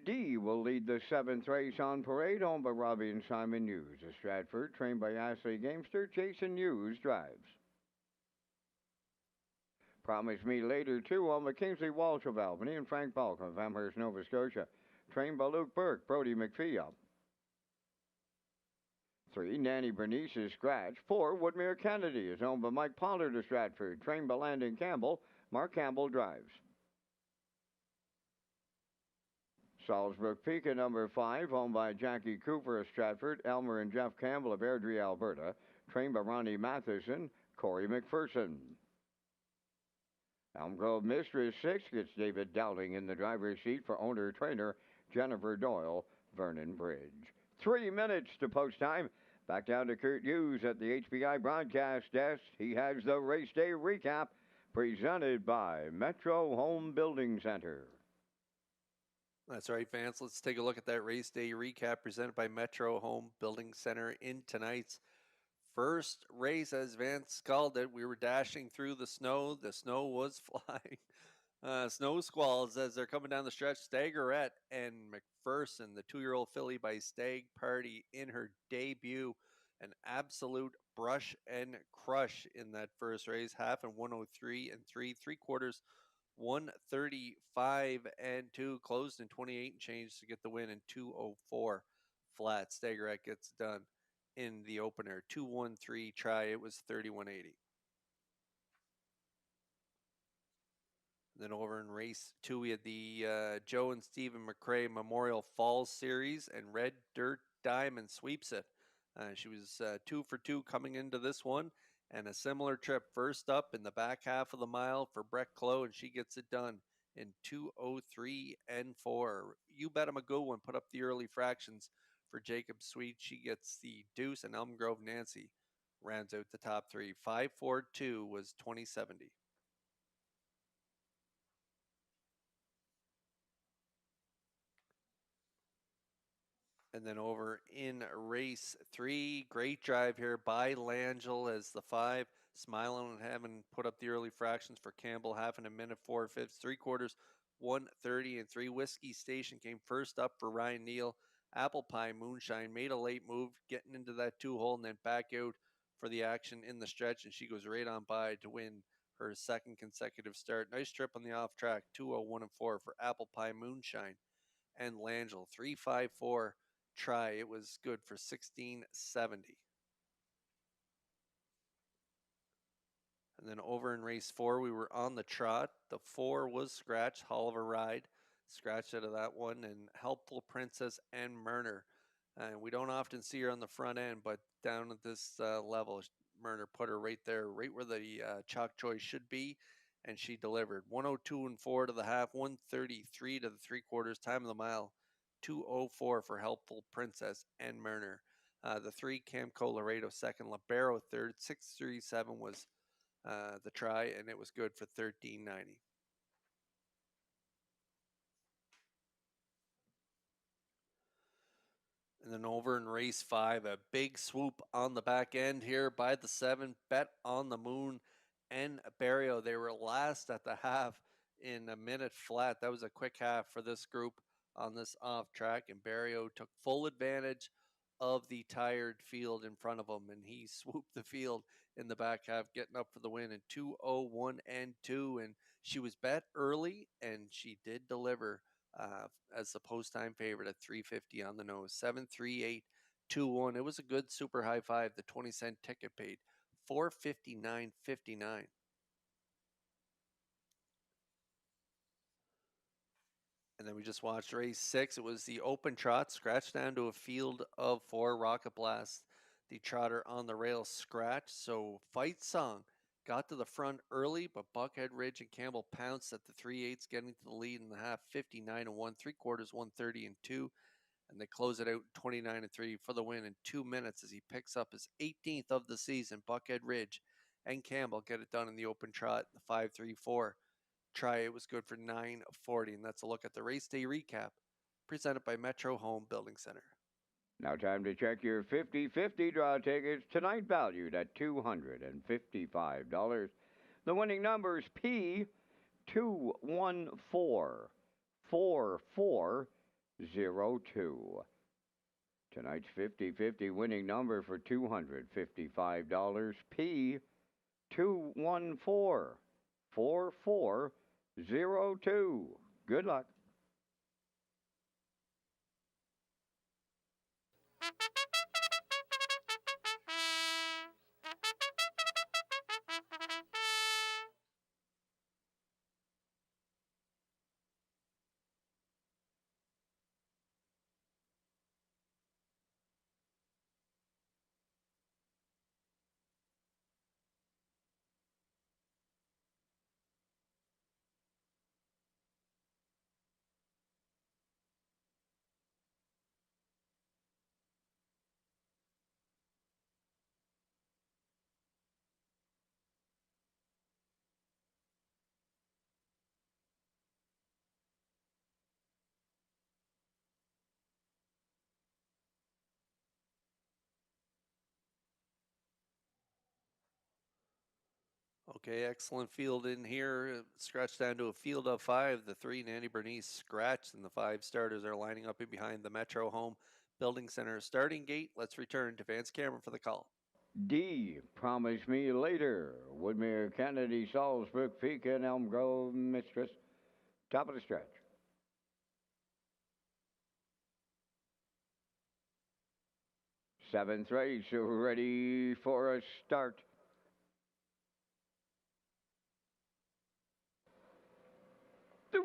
D will lead the seventh race on parade, owned by Robbie and Simon Hughes. The Stratford, trained by Ashley Gamester, Jason Hughes drives. Promise Me Later, too, on the Kingsley Walsh of Albany and Frank Balcom of Amherst, Nova Scotia. Trained by Luke Burke, Brody McPhee up. 3, Nanny Bernice's Scratch. 4, Woodmere Kennedy is owned by Mike Pollard of Stratford. Trained by Landon Campbell. Mark Campbell drives. Salzburg Pika number 5, owned by Jackie Cooper of Stratford. Elmer and Jeff Campbell of Airdrie, Alberta. Trained by Ronnie Matheson, Corey McPherson. Elm Grove Mistress 6 gets David Dowling in the driver's seat for owner-trainer Jennifer Doyle, Vernon Bridge. 3 minutes to post time. Back down to Kurt Hughes at the HPI broadcast desk. He has the race day recap presented by Metro Home Building Center. That's right, fans. Let's take a look at that race day recap presented by Metro Home Building Center in tonight's first race. As Vance called it, we were dashing through the snow. The snow was flying. Snow squalls as they're coming down the stretch. Staggerette and McPherson, the 2-year-old filly by Stag Party in her debut. An absolute brush and crush in that first race. Half in 103 and 3/4. 135 and 2, closed in 28 and change to get the win in 204 flat. Staggerette gets done in the opener. 213 try, it was 3180. Then over in race 2, we had the Joe and Stephen McRae Memorial Falls Series, and Red Dirt Diamond sweeps it. She was 2 for 2 coming into this one, and a similar trip first up in the back half of the mile for Brett Clough, and she gets it done in 203 and 4. You Bet 'em a good one. Put up the early fractions for Jacob Sweet. She gets the deuce, and Elm Grove Nancy rounds out the top 3. 542 was 2070. And then over in race 3, great drive here by Langell as the 5, smiling and having put up the early fractions for Campbell, half in a minute, 4/5, 3/4, 130 and 3. Whiskey Station came first up for Ryan Neal. Apple Pie Moonshine made a late move, getting into that 2-hole and then back out for the action in the stretch, and she goes right on by to win her second consecutive start. Nice trip on the off track, 201 and 4 for Apple Pie Moonshine and Langell. 354 try. It was good for 1670. And then over in race 4, we were on the trot. The 4 was Scratch, Hall of a Ride. Scratched out of that one, and Helpful Princess and Murner. And we don't often see her on the front end, but down at this level, Murner put her right there, right where the chalk choice should be, and she delivered. 102 and 4 to the half, 133 to the 3/4. Time of the mile, 204 for Helpful Princess and Murner. The 3, Camco Laredo second, Libero third, 637 was the try, and it was good for 1390. And then over in race 5, a big swoop on the back end here by the 7, Bet on the Moon and Barrio. They were last at the half in a minute flat. That was a quick half for this group on this off track, and Barrio took full advantage of the tired field in front of him, and he swooped the field in the back half, getting up for the win in 201 and 2. And she was bet early, and she did deliver as the post-time favorite at 350 on the nose. 73821. It was a good super high five. The 20-cent ticket paid 459.59. And then we just watched race 6. It was the open trot, scratched down to a field of 4. Rocket Blast, the trotter on the rail, scratch. So Fight Song got to the front early, but Buckhead Ridge and Campbell pounced at the 3/8, getting to the lead in the half, 59 and 1, 3/4, 130 and 2. And they close it out 29 and 3 for the win in 2 minutes as he picks up his 18th of the season. Buckhead Ridge and Campbell get it done in the open trot, the 5-3-4 try. It was good for 940. And that's a look at the race day recap presented by Metro Home Building Center. Now time to check your 50-50 draw tickets, tonight valued at $255. The winning numbers P21444, 02. Tonight's 50-50 winning number for $255. P 214-4402. Good luck. Okay, excellent field in here. Scratched down to a field of five. The three, Nanny Bernice, scratched, and the five starters are lining up in behind the Metro Home Building Center starting gate. Let's return to Vance Cameron for the call. D, Promise Me Later. Woodmere, Kennedy, Salisbury, Pekin, Elm Grove, Mistress. Top of the stretch. Seventh race, ready for a start.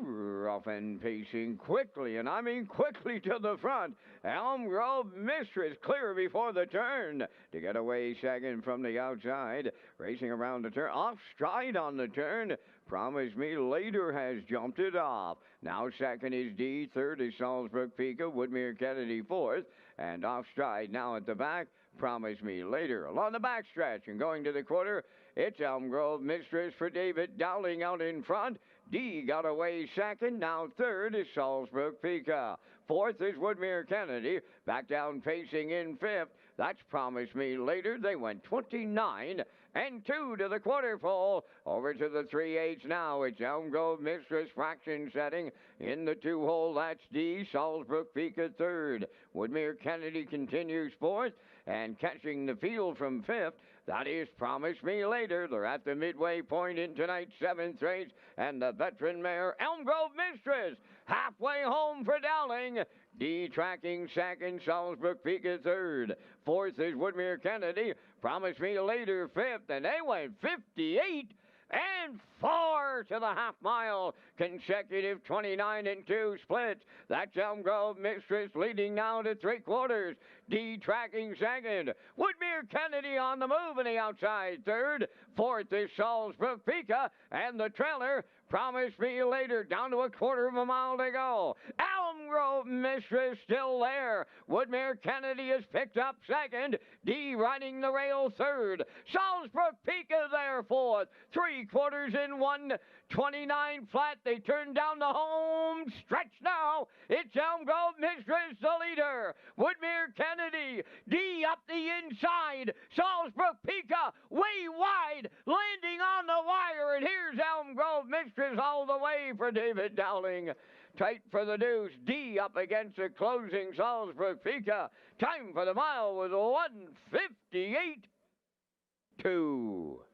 Rough and pacing quickly, and I mean quickly to the front. Elm Grove Mistress clear before the turn to get away second from the outside. Racing around the turn, off stride on the turn. Promise Me Later has jumped it off. Now second is D, third is Salisbury Pika, Woodmere Kennedy fourth, and off stride now at the back. Promise Me Later along the backstretch and going to the quarter. It's Elm Grove Mistress for David Dowling out in front. D got away second. Now third is Salisbury Pika. Fourth is Woodmere Kennedy. Back down facing in fifth. That's Promise Me Later. They went 29 and 2 to the quarter pole. Over to the 3/8 now. It's Elm Grove Mistress fraction setting. In the 2-hole, that's D. Salisbury Pika third. Woodmere Kennedy continues fourth. And catching the field from fifth, that is Promise Me Later. They're at the midway point in tonight's seventh race. And the veteran mare, Elm Grove Mistress, halfway home for Dowling. D tracking second, Salisbury Pika third. Fourth is Woodmere Kennedy. Promise Me Later fifth. And they went 58 and 4 to the half mile. Consecutive 29 and 2 splits. That's Elm Grove Mistress leading now to three-quarters. D tracking second. Woodmere Kennedy on the move in the outside third. Fourth is Salisbury Pika. And the trailer, Promise Me Later, down to a quarter of a mile to go. Elm Grove Mistress still there. Woodmere Kennedy has picked up second. D riding the rail third. Salisbury Pika there fourth. Three-quarters in 1:29 flat. They turn down the home stretch now. It's Elm Grove Mistress, the leader. Woodmere Kennedy, D up the inside. Salisbury Pika way wide, landing on the wire. And here's Elm Grove Mistress all the way for David Dowling. Tight for the deuce. D up against the closing Salisbury Pika. Time for the mile was 1:58.2.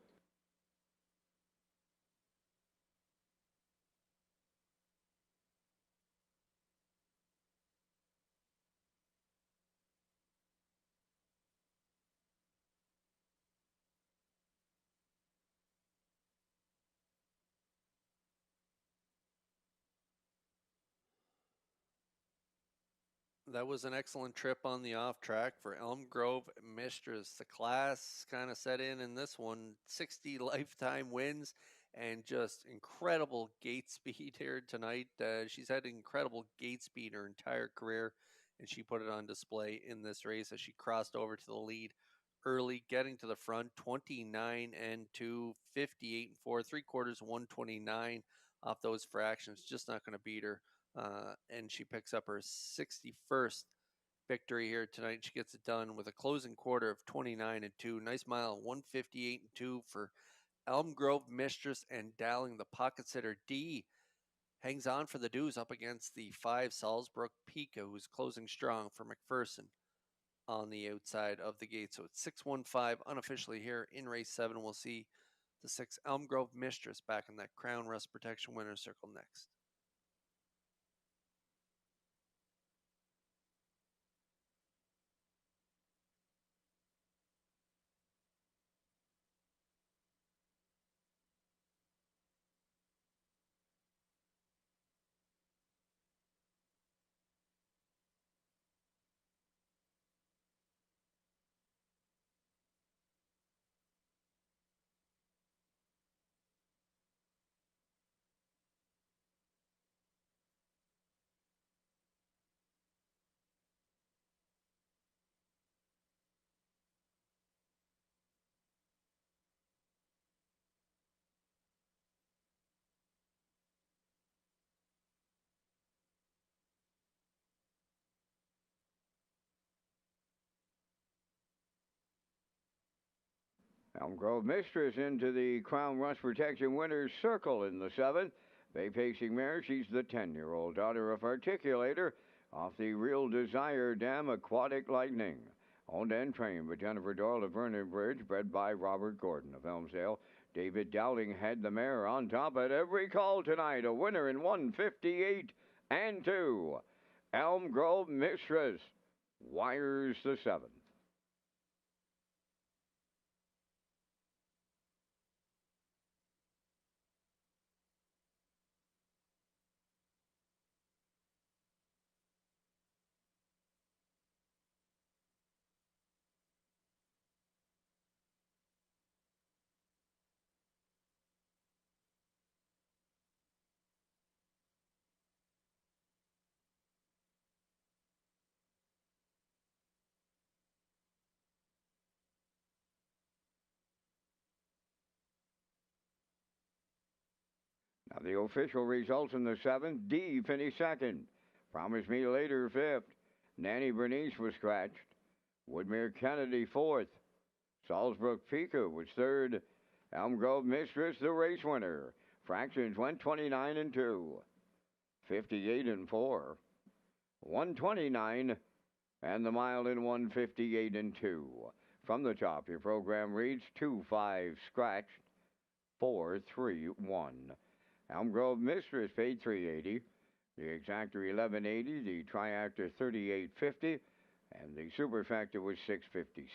That was an excellent trip on the off track for Elm Grove Mistress. The class kind of set in this one. 60 lifetime wins and just incredible gate speed here tonight. She's had incredible gate speed her entire career, and she put it on display in this race as she crossed over to the lead early, getting to the front 29 and 2, 58 and 4, three-quarters 129 off those fractions. Just not going to beat her. And she picks up her 61st victory here tonight. She gets it done with a closing quarter of 29 and 2. Nice mile, 158 and 2 for Elm Grove Mistress and Dowling. The pocket sitter D hangs on for the dues up against the 5 Salzburg Pika, who's closing strong for McPherson on the outside of the gate. So it's 6-1-5 unofficially here in race 7. We'll see the 6 Elm Grove Mistress back in that Crown Rust Protection winner's circle next. Elm Grove Mistress into the Crown Rust Protection winner's circle in the 7th. Bay pacing mare, she's the 10-year-old daughter of Articulator off the Real Desire Dam Aquatic Lightning. Owned and trained by Jennifer Doyle of Vernon Bridge, bred by Robert Gordon of Elmsdale. David Dowling had the mare on top at every call tonight. A winner in 158 and 2. Elm Grove Mistress wires the 7th. Now the official results in the 7th. D finished 2nd. Promise Me Later 5th. Nanny Bernice was scratched. Woodmere Kennedy 4th. Salzburg Pika was 3rd. Elm Grove Mistress, the race winner. Fractions went 29 and 2. 58 and 4. 129 and the mile in 158 and 2. From the top, your program reads 2-5 scratched, 4-3-1. Elm Grove Mistress paid $380, the exactor $1180, the triactor $3850, and the superfactor was $656.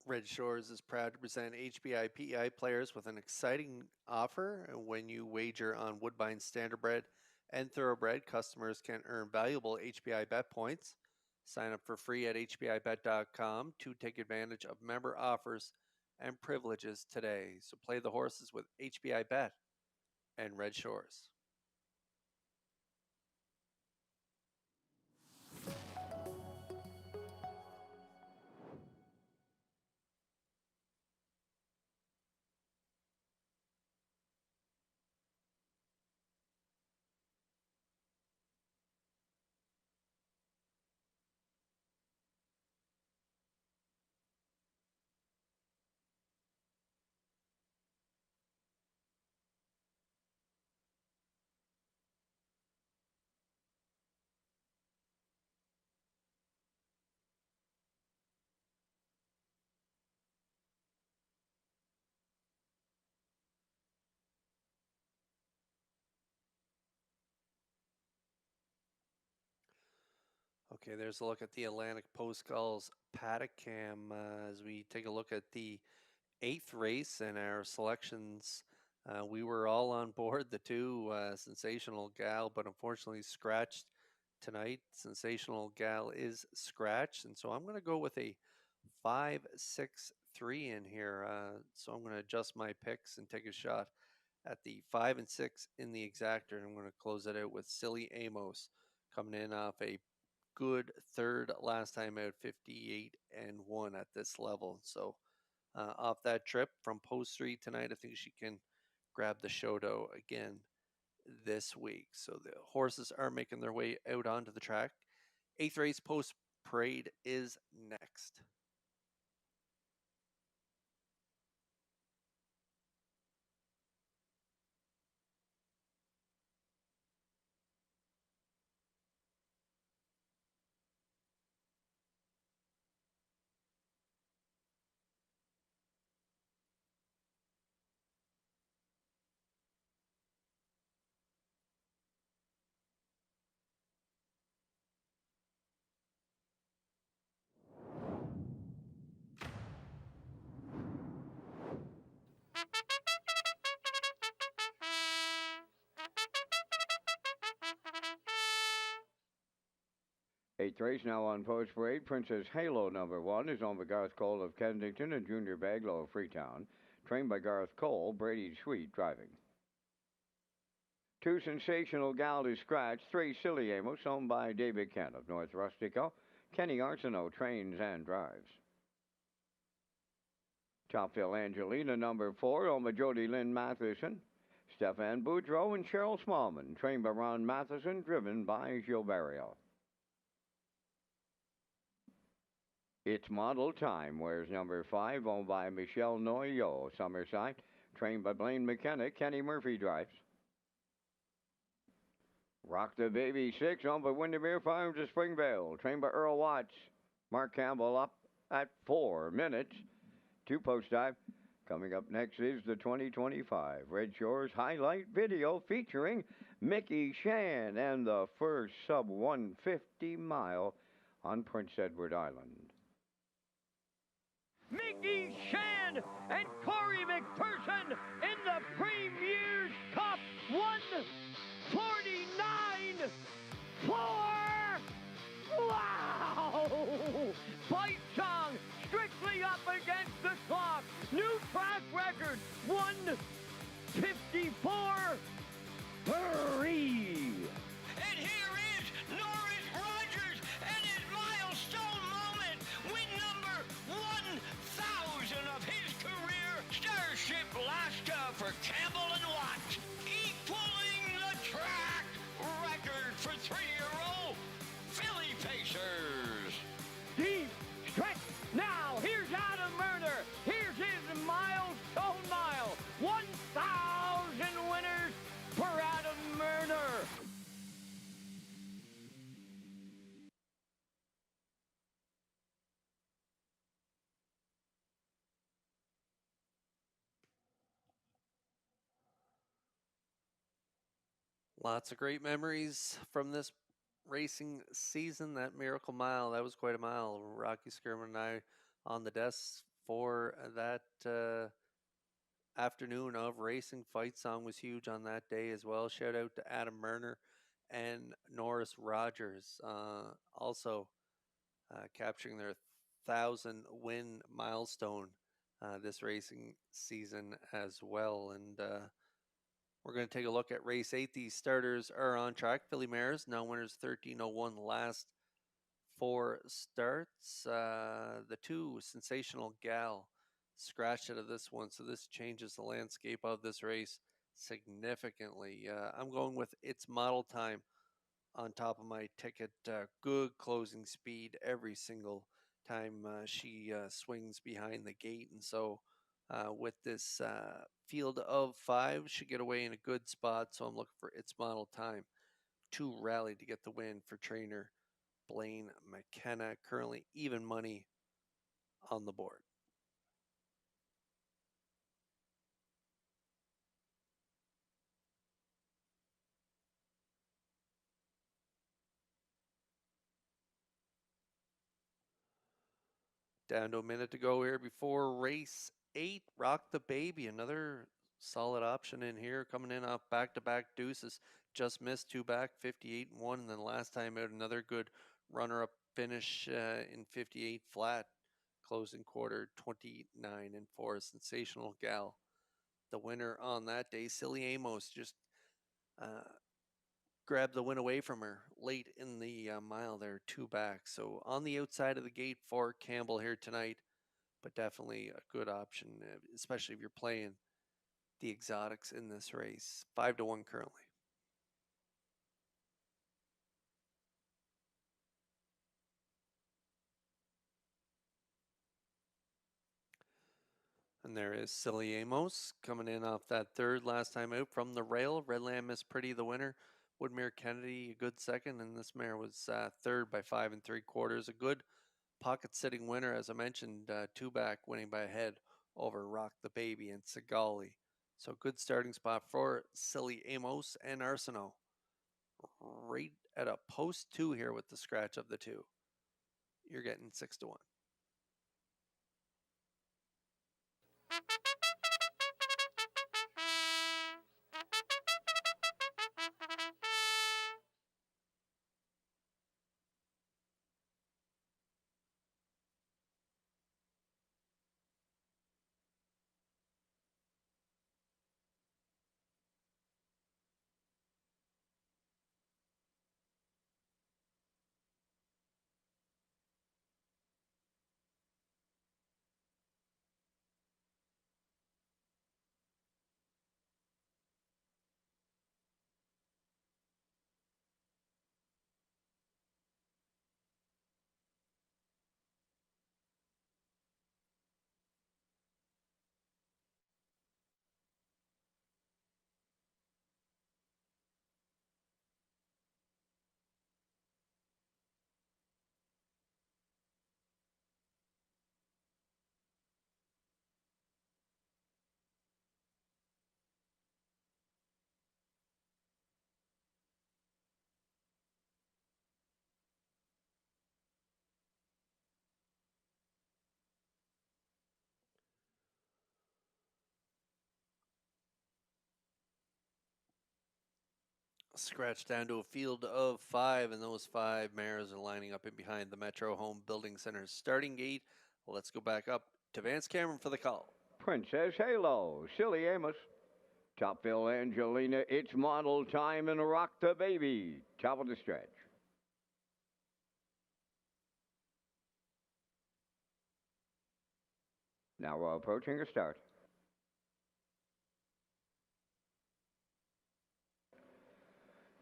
Red Shores is proud to present HBI PEI players with an exciting offer. When you wager on Woodbine Standardbred and Thoroughbred, customers can earn valuable HBI bet points. Sign up for free at hbibet.com to take advantage of member offers and privileges today. So play the horses with HBI Bet and Red Shores. Okay, there's a look at the Atlantic Post Gulls paddock cam as we take a look at the eighth race and our selections. We were all on board the two Sensational Gal, but unfortunately scratched tonight. Sensational Gal is scratched, and so I'm going to go with a 5-6-3 in here. So I'm going to adjust my picks and take a shot at the 5 and 6 in the exactor, and I'm going to close it out with Silly Amos coming in off a good third last time out, 58-1 at this level. So off that trip from post 3 tonight, I think she can grab the Shoto again this week. So the horses are making their way out onto the track. Eighth race post parade is next. Eighth race now on post parade. Princess Halo #1 is on by Garth Cole of Kensington and Junior Baglow of Freetown. Trained by Garth Cole, Brady Sweet driving. 2 Sensational Gal is scratched. 3 Silly Amos owned by David Kent of North Rustico. Kenny Arsenault trains and drives. Topville Angelina #4 owned by Jody Lynn Matheson. Stefan Boudreau and Cheryl Smallman, trained by Ron Matheson, driven by Gilberto. It's Model Time, wears #5, owned by Michelle Noyo, Summerside, trained by Blaine McKenna. Kenny Murphy drives. Rock the Baby 6, owned by Windermere Farms of Springvale, trained by Earl Watts. Mark Campbell up at 4 minutes. 2 post dive. Coming up next is the 2025 Red Shores highlight video featuring Mickey Shan and the first sub 150 mile on Prince Edward Island. Mickey Shan and Corey McPherson in the Premier's Cup 149.4. Wow! Bite song strictly up against the clock. New track record 154.3. And here is Norris Rogers and his milestone moment. Win number 1,000 of his career. Starship Alaska for Campbell and Watt. Equaling the track record for 3-year-old Philly Pacers. Deep stretch. Now, here's Adam Murner. Here's his milestone mile. 1,000 winners for Adam Murner. Lots of great memories from this racing season. That Miracle Mile, that was quite a mile. Rocky Skirman and I on the desk for that afternoon of racing. Fight Song was huge on that day as well. Shout out to Adam Murner and Norris Rogers, also capturing their 1,000 win milestone this racing season as well. And we're going to take a look at race 8. These starters are on track. Philly Mares, now winners 13:01 last 4 starts. The 2 Sensational Gal scratched out of this one, so this changes the landscape of this race significantly. I'm going with It's Model Time on top of my ticket. Good closing speed every single time she swings behind the gate, and so with this field of 5, should get away in a good spot. So I'm looking for It's Model Time to rally to get the win for trainer Blaine McKenna. Currently even money on the board. Down to a minute to go here before race 8. Rock the Baby, another solid option in here, coming in off back-to-back deuces. Just missed 2 back, 58-1, and then last time out another good runner-up finish in 58 flat, closing quarter 29-4. Sensational gal. The winner on that day, Silly Amos, just grabbed the win away from her late in the mile there, 2 back. So on the outside of the gate for Campbell here tonight, but definitely a good option, especially if you're playing the exotics in this race. 5-1 currently. And there is Silly Amos coming in off that third last time out from the rail. Redland Miss Pretty, the winner. Woodmere Kennedy, a good second, and this mare was third by 5 3/4. A good pocket sitting winner, as I mentioned, 2 back, winning by a head over Rock the Baby and Sigali. So good starting spot for Silly Amos and Arsenault. Right at a post 2 here with the scratch of the 2. You're getting 6-1. Scratch down to a field of 5, and those 5 mares are lining up in behind the Metro Home Building Center's starting gate. Let's go back up to Vance Cameron for the call. Princess Halo, Silly Amos, Topville Angelina, It's Model Time, and Rock the Baby. Top of the stretch. Now we're approaching a start.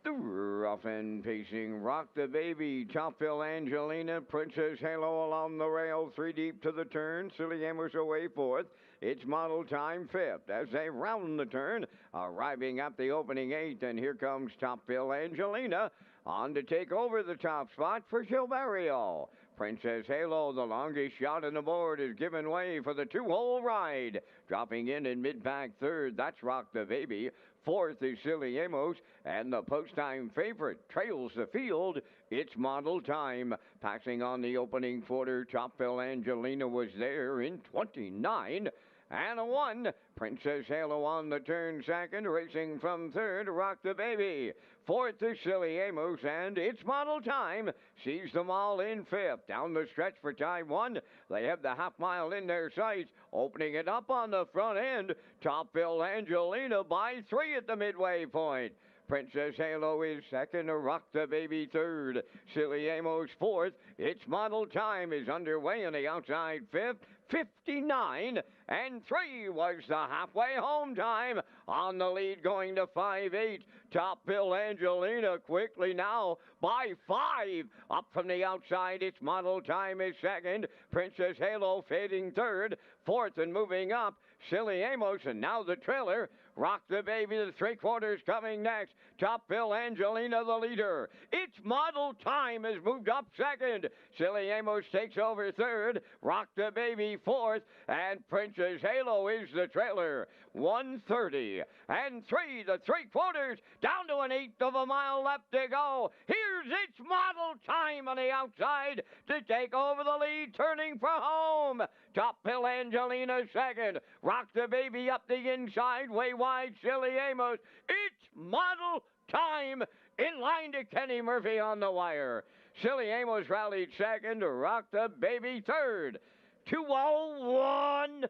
The rough and pacing Rock the Baby, Topville Angelina, Princess Halo along the rail, 3 deep to the turn, Silly Amos away 4th. It's Model Time 5th as they round the turn, arriving at the opening 8, and here comes Topville Angelina on to take over the top spot for Gilberto. Princess Halo, the longest shot on the board, is giving way for the 2-hole ride. Dropping in mid-pack 3rd, that's Rock the Baby. 4th is Silly Amos, and the post-time favorite trails the field. It's Model Time. Passing on the opening quarter, Topville Angelina was there in 29 and a 1. Princess Halo on the turn 2nd, racing from 3rd, Rock the Baby. 4th is Silly Amos, and It's Model Time sees them all in 5th. Down the stretch for time 1, they have the half mile in their sights, opening it up on the front end. Topville Angelina by 3 at the midway point. Princess Halo is 2nd, Rock the Baby 3rd, Silly Amos 4th. It's Model Time is underway on the outside 5th. 59 and 3 was the halfway home time. On the lead going to 5-8. Topville Angelina quickly now by 5. Up from the outside, It's Model Time is 2nd. Princess Halo fading 3rd. 4th and moving up, Silly Amos, and now the trailer. Rock the Baby, the 3/4 coming next. Topville Angelina, the leader. It's Model Time has moved up 2nd. Silly Amos takes over 3rd. Rock the Baby 4th. And Princess Halo is the trailer. 1:30 and 3 the 3/4, down to an eighth of a mile left to go. Here's its model time on the outside to take over the lead, turning for home. Top Bill Angelina second. Rock the Baby up the inside, way wide, Silly Amos. It's model time in line to Kenny Murphy on the wire. Silly Amos rallied second, Rock the Baby third. 2:01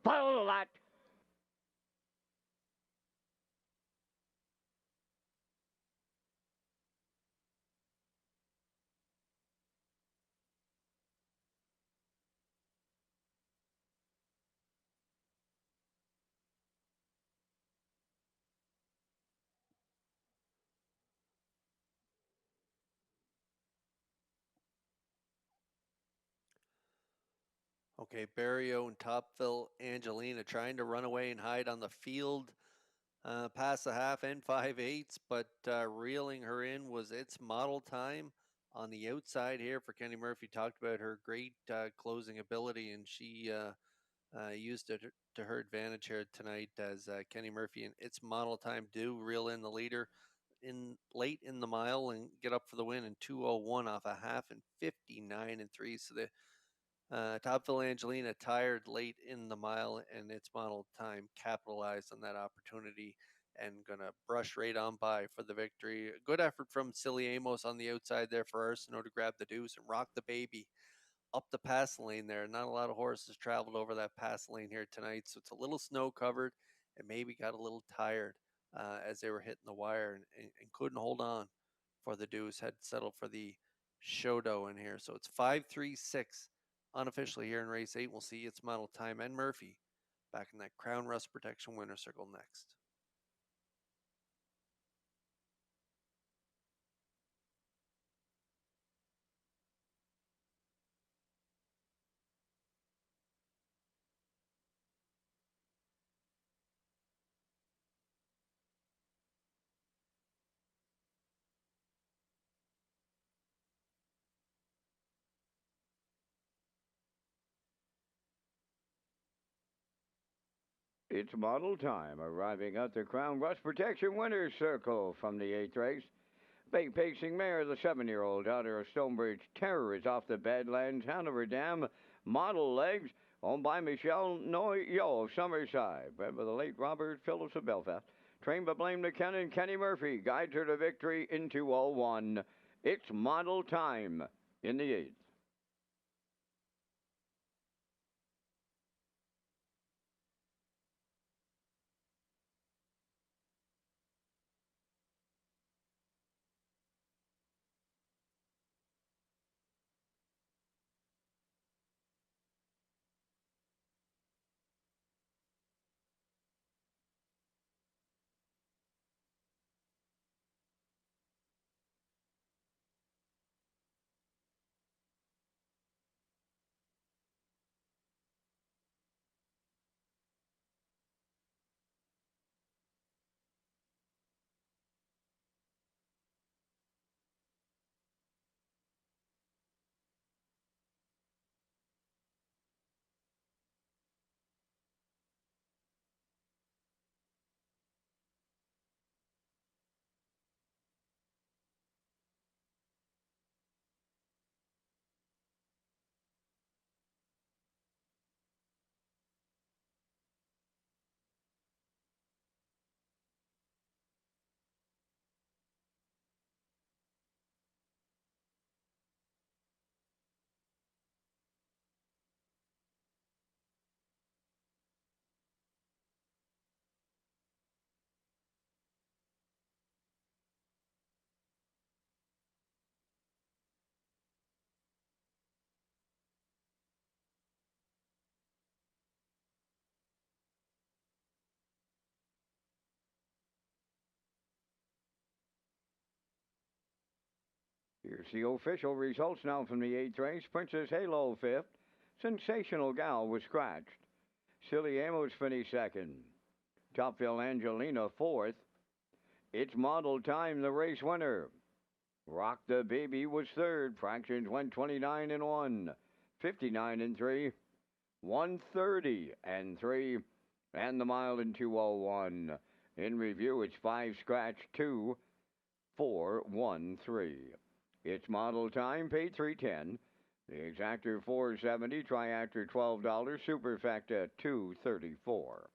flat. Okay, Barrio and Topville Angelina trying to run away and hide on the field past the half and 5/8, but reeling her in was its model time on the outside here for Kenny Murphy. Talked about her great closing ability, and she used it to her advantage here tonight as Kenny Murphy and its model time do reel in the leader in late in the mile and get up for the win in 2:01 off a half and 59 and 3. So the Topville Angelina tired late in the mile, and its model time capitalized on that opportunity and gonna brush right on by for the victory. Good effort from Silly Amos on the outside there for Arsenault to grab the deuce and Rock the Baby up the pass lane there. Not a lot of horses traveled over that pass lane here tonight, so it's a little snow covered and maybe got a little tired as they were hitting the wire and couldn't hold on for the deuce. Had settled for the Shodo in here. So it's 5-3-6 unofficially here in race 8. We'll see its model time and Murphy back in that Crown Rust Protection winner circle next. It's model time, arriving at the Crown Rust Protection Winners Circle from the 8th race. Big pacing mare, the 7-year-old daughter of Stonebridge Terror, is off the Badlands, Hanover Dam, model legs, owned by Michelle Noyo of Summerside, bred by the late Robert Phillips of Belfast. Trained by Blaine McKenna and Kenny Murphy, guides her to victory in 2:01. It's model time in the 8th. Here's the official results now from the 8th race. Princess Halo 5th. Sensational Gal was scratched. Silly Amos finished 2nd. Topville Angelina 4th. It's model time, the race winner. Rock the Baby was 3rd. Fractions went 29 and 1, 59 and 3, 130 and 3. And the mile in 2:01. In review, it's 5 scratch 2 4 1 3. Its model time paid 310. The exactor 470, triactor $12, superfecta $234.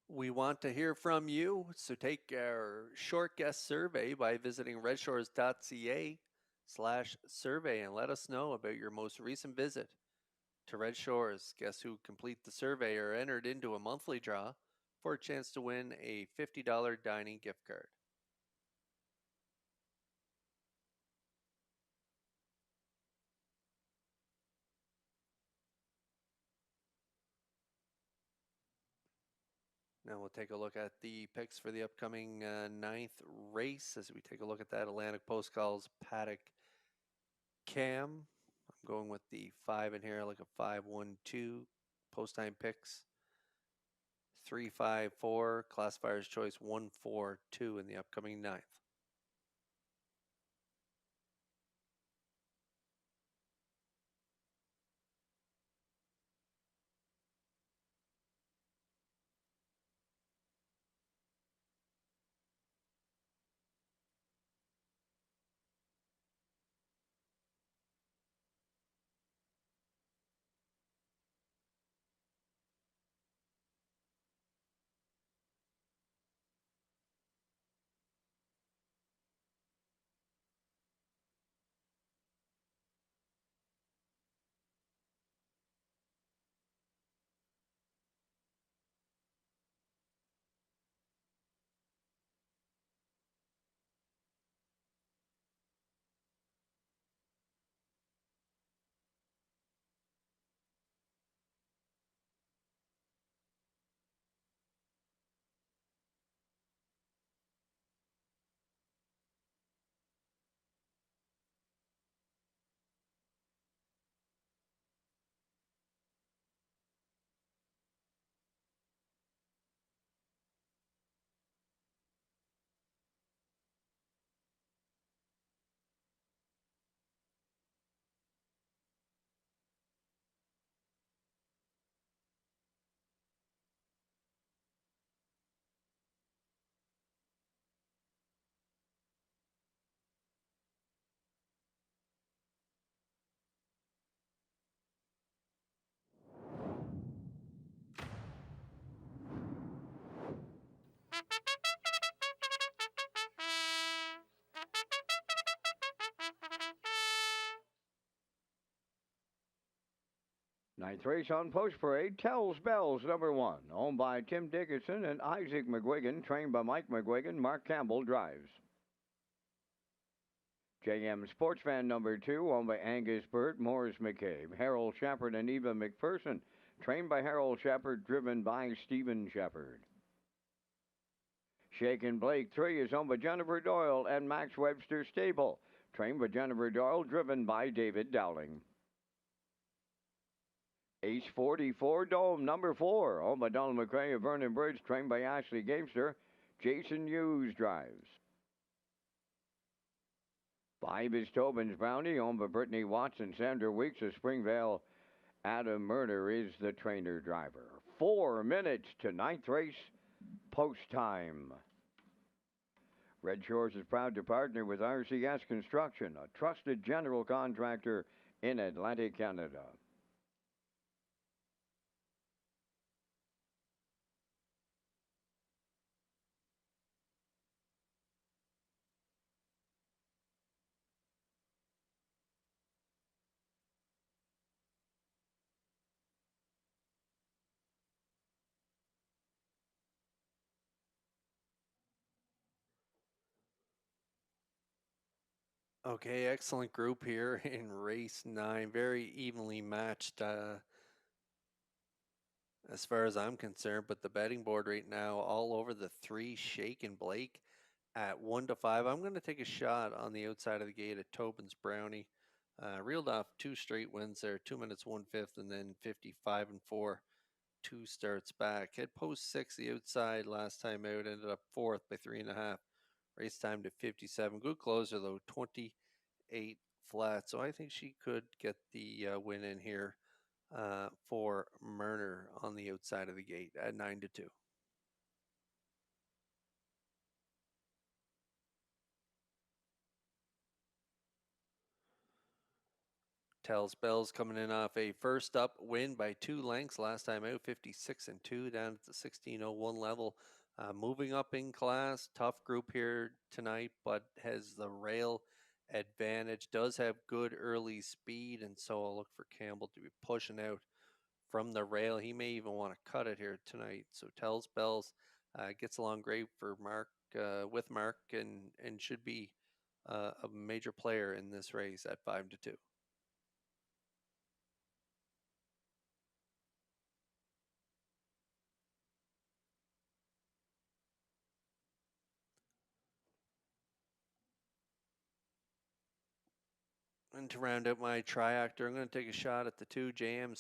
We want to hear from you, so take our short guest survey by visiting Redshores.ca/survey and let us know about your most recent visit to Red Shores. Guests who complete the survey are entered into a monthly draw for a chance to win a $50 dining gift card. Now we'll take a look at the picks for the upcoming ninth race as we take a look at that. Atlantic Post calls Paddock Cam. I'm going with the 5 in here, like a 5-1-2. Post time picks 3-5-4. Classifier's choice 1-4-2 in the upcoming ninth. Ninth race on Post Parade, Tells Bells, number 1, owned by Tim Dickinson and Isaac McGuigan, trained by Mike McGuigan. Mark Campbell drives. JM Sportsman number 2, owned by Angus Burt, Morris McCabe, Harold Shepard, and Eva McPherson, trained by Harold Shepard, driven by Stephen Shepard. Shaken Blake 3 is owned by Jennifer Doyle and Max Webster Stable. Trained by Jennifer Doyle, driven by David Dowling. Ace 44 Dome number 4, owned by Donald McRae of Vernon Bridge, trained by Ashley Gamester. Jason Hughes drives. 5 is Tobin's Bounty, owned by Brittany Watson. Sandra Weeks of Springvale. Adam Murner is the trainer driver. 4 minutes to 9th race, post time. Red Shores is proud to partner with RCS Construction, a trusted general contractor in Atlantic Canada. Okay, excellent group here in race 9. Very evenly matched as far as I'm concerned, but the betting board right now all over the 3 Shaken Blake at 1 to 5. I'm going to take a shot on the outside of the gate at Tobin's Brownie. Reeled off 2 straight wins there, 2 minutes 1/5, and then 55 and 4, 2 starts back. Hit post 6 the outside last time out, ended up 4th by 3.5. Race time to 57. Good closer though, 28 flat. So I think she could get the win in here for Murner on the outside of the gate at 9 to 2. Tells Bells coming in off a first up win by 2 lengths last time out, 56 and 2 down at the 16:01 level. Moving up in class, tough group here tonight, but has the rail advantage. Does have good early speed, and so I'll look for Campbell to be pushing out from the rail. He may even want to cut it here tonight. So Tells Bells gets along great for Mark with Mark, and should be a major player in this race at 5 to 2. And to round out my triactor, I'm going to take a shot at the 2 JM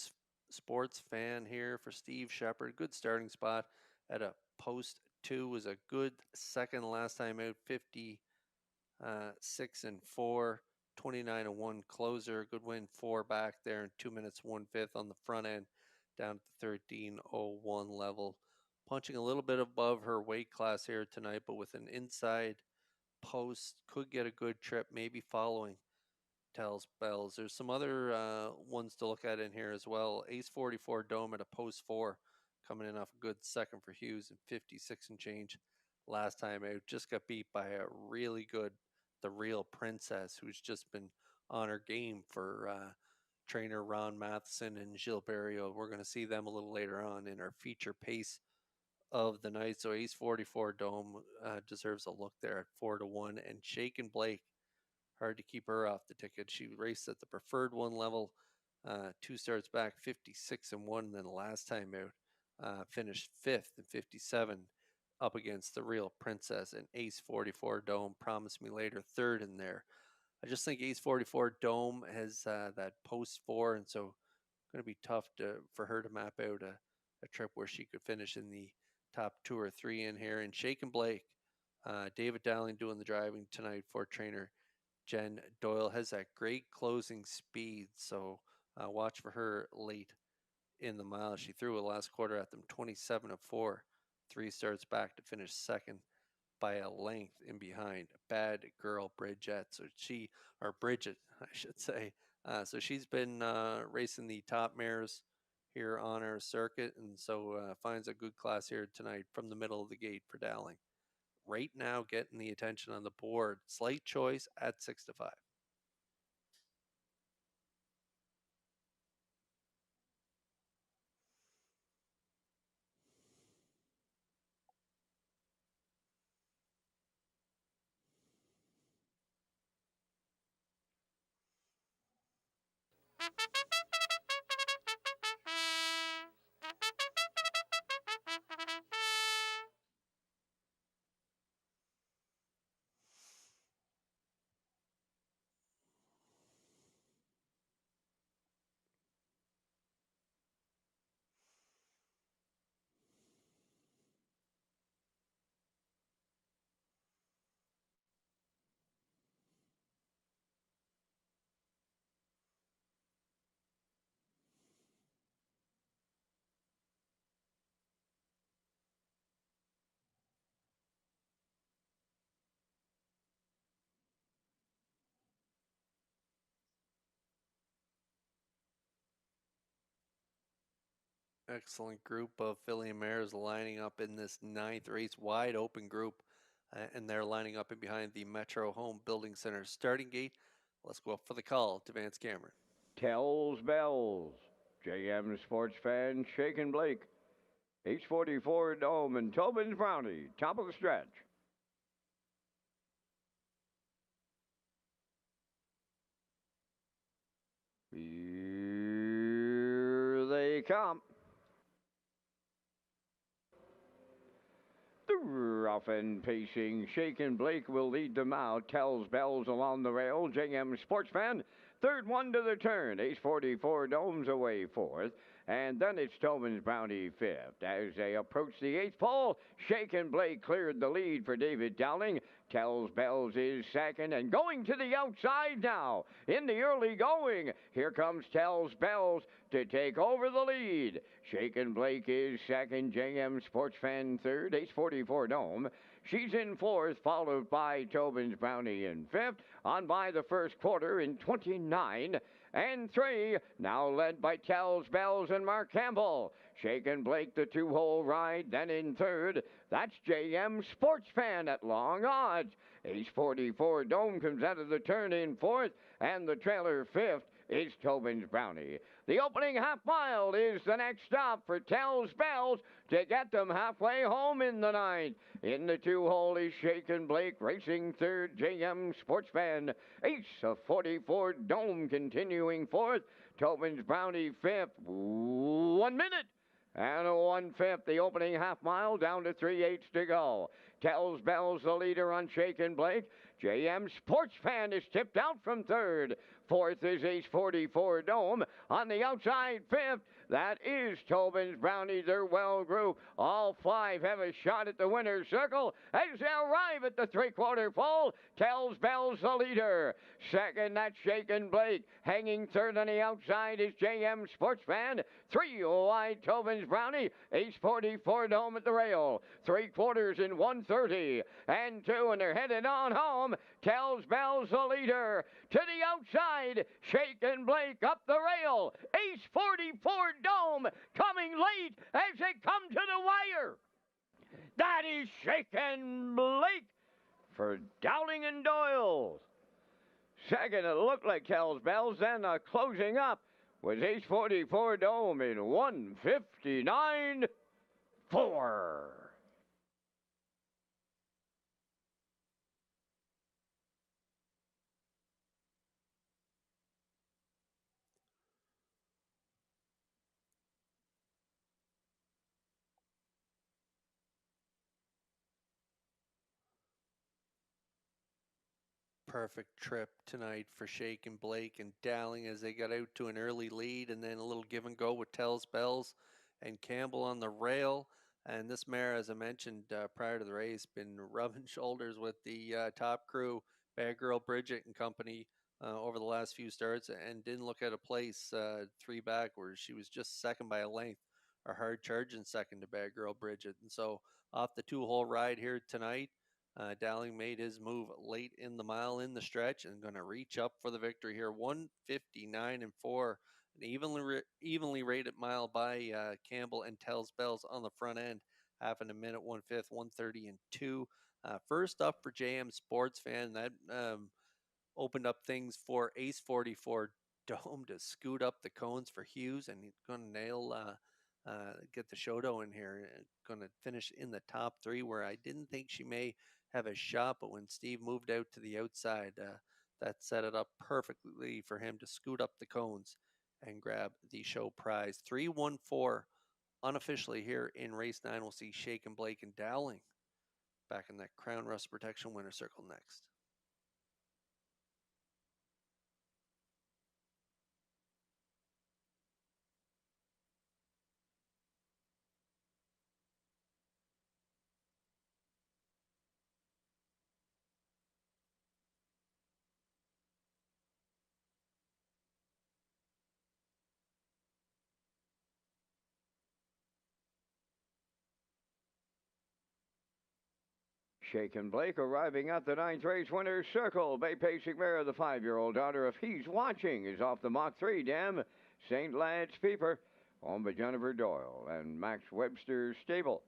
Sports Fan here for Steve Shepard. Good starting spot at a post 2. Was a good second last time out, 56 and 4, 29 and 1 closer. Good win 4 back there in 2 minutes 1/5 on the front end, down to the 13:01 level. Punching a little bit above her weight class here tonight, but with an inside post, could get a good trip, maybe following Tells Bells. There's some other ones to look at in here as well. Ace 44 Dome at a post 4, coming in off a good second for Hughes and 56 and change last time out. Just got beat by a really good, the Real Princess, who's just been on her game for trainer Ron Matheson and Gilles Barrio. We're going to see them a little later on in our feature pace of the night. So Ace 44 Dome deserves a look there at 4 to 1. And Shaken Blake, hard to keep her off the ticket. She raced at the preferred 1 level, 2 starts back, 56 and 1. And then last time out, finished 5th and 57 up against the Real Princess. And Ace 44 Dome promised me later 3rd in there. I just think Ace 44 Dome has that post 4, and so going to be tough for her to map out a trip where she could finish in the top 2 or 3 in here. And Shaken Blake, David Dowling doing the driving tonight for trainer Jen Doyle, has that great closing speed, so watch for her late in the mile. She threw a last quarter at them, 27 of 4, 3 starts back to finish 2nd by a length in behind Bad Girl Bridget. So Bridget, I should say. So she's been racing the top mares here on our circuit, and so finds a good class here tonight from the middle of the gate for Dowling. Right now, getting the attention on the board. Slight choice at 6 to 5. Excellent group of filly mares lining up in this ninth race, wide open group, and they're lining up in behind the Metro Home Building Center starting gate. Let's go up for the call to Vance Cameron. Tells Bells. JM Sports Fan, Shakin' Blake. H44 Dome and Tobin's Brownie, top of the stretch. Here they come. The rough and pacing Shakin' Blake will lead them out. Tells Bells along the rail. JM Sports Fan, third one to the turn. Ace 44 Domes away fourth. And then it's Tobin's Brownie fifth. As they approach the eighth pole, Shakin' Blake cleared the lead for David Dowling. Tells Bells is second and going to the outside now. In the early going, here comes Tells Bells to take over the lead. Shakin' Blake is second, JM Sports Fan third, Ace 44 Dome. She's in fourth, followed by Tobin's Brownie in fifth, on by the first quarter in 29 and 3, now led by Tells Bells and Mark Campbell. Shakin' Blake, the two-hole ride, then in third. That's JM Sports Fan at long odds. Ace 44 Dome comes out of the turn in fourth, and the trailer fifth is Tobin's Brownie. The opening half mile is the next stop for Tells Bells to get them halfway home in the ninth. In the two-hole is Shakin' Blake, racing third, JM Sports Fan. Ace of 44 Dome continuing fourth. Tobin's Brownie fifth. 1 minute and a 1/5, the opening half mile, down to 3/8 to go. Tells Bells the leader on Shakin' Blake. JM Sports Fan is tipped out from third. Fourth is Ace 44 Dome. On the outside, fifth, that is Tobin's Brownie. They're well grouped. All five have a shot at the winner's circle as they arrive at the three-quarter pole. Tells Bells the leader. Second, that's Shakin' Blake. Hanging third on the outside is JM Sports Fan. 3 wide, Tobin's Brownie. Ace 44 Dome at the rail. 3/4 in 1:30 and 2, and they're headed on home. Tells Bells the leader. To the outside, Shakin' Blake up the rail. Ace 44 Dome coming late as they come to the wire. That is Shakin' Blake for Dowling and Doyle. Second, it looked like Tells Bells. Then closing up was Ace 44 Dome in 1:59.4. Perfect trip tonight for Shakin' Blake and Dowling as they got out to an early lead, and then a little give and go with Tells Bells and Campbell on the rail. And this mare, as I mentioned prior to the race, been rubbing shoulders with the top crew, Bad Girl Bridget and company, over the last few starts, and didn't look at a place three back where she was just second by a length, or hard charging second to Bad Girl Bridget. And so off the two-hole ride here tonight, Dowling made his move late in the mile in the stretch and going to reach up for the victory here. 1:59.4, an evenly rated mile by Campbell and Tells Bells on the front end. Half in a minute, 1/5, 1:30.2. First up for JM Sports Fan, that opened up things for Ace 44 Dome to scoot up the cones for Hughes, and he's going to get the Shodo in here. Going to finish in the top three, where I didn't think she may have a shot, but when Steve moved out to the outside, that set it up perfectly for him to scoot up the cones and grab the show prize. 3-1-4 unofficially here in race 9. We'll see Shakin' Blake and Dowling back in that Crown Rust Protection winner circle next. Shakin' Blake arriving at the ninth race winner's circle. Bay Pacing Mare, the 5-year-old daughter of He's Watching, is off the Mach 3 dam. St. Lance Peeper. owned by Jennifer Doyle and Max Webster Stable.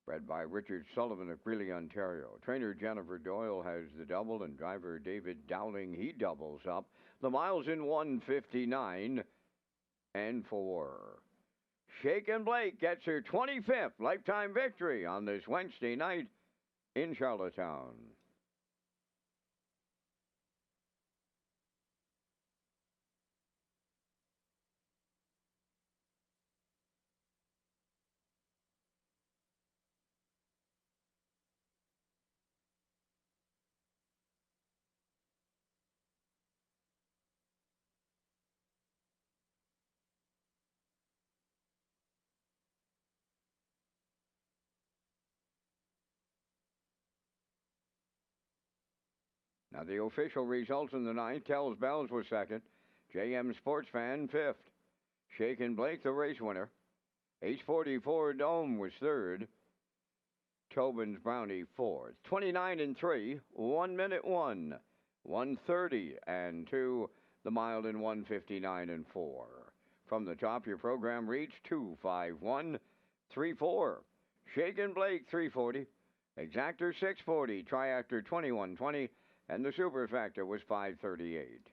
Bred by Richard Sullivan of Greeley, Ontario. Trainer Jennifer Doyle has the double, and driver David Dowling, he doubles up. The miles in 1:59 and 4. Shaken Blake gets her 25th lifetime victory on this Wednesday night in Charlottetown. Now, the official results in the ninth: Tells Bells was second, JM Sportsfan fifth, Shaken Blake the race winner, H44 Dome was third, Tobin's Brownie fourth. 29 and 3, 1 minute 1, 1:30 and 2, the mile in 1:59 and 4. From the top, your program reached 25134. Shaken Blake 340, Exactor 640, Triactor 2120, and the Super Factor was 538.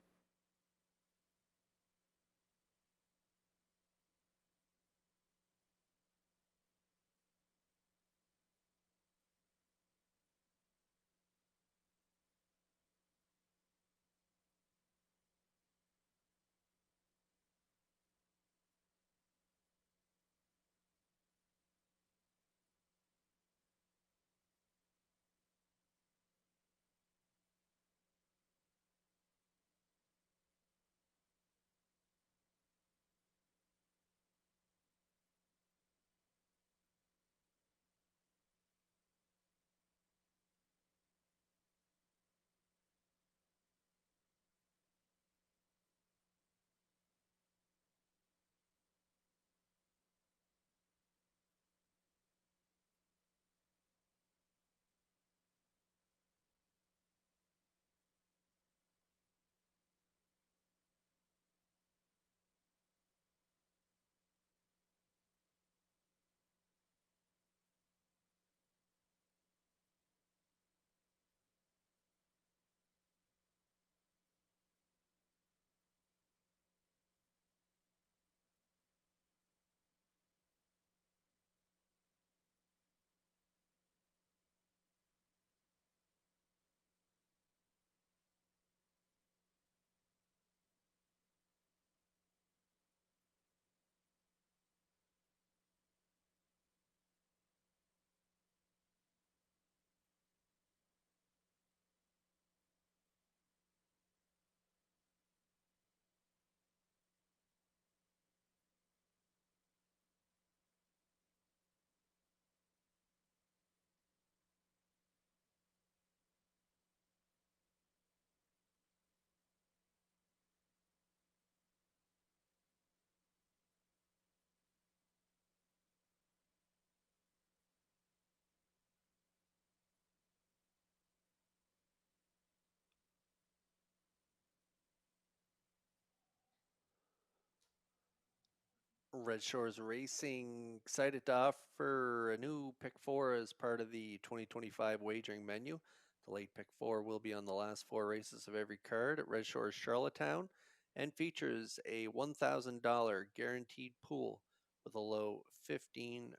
Red Shores Racing excited to offer a new pick four as part of the 2025 wagering menu. The late pick four will be on the last four races of every card at Red Shores Charlottetown and features a $1,000 guaranteed pool with a low 15%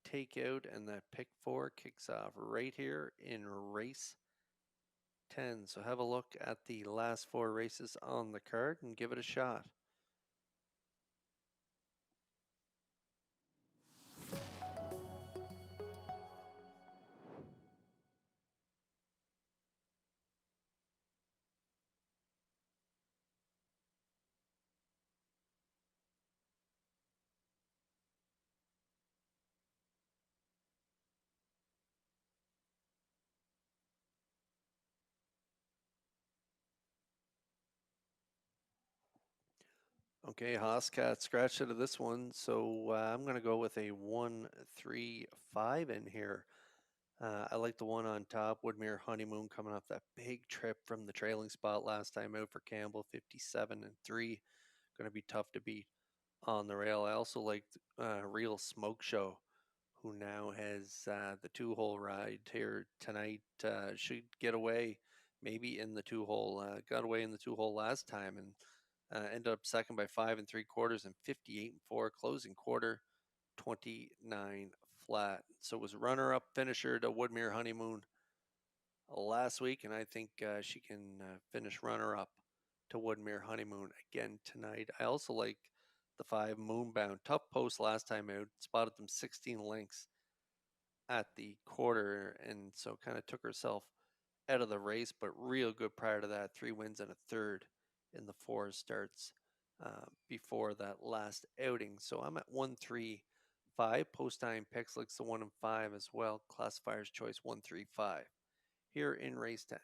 takeout, and that pick four kicks off right here in race 10. So have a look at the last four races on the card and give it a shot. Okay, Hoscat scratched out of this one, so I'm going to go with a 1-3-5 in here. I like the one on top, Woodmere Honeymoon, coming off that big trip from the trailing spot last time out for Campbell, 57 and 3. Going to be tough to beat. on the rail. I also liked Real Smoke Show, who now has the two-hole ride here tonight. Should get away maybe in the two-hole. Got away in the two-hole last time and ended up second by 5 3/4 and 58 4. Closing quarter 29 flat. So it was runner-up finisher to Woodmere Honeymoon last week, and I think she can finish runner-up to Woodmere Honeymoon again tonight. I also like the 5 Moonbound. Tough post last time out. Spotted them 16 lengths at the quarter, and so kind of took herself out of the race, but real good prior to that. 3 wins and a third in the 4 starts before that last outing. So I'm at 135. Post time picks looks the 1 and 5 as well. Classifier's choice 135 here in race 10.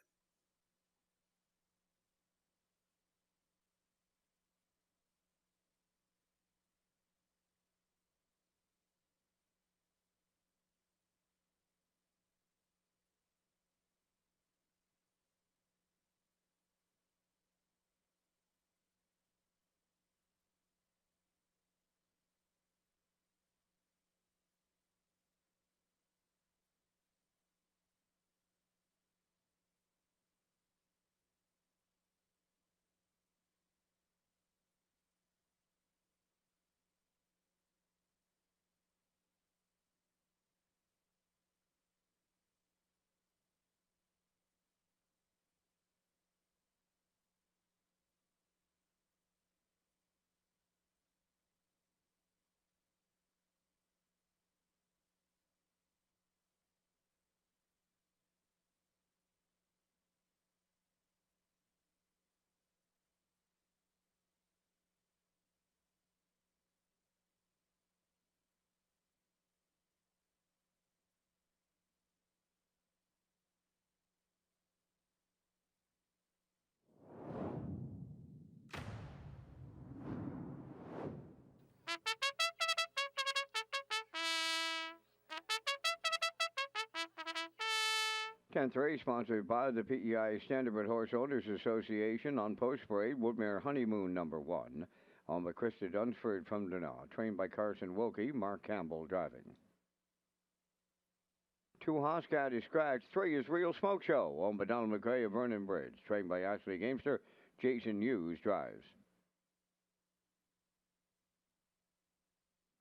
Tenth race sponsored by the PEI Standard Horse Owners Association on Post Parade Woodmere Honeymoon number 1 on the Krista Dunsford from Dunah, trained by Carson Wilkie, Mark Campbell driving. 2 Hoscat is scratched, 3 is Real Smoke Show on by Donald McRae of Vernon Bridge, trained by Ashley Gamester, Jason Hughes drives.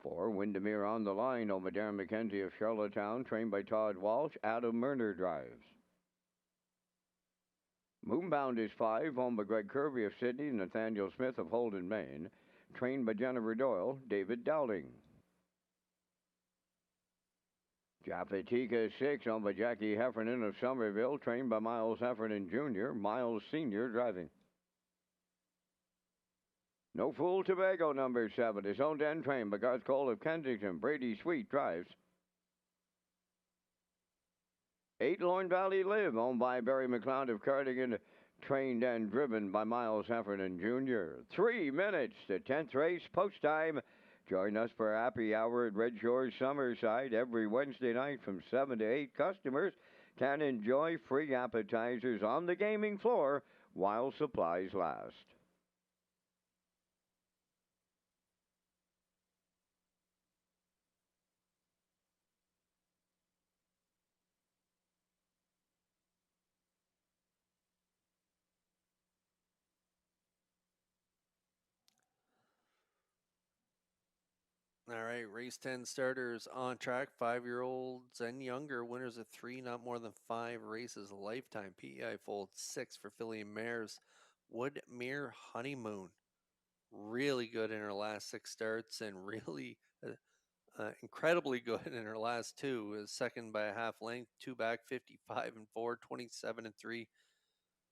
4 Windermere on the line on by Darren McKenzie of Charlottetown, trained by Todd Walsh, Adam Murner drives. Moonbound is 5, owned by Greg Kirby of Sydney, Nathaniel Smith of Holden, Maine, trained by Jennifer Doyle, David Dowling. Japatika is 6, owned by Jackie Heffernan of Somerville, trained by Miles Heffernan Jr., Miles Sr. driving. No Fool Tobago number 7 is owned and trained by Garth Cole of Kensington, Brady Sweet drives. 8 Lorne Valley Live, owned by Barry McLeod of Cardigan, trained and driven by Miles Heffernan Jr. 3 minutes to 10th race post time. Join us for a happy hour at Red Shores Summerside every Wednesday night from 7 to 8. Customers can enjoy free appetizers on the gaming floor while supplies last. All right, race 10 starters on track. 5-year-olds and younger. Winners of 3, not more than 5 races a lifetime. PEI fold 6 for filly and mares. Woodmere Honeymoon. Really good in her last 6 starts and really incredibly good in her last 2. Is second by a half length, 2 back, 55 and 4, 27 and 3.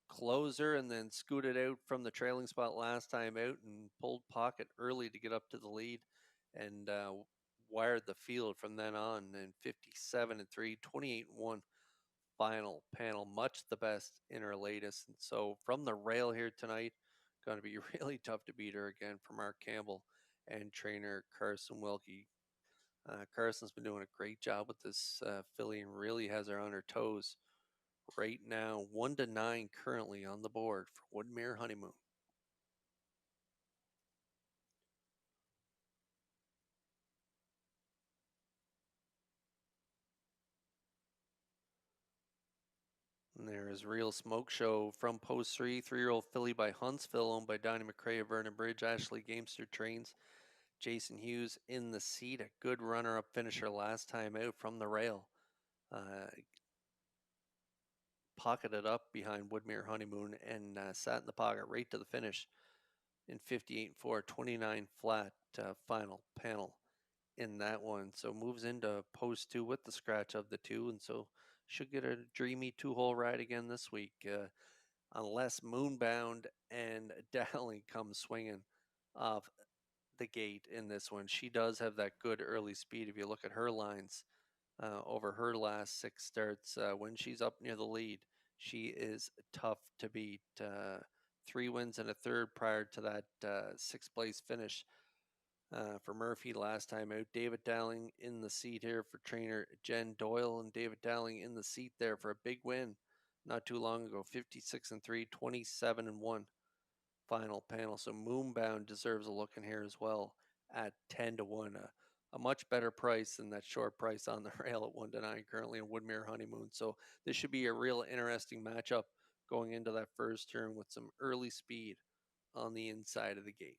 Closer and then scooted out from the trailing spot last time out and pulled pocket early to get up to the lead and wired the field from then on. And 57 and 3, 28 and 1 final panel, much the best in her latest. And so from the rail here tonight, going to be really tough to beat her again for Mark Campbell and trainer Carson Wilkie. Carson's been doing a great job with this filly and really has her on her toes right now. 1-9 currently on the board for Woodmere Honeymoon. And there is Real Smoke Show from Post 3, 3-year-old filly by Huntsville, owned by Donnie McCrae of Vernon Bridge. Ashley Gamester trains. Jason Hughes in the seat, a good runner-up finisher last time out from the rail. Pocketed up behind Woodmere Honeymoon and sat in the pocket right to the finish in 58-4, 29 flat final panel in that one. So moves into post 2 with the scratch of the 2, and so should get a dreamy 2-hole ride again this week. Unless Moonbound and Dowling come swinging off the gate in this one. She does have that good early speed. If you look at her lines over her last 6 starts, when she's up near the lead, she is tough to beat. 3 wins and a third prior to that 6th place finish for Murphy last time out. David Dowling in the seat here for trainer Jen Doyle, and David Dowling in the seat there for a big win not too long ago. 56-3, 27-1 final panel. So Moonbound deserves a look in here as well at 10-1. A much better price than that short price on the rail at 1-9 currently in Woodmere Honeymoon. So this should be a real interesting matchup going into that first turn with some early speed on the inside of the gate.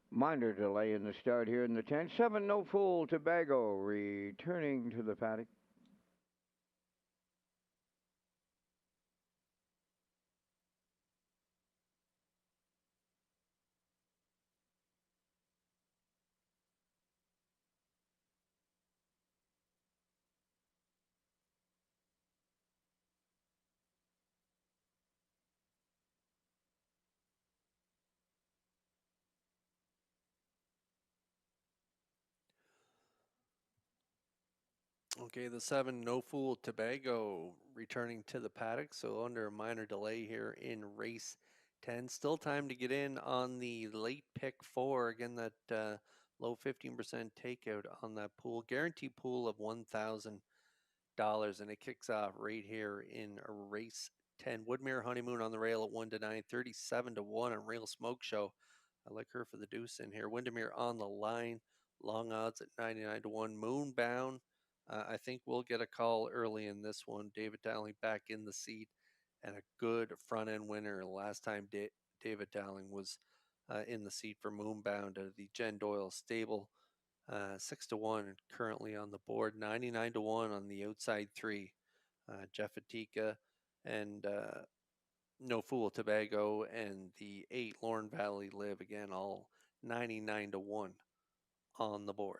Minor delay in the start here in the 10th. 7, No Fool, Tobago returning to the paddock. Okay, the 7, No Fool Tobago returning to the paddock. So under a minor delay here in race 10. Still time to get in on the late pick 4. Again, that low 15% takeout on that pool. Guarantee pool of $1,000. And it kicks off right here in race 10. Woodmere Honeymoon on the rail at 1-9, 37-1 on Real Smoke Show. I like her for the deuce in here. Windermere on the line. Long odds at 99-1. Moonbound. I think we'll get a call early in this one. David Dowling back in the seat and a good front end winner. Last time David Dowling was in the seat for Moonbound, the Jen Doyle stable. 6-1 currently on the board. 99-1 on the outside 3. Jeff Atika and No Fool Tobago and the 8 Lorne Valley Live, again all 99-1 on the board.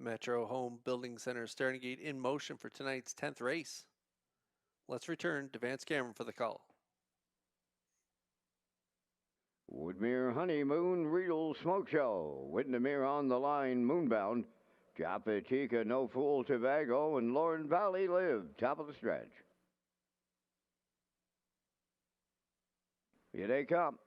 Metro Home Building Center starting gate in motion for tonight's 10th race. Let's return to Vance Cameron for the call. Woodmere Honeymoon Real Smoke Show. Windermere on the line, Moonbound. Japatika, No Fool, Tobago, and Lorne Valley Live, top of the stretch. Here they come.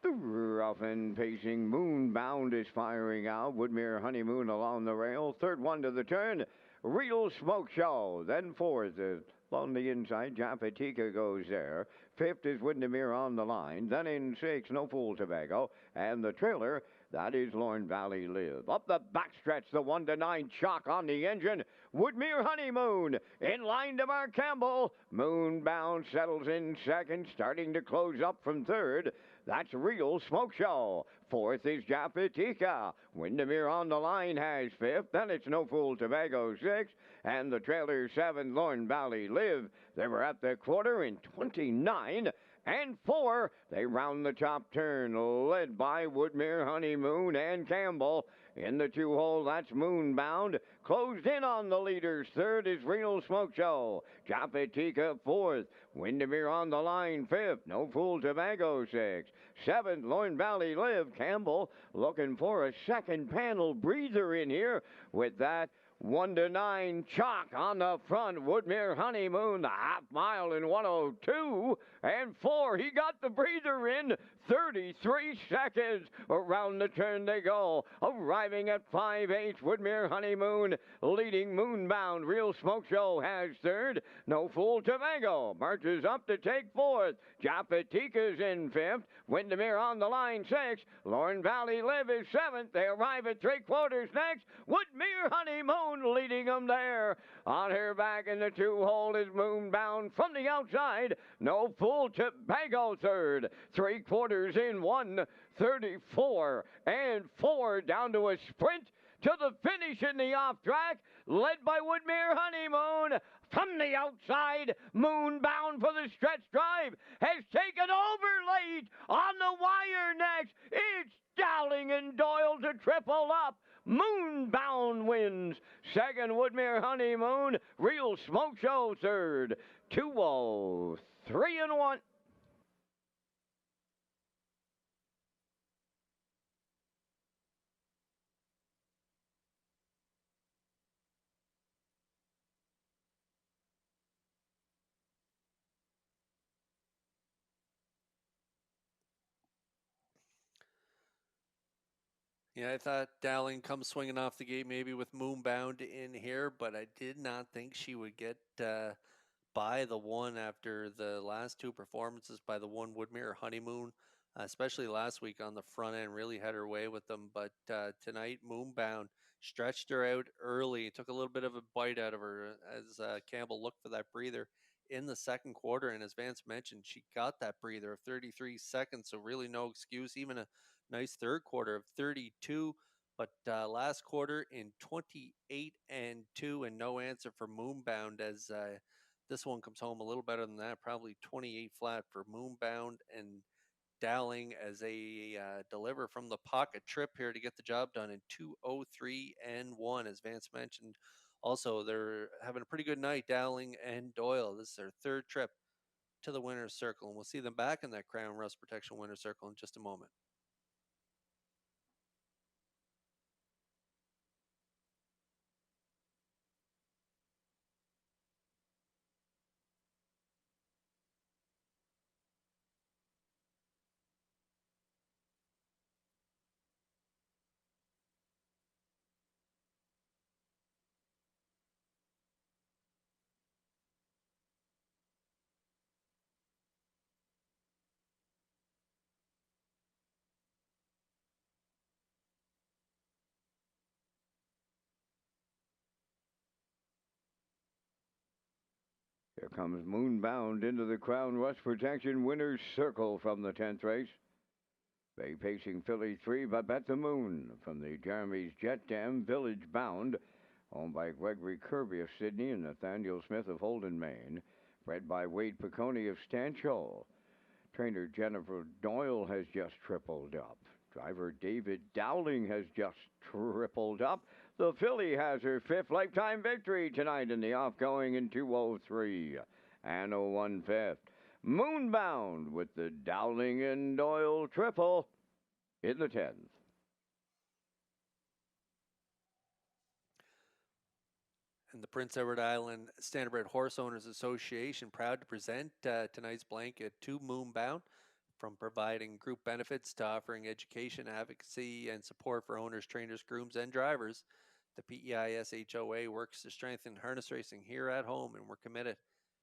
The rough and pacing Moonbound is firing out. Woodmere Honeymoon along the rail. Third one to the turn. Real Smoke Show. Then fourth is on the inside. Japatika goes there. Fifth is Windermere on the line. Then in sixth, No Fool Tobago. And the trailer, that is Lorne Valley Live. Up the backstretch, the 1-9 chalk on the engine. Woodmere Honeymoon in line to Mark Campbell. Moonbound settles in second, starting to close up from third. That's Real Smoke Show. Fourth is Japatika. Windermere on the line has fifth. Then it's No Fool Tobago sixth. And the trailer seventh, Lorne Valley Live. They were at the quarter in 29 and 4. They round the top turn, led by Woodmere Honeymoon and Campbell. In the 2-hole, that's Moonbound. Closed in on the leaders. Third is Real Smoke Show. Japatika fourth. Windermere on the line fifth. No Fool Tobago sixth. Seventh, Lorne Valley Live. Campbell looking for a second panel breather in here with that 1-9 chalk on the front. Woodmere Honeymoon, the half mile in 1:02 and 4. He got the breather in. 33 seconds. Around the turn they go. Arriving at 5/8. Woodmere Honeymoon leading Moonbound. Real Smoke Show has third. No Fool Tobago marches up to take fourth. Japatika's in fifth. Windermere on the line sixth. Lorne Valley Live is seventh. They arrive at 3/4 next. Woodmere Honeymoon leading them there. On her back in the 2-hole is Moonbound from the outside. No Fool Tobago third. 3/4 in 1:34 and 4 down to a sprint to the finish in the off track, led by Woodmere Honeymoon. From the outside, Moonbound for the stretch drive has taken over late on the wire next. It's Dowling and Doyle to triple up. Moonbound wins. Second, Woodmere Honeymoon. Real Smoke Show third. 2:03 and 1. Yeah, I thought Dowling comes swinging off the gate maybe with Moonbound in here, but I did not think she would get by the one after the last two performances by the one Woodmere Honeymoon, especially last week on the front end, really had her way with them. But tonight, Moonbound stretched her out early, took a little bit of a bite out of her as Campbell looked for that breather in the second quarter. And as Vance mentioned, she got that breather of 33 seconds, so really no excuse, even a nice third quarter of 32. But last quarter in 28 and 2, and no answer for Moonbound as this one comes home a little better than that, probably 28 flat for Moonbound, and Dowling as they deliver from the pocket trip here to get the job done in 2:03 and 1, as Vance mentioned. Also, they're having a pretty good night, Dowling and Doyle. This is their third trip to the winner's circle, and we'll see them back in that Crown Rust Protection winner's circle in just a moment. Here comes Moonbound into the Crown Rust Protection winner's circle from the 10th race. Bay pacing filly 3, Babette the Moon from the Jeremy's Jet Dam Village Bound, owned by Gregory Kirby of Sydney and Nathaniel Smith of Holden, Maine. Bred by Wade Piccone of Stanch Trainer Jennifer Doyle has just tripled up. Driver David Dowling has just tripled up. The filly has her fifth lifetime victory tonight in the offgoing in 203 and 1/5. Moonbound with the Dowling and Doyle triple in the 10th. And the Prince Edward Island Standardbred Horse Owners Association proud to present tonight's blanket to Moonbound. From providing group benefits to offering education, advocacy, and support for owners, trainers, grooms, and drivers, the PEISHOA works to strengthen harness racing here at home, and we're committed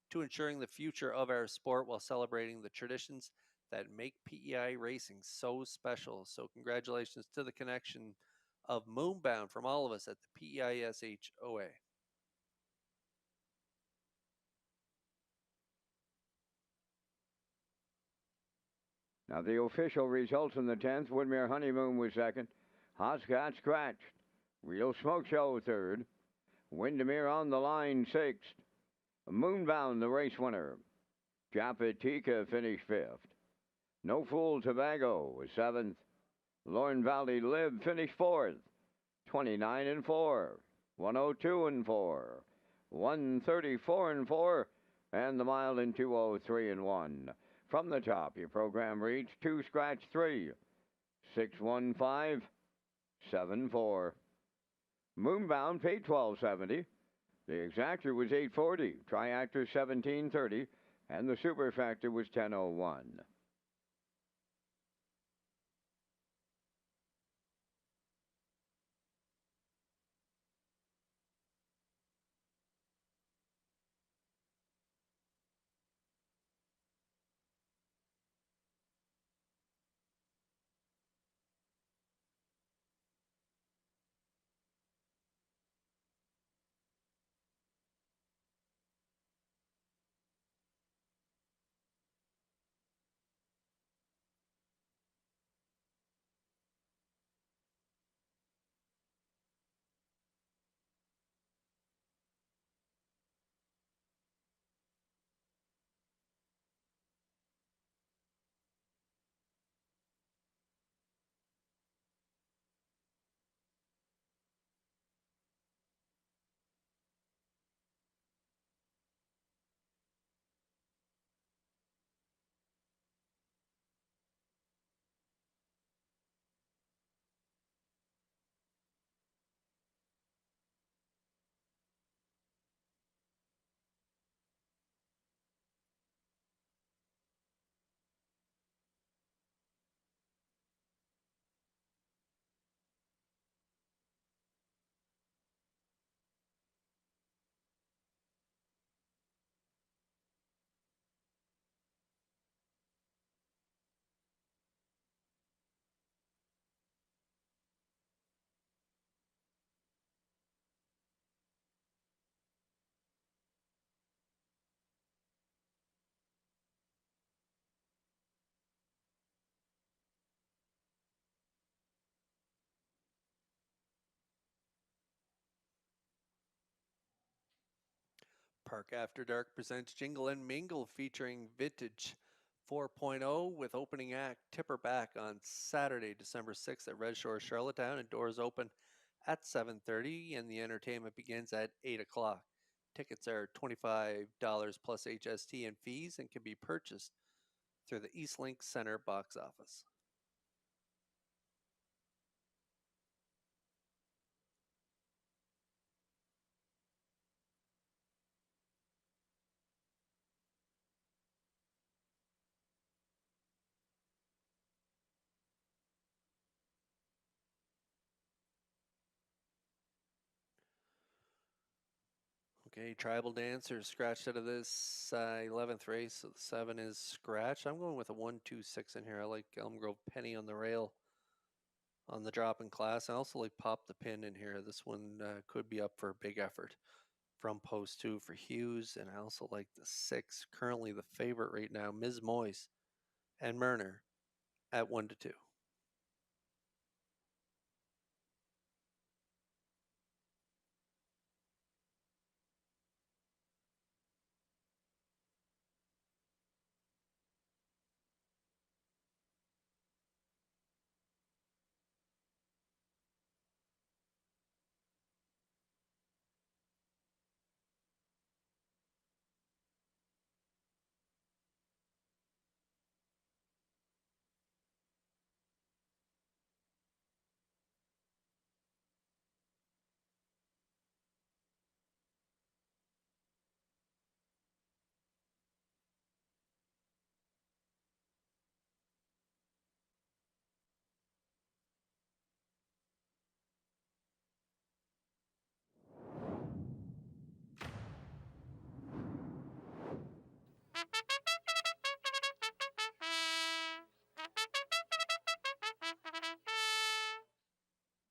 to ensuring the future of our sport while celebrating the traditions that make PEI racing so special. So congratulations to the connection of Moonbound from all of us at the PEISHOA. Now, the official results in the 10th, Woodmere Honeymoon was second. Hot Scotch Scratched. Real Smoke Show third. Windermere on the line sixth. Moonbound, the race winner. Japatika finished fifth. No Fool Tobago was seventh. Lorne Valley Lib finished fourth. 29 and 4. 102 and 4. 134 and 4. And the mile in 203 and 1. From the top, your program reached 2 scratch 3. 615 74. Moonbound paid $12.70. The exactor was $8.40. Triactor $17.30. And the superfactor was $10.01. Park After Dark presents Jingle and Mingle featuring Vintage 4.0 with opening act Tipperback on Saturday, December 6th at Red Shores, Charlottetown, and doors open at 7:30 and the entertainment begins at 8 o'clock. Tickets are $25 plus HST and fees and can be purchased through the Eastlink Center box office. Okay, Tribal Dancer scratched out of this 11th race, so the 7 is scratched. I'm going with a 1-2-6 in here. I like Elm Grove Penny on the rail on the drop in class. I also like Pop the Pin in here. This one could be up for a big effort from post 2 for Hughes. And I also like the 6, currently the favorite right now, Ms. Moyes and Myrner at 1-2.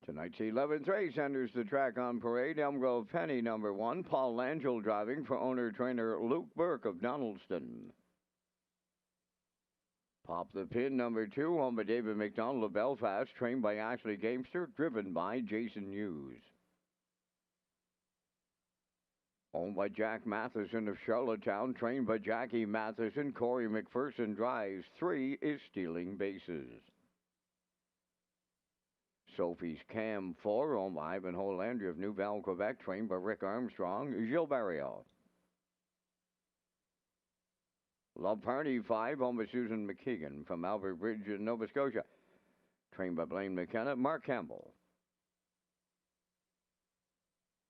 Tonight's 11th race enters the track on parade. Elm Grove Penny, number 1. Paul Langell driving for owner-trainer Luke Burke of Donaldston. Pop the Pin, number 2, owned by David McDonald of Belfast, trained by Ashley Gamester, driven by Jason Hughes. Owned by Jack Matheson of Charlottetown, trained by Jackie Matheson, Corey McPherson drives. 3 is Stealing Bases. Sophie's Cam 4, owned by Ivanhoe Landry of Nouvelle, Quebec, trained by Rick Armstrong, Gilles Barrios. Love Party 5, owned by Susan McKeegan from Albert Bridge in Nova Scotia, trained by Blaine McKenna, Mark Campbell.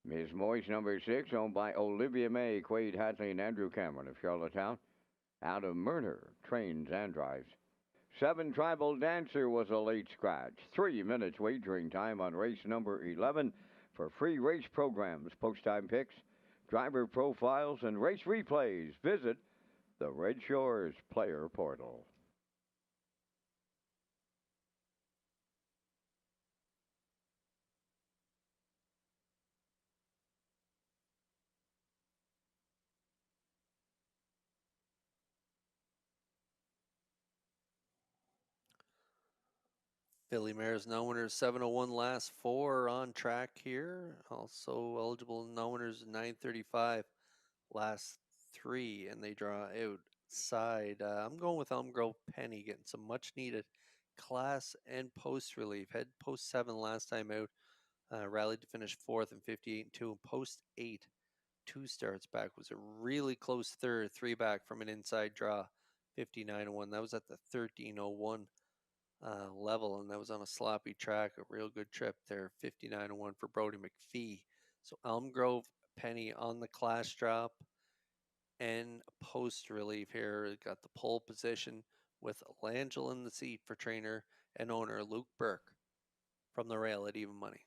Miss Moist, number 6, owned by Olivia May, Quade Hatley, and Andrew Cameron of Charlottetown. Adam Murner trains and drives. 7 Tribal Dancer was a late scratch. 3 minutes wagering time on race number 11. For free race programs, post-time picks, driver profiles, and race replays, visit the Red Shores Player Portal. Philly Mares no winners 701 last 4 on track here. Also eligible no winners 935 last 3, and they draw outside. I'm going with Elm Grove Penny, getting some much needed class and post relief. Had post 7 last time out, rallied to finish 4th and 58 and 2, and post 8, 2 starts back, was a really close third, 3 back from an inside draw, 59 and 1. That was at the 1301 level, and that was on a sloppy track. A real good trip there, 59 and 1 for Brody McPhee. So Elm Grove Penny on the class drop and post relief here. Got the pole position with Langell in the seat for trainer and owner Luke Burke from the rail at even money.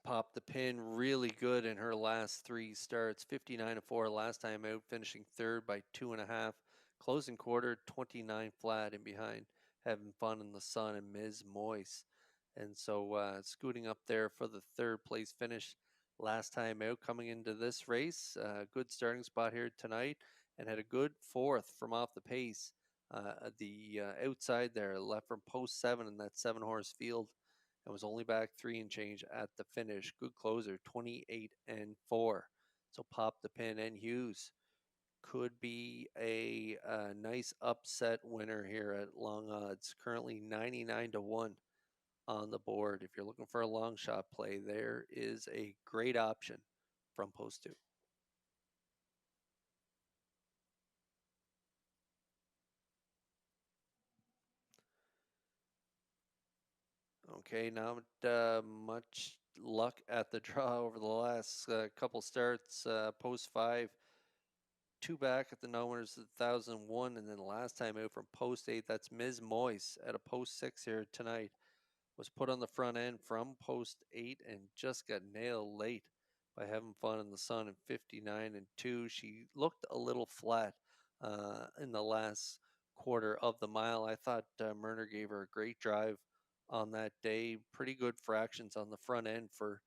Popped the Pin really good in her last 3 starts. 59 and 4 last time out, finishing 3rd by 2.5. Closing quarter 29 flat and behind. Having fun in the sun and Ms. Moist. And so scooting up there for the 3rd place finish last time out, coming into this race. Good starting spot here tonight, and had a good 4th from off the pace. The outside there, left from post 7 in that 7-horse field, and was only back 3 and change at the finish. Good closer, 28 and 4. So Pop the Pin and Hughes could be a nice upset winner here at long odds. Currently 99 to 1 on the board. If you're looking for a long shot play, there is a great option from post 2. Okay, not much luck at the draw over the last couple starts. Post 5, 2 back at the no winners 1001, and then last time out from post 8, that's Ms. Moist at a post 6 here tonight. Was put on the front end from post 8 and just got nailed late by having fun in the sun in 59 and 2. She looked a little flat in the last quarter of the mile. I thought Murner gave her a great drive on that day. Pretty good fractions on the front end for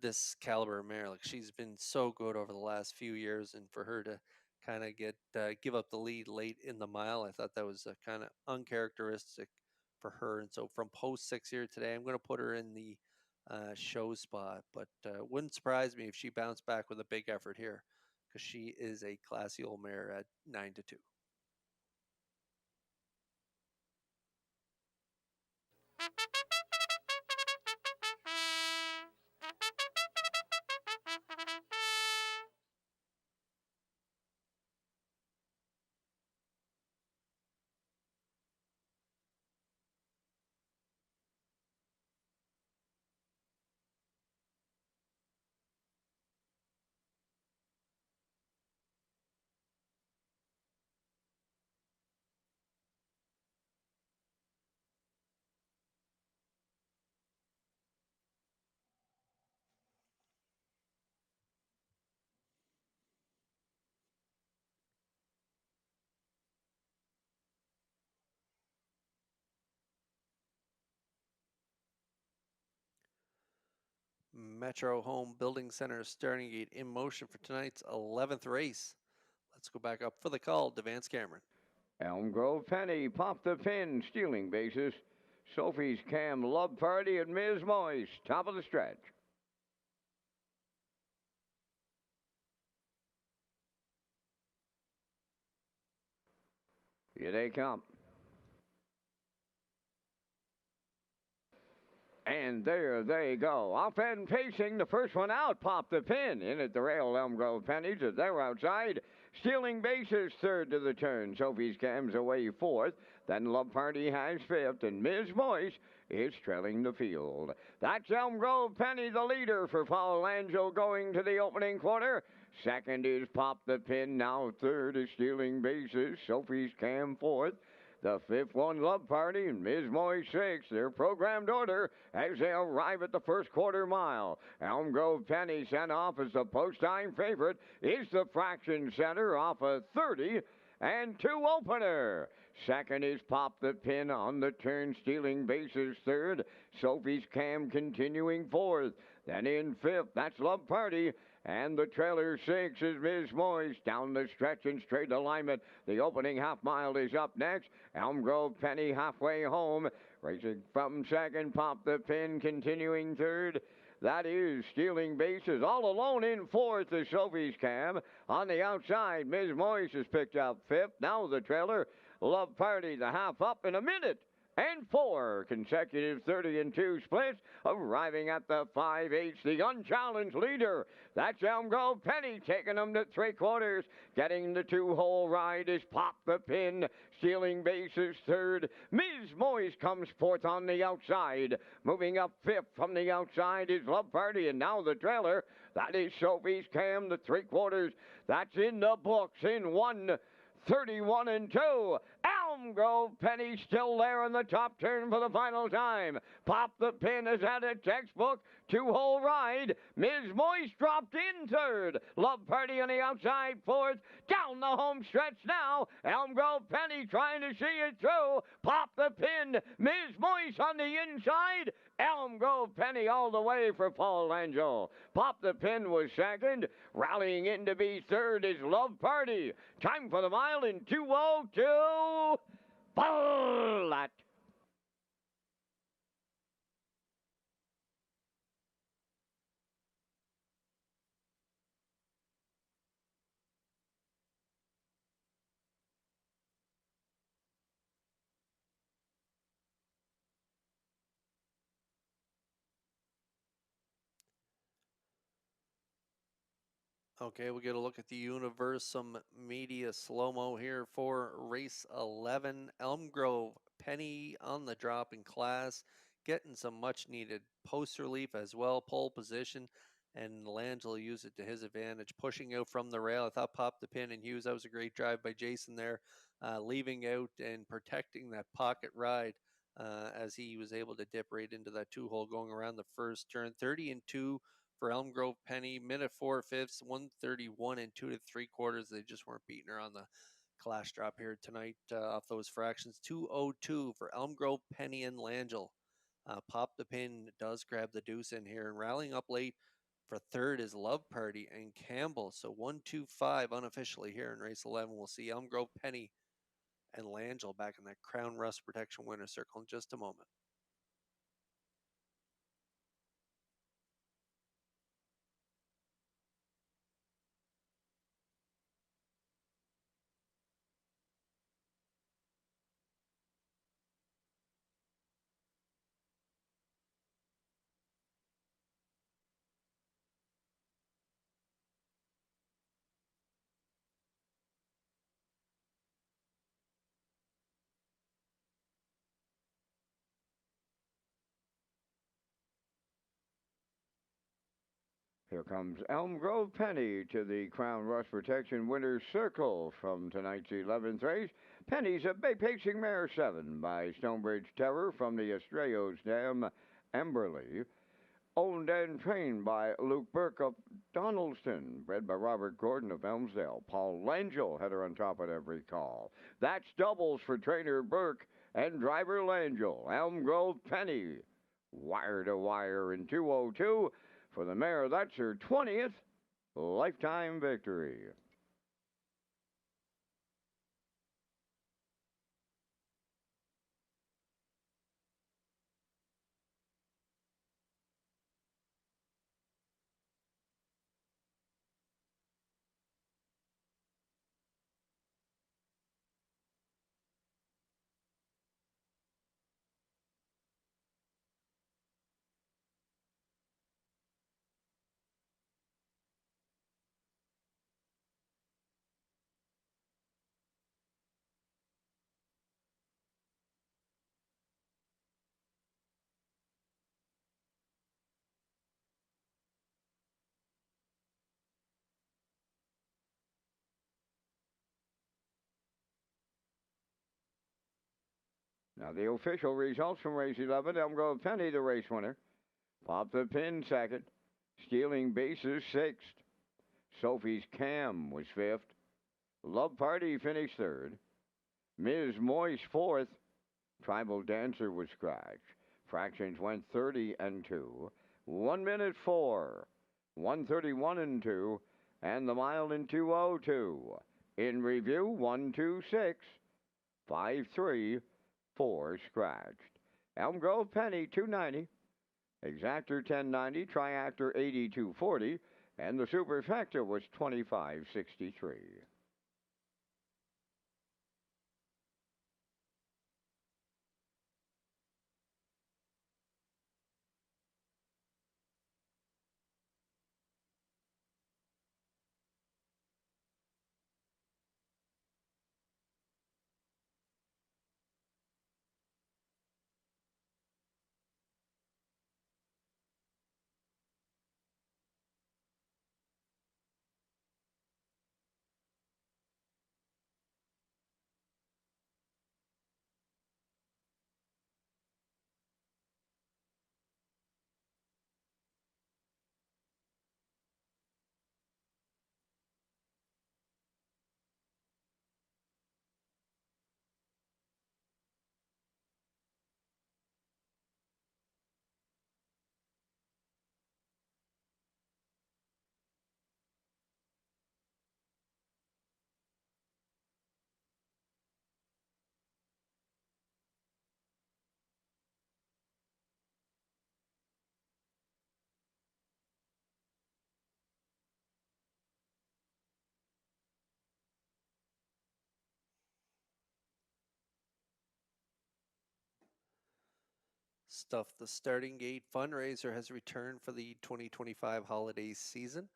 this caliber mare. Like, she's been so good over the last few years, and for her to kind of give up the lead late in the mile, I thought that was kind of uncharacteristic for her. And so from post 6 here today, I'm going to put her in the show spot, but wouldn't surprise me if she bounced back with a big effort here, because she is a classy old mare at 9 to 2. Metro Home Building Center starting gate in motion for tonight's 11th race. Let's go back up for the call to Vance Cameron. Elm Grove Penny popped the pin, stealing bases. Sophie's Cam Love Party and Ms. Moist, top of the stretch. Here they come. And there they go. Off and pacing, the first one out, popped the pin. In at the rail, Elm Grove Pennies as they're outside. Stealing bases, third to the turn. Sophie's Cam's away fourth. Then Love Party has fifth, and Ms. Moist is trailing the field. That's Elm Grove Penny, the leader for Paul Angel going to the opening quarter. Second is Pop the Pin, now third is Stealing Bases. Sophie's Cam fourth. The fifth one, Love Party, and Ms. Moist sixth. Their programmed order as they arrive at the first quarter mile. Elm Grove Penny sent off as the post-time favorite is the Fraction Center off a 30 and 2 opener. Second is Pop the Pin on the turn, Stealing Bases third. Sophie's Cam continuing fourth. Then in fifth, that's Love Party. And the trailer six is Ms. Moist. Down the stretch in straight alignment. The opening half mile is up next. Elm Grove Penny halfway home. Racing from second, Pop the Pin continuing third. That is Stealing Bases. All alone in fourth is Sophie's Cam. On the outside, Ms. Moist has picked up fifth. Now the trailer, Love Party, the half up in a minute. And 4 consecutive 30 and 2 splits, arriving at the 5/8, the unchallenged leader. That's Elm Grove Penny taking them to 3/4. Getting the 2-hole ride is Pop the Pin. Stealing Bases third. Ms. Moist comes fourth on the outside. Moving up fifth from the outside is Love Party, and now the trailer. That is Sophie's Cam, the 3/4. That's in the books in 1:31 and 2. Elm Grove Penny still there in the top turn for the final time. Pop the Pin has had a textbook 2-hole ride. Ms. Moist dropped in third. Love Party on the outside fourth. Down the home stretch now. Elm Grove Penny trying to see it through. Pop the Pin. Ms. Moist on the inside. Elm Grove Penny all the way for Paul Angel. Pop the Pin was second. Rallying in to be third is Love Party. Time for the mile in 2:02. Bullet. Okay, we get a look at the Universum Media slow-mo here for race 11. Elm Grove Penny on the drop in class, getting some much-needed post relief as well, pole position, and Langell used it to his advantage, pushing out from the rail. I thought Pop the Pin and Hughes, that was a great drive by Jason there, leaving out and protecting that pocket ride as he was able to dip right into that 2-hole going around the first turn. 30 and 2 for Elm Grove Penny, minute 4/5, 1:31 and 2 3/4. They just weren't beating her on the class drop here tonight off those fractions. 2:02 for Elm Grove Penny and Langell. Pop the Pin does grab the deuce in here, and rallying up late for third is Love Party and Campbell. So 1-2-5 unofficially here in race 11. We'll see Elm Grove Penny and Langell back in that Crown Rust Protection winner circle in just a moment. Here comes Elm Grove Penny to the Crown Rust Protection winner's circle from tonight's 11th race. Penny's a bay pacing mare 7 by Stonebridge Terror from the Estrellas Dam, Emberley. Owned and trained by Luke Burke of Donaldston. Bred by Robert Gordon of Elmsdale. Paul Langell had her on top at every call. That's doubles for trainer Burke and driver Langell. Elm Grove Penny. Wire to wire in 2:02. For the mare, that's her 20th lifetime victory. Now the official results from race 11. Elm Grove Penny, the race winner. Pop the Pin second. Stealing Bases sixth. Sophie's Cam was fifth. Love Party finished third. Ms. Moist fourth. Tribal Dancer was scratched. Fractions went 30 and 2. 1 minute 4. 131 and 2. And the mile in 202. In review 126. 5-3. 4 scratched. Elm Grove Penny 290. Exactor 1090. Triactor 8240. And the Superfecta was 2563. Stuff the Starting Gate fundraiser has returned for the 2025 holiday season.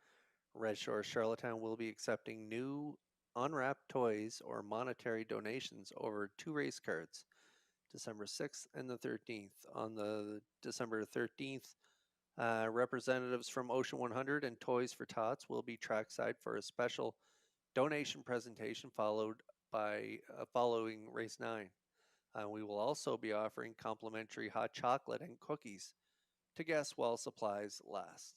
Red Shore Charlottetown will be accepting new unwrapped toys or monetary donations over 2 race cards, December 6th and the 13th. On the December 13th, representatives from Ocean 100 and Toys for Tots will be trackside for a special donation presentation following race 9. We will also be offering complimentary hot chocolate and cookies to guests while supplies last.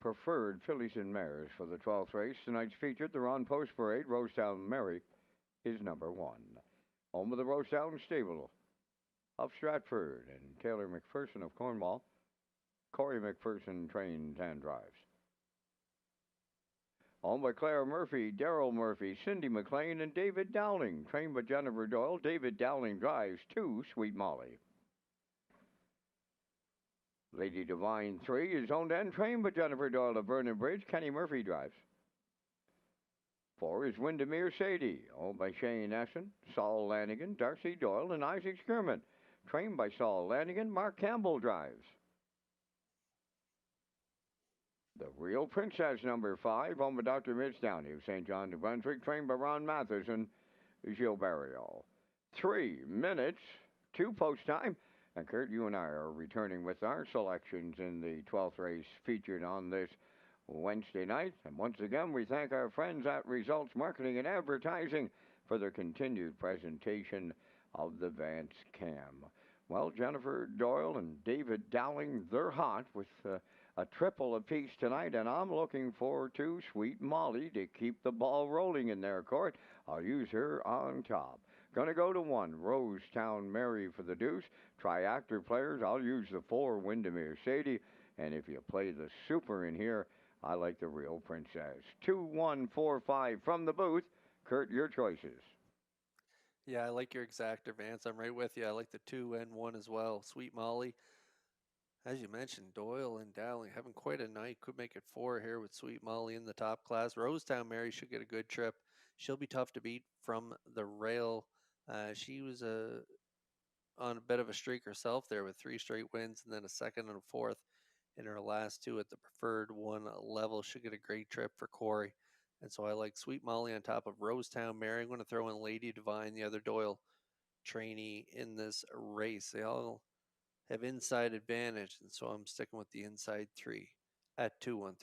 Preferred fillies and mares for the 12th race. Tonight's featured, the Ron Post Parade. Rosetown Mary is number one. Home of the Rosetown Stable of Stratford and Taylor McPherson of Cornwall. Corey McPherson trains and drives. Owned by Claire Murphy, Daryl Murphy, Cindy McLean, and David Dowling. Trained by Jennifer Doyle. David Dowling drives 2, Sweet Molly. Lady Divine 3 is owned and trained by Jennifer Doyle of Vernon Bridge. Kenny Murphy drives. 4 is Windermere Sadie, owned by Shane Essen, Saul Lanigan, Darcy Doyle, and Isaac Skirman. Trained by Saul Lanigan, Mark Campbell drives. The Real Princess number 5, owned by Dr. Mitch Downey of St. John, New Brunswick, trained by Ron Mathis and Gilles Barriol. 3 minutes, 2 post time. And Kurt, you and I are returning with our selections in the 12th race featured on this Wednesday night. And once again, we thank our friends at Results Marketing and Advertising for their continued presentation of the Vance Cam. Well, Jennifer Doyle and David Dowling, they're hot with a triple apiece tonight, and I'm looking forward to Sweet Molly to keep the ball rolling in their court. I'll use her on top. Gonna go to 1, Rosetown Mary for the deuce. Triactor players, I'll use the 4, Windermere Sadie. And if you play the super in here, I like the Real Princess. 2, 1, 4, 5 from the booth. Kurt, your choices. Yeah, I like your exactor, Vance. I'm right with you. I like the 2 and 1 as well. Sweet Molly. As you mentioned, Doyle and Dowling having quite a night. Could make it 4 here with Sweet Molly in the top class. Rosetown Mary should get a good trip. She'll be tough to beat from the rail. She was on a bit of a streak herself there with 3 straight wins and then a second and a fourth in her last 2 at the preferred 1 level. Should get a great trip for Corey. And so I like Sweet Molly on top of Rosetown Mary. I'm going to throw in Lady Divine, the other Doyle trainee in this race. They all have inside advantage, and so I'm sticking with the inside 3 at 2-1-3.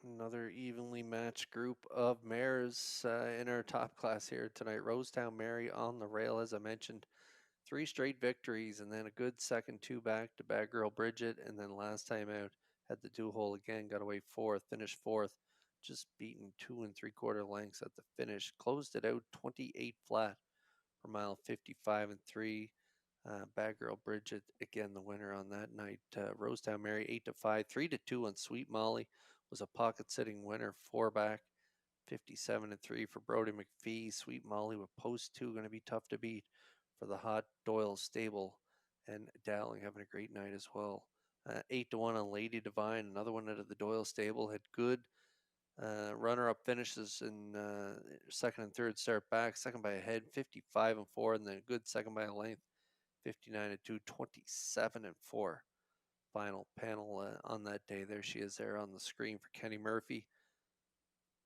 Another evenly matched group of mares in our top class here tonight. Rosetown Mary on the rail, as I mentioned. 3 straight victories and then a good second 2 back to Bad Girl Bridget. And then last time out, had the 2-hole again, got away 4th, finished 4th, just beaten 2 3/4 lengths at the finish. Closed it out 28 flat for mile 55 and 3. Bad Girl Bridget, again, the winner on that night. Rosetown Mary, 8-5, 3-2 on Sweet Molly was a pocket sitting winner, 4 back, 57 and 3 for Brody McPhee. Sweet Molly with post 2, going to be tough to beat for the hot Doyle stable. And Dowling having a great night as well. 8-1 on Lady Divine, another one out of the Doyle stable. Had good Runner-up finishes in second and third start back. Second by a head, 55-4, and then a good second by a length, 59-2, 27-4. Final panel on that day. There she is there on the screen for Kenny Murphy.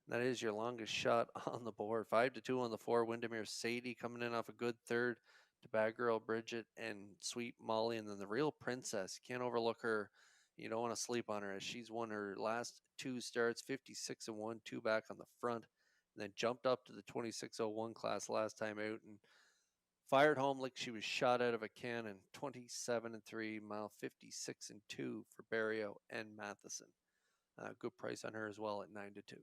That is your longest shot on the board. 5-2 on the 4. Windermere Sadie coming in off a good third to Bad Girl Bridget and Sweet Molly. And then the Real Princess. You can't overlook her. You don't want to sleep on her, as she's won her last 2 starts, 56-1, 2 back on the front. And then jumped up to the 26-01 class last time out and fired home like she was shot out of a cannon. 27-3, mile 56-2 for Barrio and Matheson. Good price on her as well at 9-2.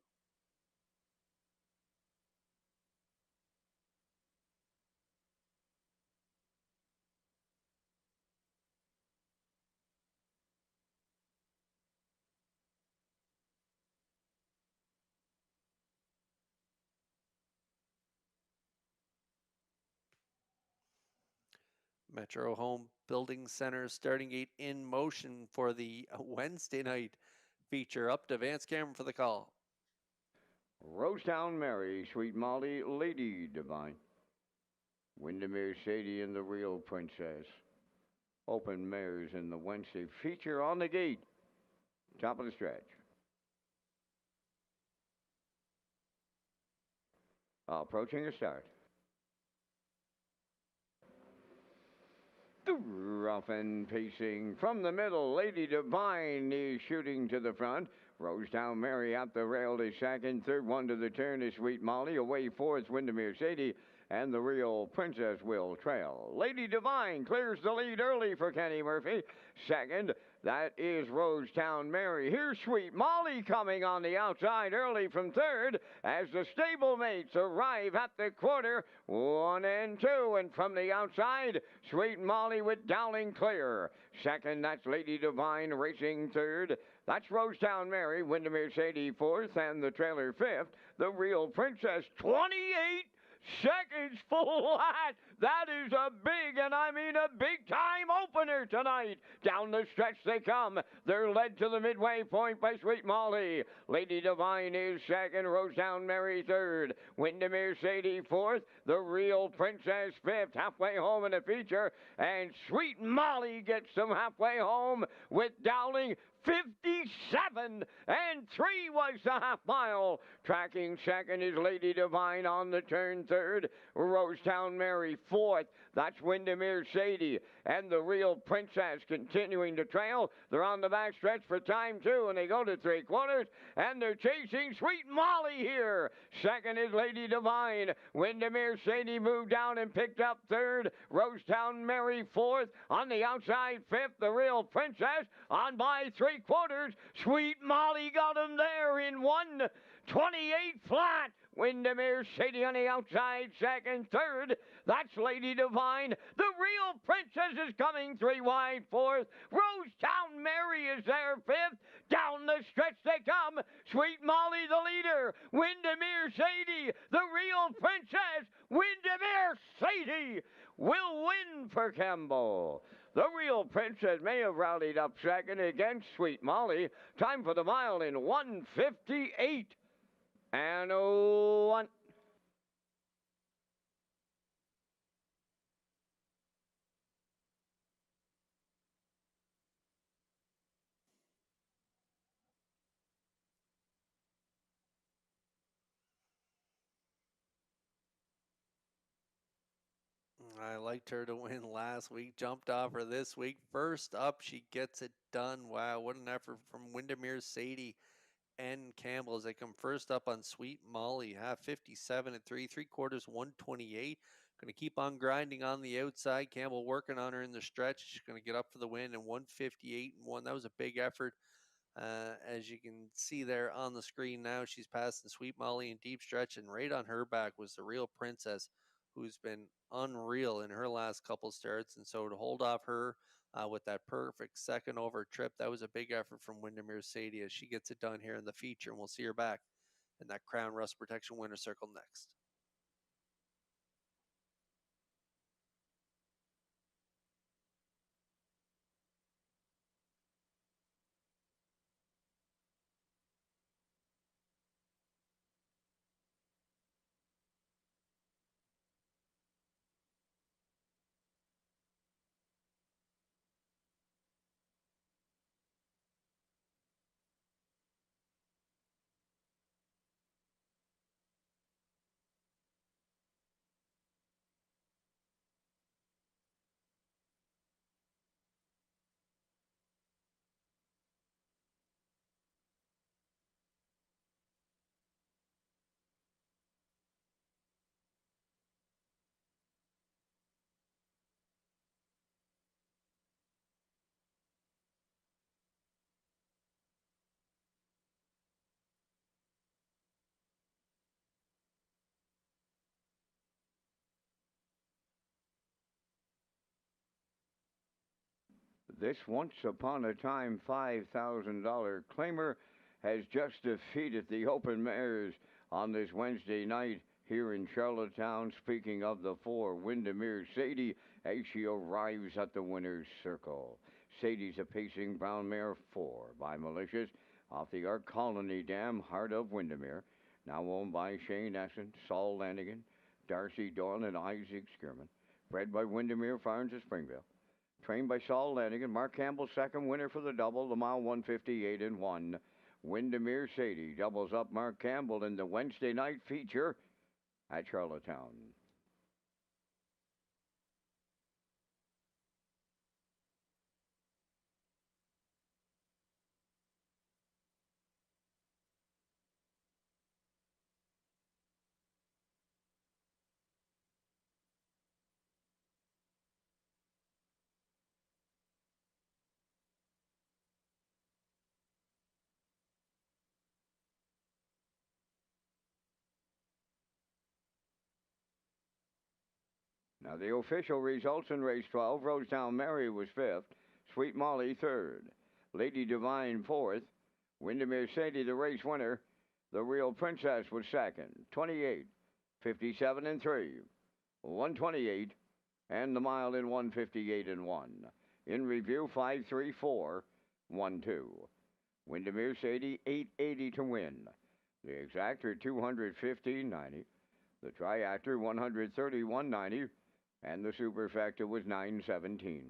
Metro Home Building Center starting gate in motion for the Wednesday night feature. Up to Vance Cameron for the call. Rosetown Mary, Sweet Molly, Lady Divine. Windermere Sadie and the Real Princess. Open mares in the Wednesday feature on the gate. Top of the stretch. Approaching a start. Rough and pacing from the middle. Lady Divine is shooting to the front. Rosetown Mary at the rail to second. Third one to the turn is Sweet Molly. Away fourth, Windermere Sadie. And the Real Princess will trail. Lady Divine clears the lead early for Kenny Murphy. Second, that is Rosetown Mary. Here's Sweet Molly coming on the outside early from third as the stablemates arrive at the quarter. 1 and 2. And from the outside, Sweet Molly with Dowling clear. Second, that's Lady Divine racing third. That's Rosetown Mary, Windermere Sadie fourth, and the trailer fifth. The Real Princess 28 seconds flat. That is a big, and I mean a big-time opener tonight. Down the stretch they come. They're led to the midway point by Sweet Molly. Lady Divine is second. Rosetown Mary third. Windermere Sadie fourth. The Real Princess fifth. Halfway home in the feature. And Sweet Molly gets them halfway home with Dowling 57 and 3 was the half mile. Tracking second is Lady Divine on the turn third. Rosetown Mary fourth. That's Windermere Sadie. And the Real Princess continuing to trail. They're on the back stretch for time two, and they go to 3/4, and they're chasing Sweet Molly here. Second is Lady Divine. Windermere Sadie moved down and picked up third. Rosetown Mary fourth. On the outside fifth, the Real Princess. On by 3/4. Sweet Molly got him there in 1:28 flat. Windermere Sadie on the outside, second, third. That's Lady Divine. The Real Princess is coming 3 wide, fourth. Rosetown Mary is there, fifth. Down the stretch they come. Sweet Molly the leader. Windermere Sadie, the Real Princess. Windermere Sadie will win for Campbell. The Real Princess may have rallied up second against Sweet Molly. Time for the mile in 1:58 and 1. I liked her to win last week. Jumped off her this week. First up, she gets it done. Wow, what an effort from Windermere Sadie and Campbell as they come first up on Sweet Molly. Half 57 and 3/4, 128. Going to keep on grinding on the outside. Campbell working on her in the stretch. She's going to get up for the win in 1:58 and 1. That was a big effort. As you can see there on the screen now, she's passing Sweet Molly in deep stretch, and right on her back was the Real Princess, who's been unreal in her last couple starts. And so to hold off her with that perfect second over trip, that was a big effort from Windermere Sadie as she gets it done here in the feature, and we'll see her back in that Crown Rust Protection winner circle next. This once upon a time $5,000 claimer has just defeated the open mares on this Wednesday night here in Charlottetown. Speaking of the four, Windermere Sadie, as she arrives at the winner's circle. Sadie's a pacing brown mare 4 by Malicious off the Ark Colony Dam, heart of Windermere. Now owned by Shane Essen, Saul Lanigan, Darcy Dawn, and Isaac Skierman. Bred by Windermere Farms of Springville. Trained by Saul Lanigan. Mark Campbell, second winner for the double, the mile 158 and 1. Windermere Sadie doubles up Mark Campbell in the Wednesday night feature at Charlottetown. Now, the official results in race 12, Rosetown Mary was 5th, Sweet Molly 3rd, Lady Divine 4th, Windermere Sadie, the race winner, the Real Princess was 2nd, 28, 57 and 3, 128, and the mile in 158 and 1. In review, 534, 12. Windermere Sadie, 880 to win. The exactor, 215.90. The triactor, 131.90. And the superfecta was 917.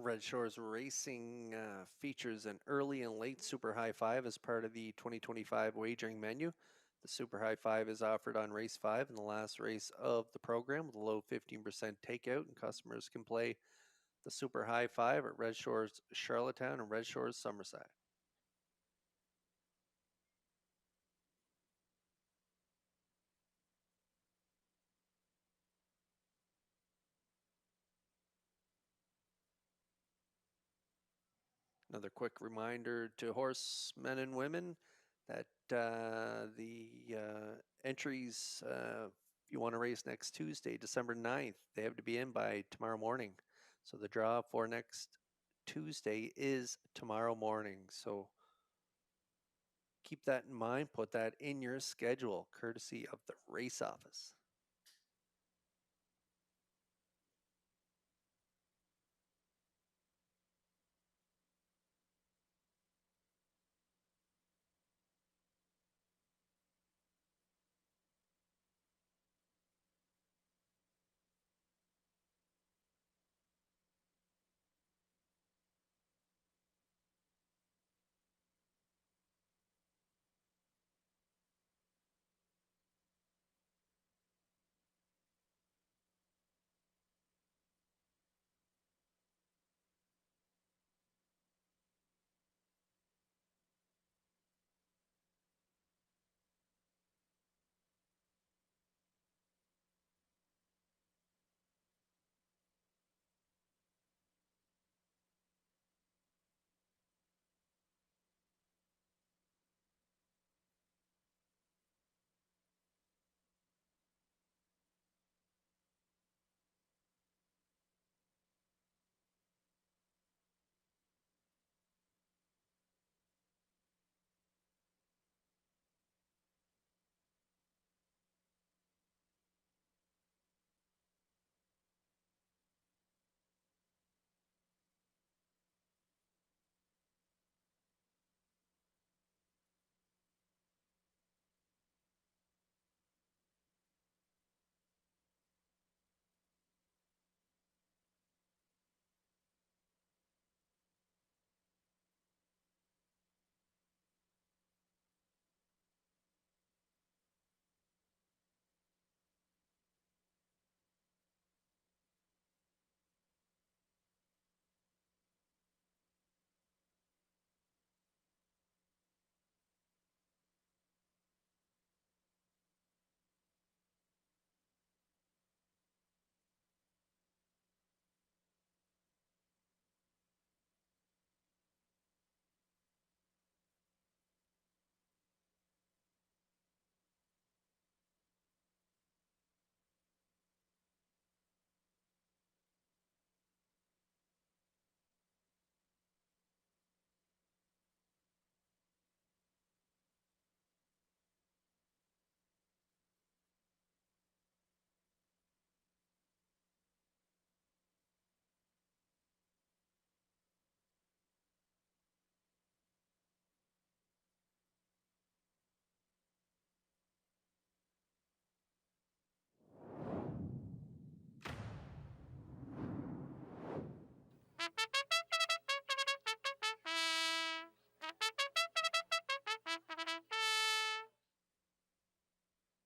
Red Shores Racing features an early and late Super High Five as part of the 2025 wagering menu. The Super High Five is offered on race 5 in the last race of the program with a low 15% takeout, and customers can play the Super High Five at Red Shores Charlottetown and Red Shores Summerside. Another quick reminder to horsemen and women that the entries, if you want to race next Tuesday, December 9th, they have to be in by tomorrow morning. So the draw for next Tuesday is tomorrow morning. So keep that in mind. Put that in your schedule, courtesy of the race office.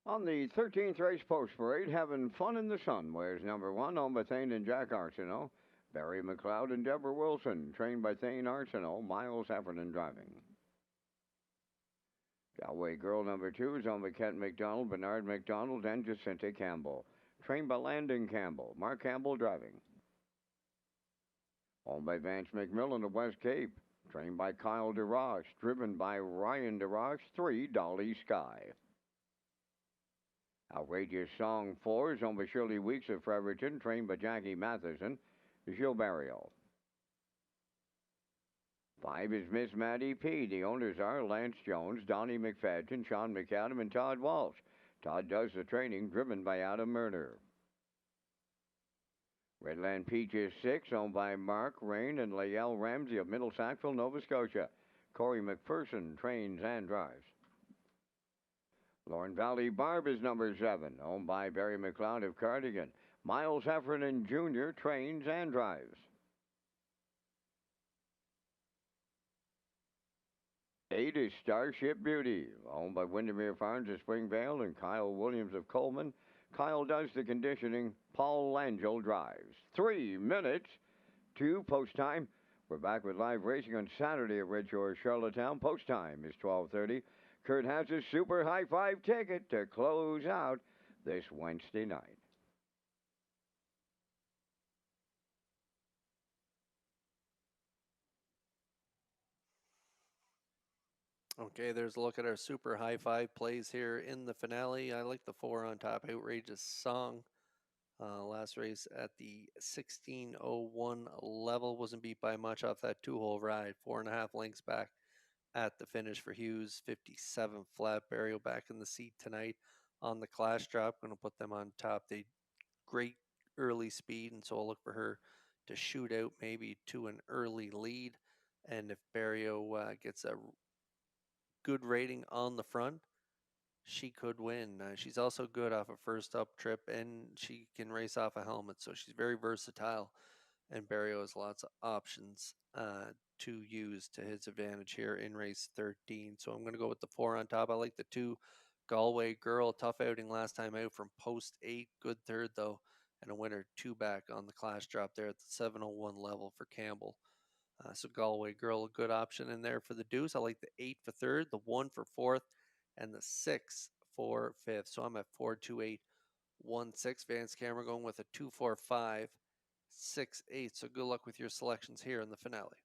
On the 13th race post parade, having fun in the sun, wears number one on by Thane and Jack Arsenault. Barry McLeod and Deborah Wilson, trained by Thane Arsenault, Miles Heffernan driving. Galway Girl number two is owned by Kent McDonald, Bernard McDonald, and Jacinta Campbell. Trained by Landon Campbell, Mark Campbell driving. Owned by Vance McMillan of West Cape. Trained by Kyle DeRoche, driven by Ryan DeRoche, 3 Dolly Sky. Outrageous Song 4 is owned by Shirley Weeks of Fredericton, trained by Jackie Matheson, Gilles Barrio. 5 is Miss Maddie P. The owners are Lance Jones, Donnie McFadden, Sean McAdam, and Todd Walsh. Todd does the training, driven by Adam Murner. Redland Peach is 6, owned by Mark Rain and Lael Ramsey of Middle Sackville, Nova Scotia. Corey McPherson trains and drives. Lauren Valley Barb is number 7, owned by Barry McLeod of Cardigan. Miles Heffernan Jr. trains and drives. 8 is Starship Beauty, owned by Windermere Farms of Springvale and Kyle Williams of Coleman. Kyle does the conditioning. Paul Langell drives. 3 minutes to post time. We're back with live racing on Saturday at Red Shores, Charlottetown. Post time is 12:30. Kurt has a super high five ticket to close out this Wednesday night. Okay, there's a look at our super high five plays here in the finale. I like the 4 on top, Outrageous Song. Last race at the 16:01 level, wasn't beat by much off that 2-hole ride. 4.5 lengths back at the finish for Hughes. 57 flat. Burial back in the seat tonight on the clash drop. Going to put them on top. They great early speed, and so I'll look for her to shoot out maybe to an early lead. And if Barrio gets a good rating on the front, she could win. She's also good off a first up trip, and she can race off a helmet, so she's very versatile. And Barrio has lots of options to use to his advantage here in race 13. So I'm going to go with the 4 on top. I like the 2 Galway Girl. Tough outing last time out from post 8. Good third, though, and a winner 2 back on the clash drop there at the 7:01 level for Campbell. So Galway Girl, a good option in there for the deuce. I like the 8 for third, the 1 for fourth, and the 6 for fifth. So I'm at 4, 2, 8, 1, 6. Vance Cameron going with a 2, 4, 5, 6, 8. So good luck with your selections here in the finale.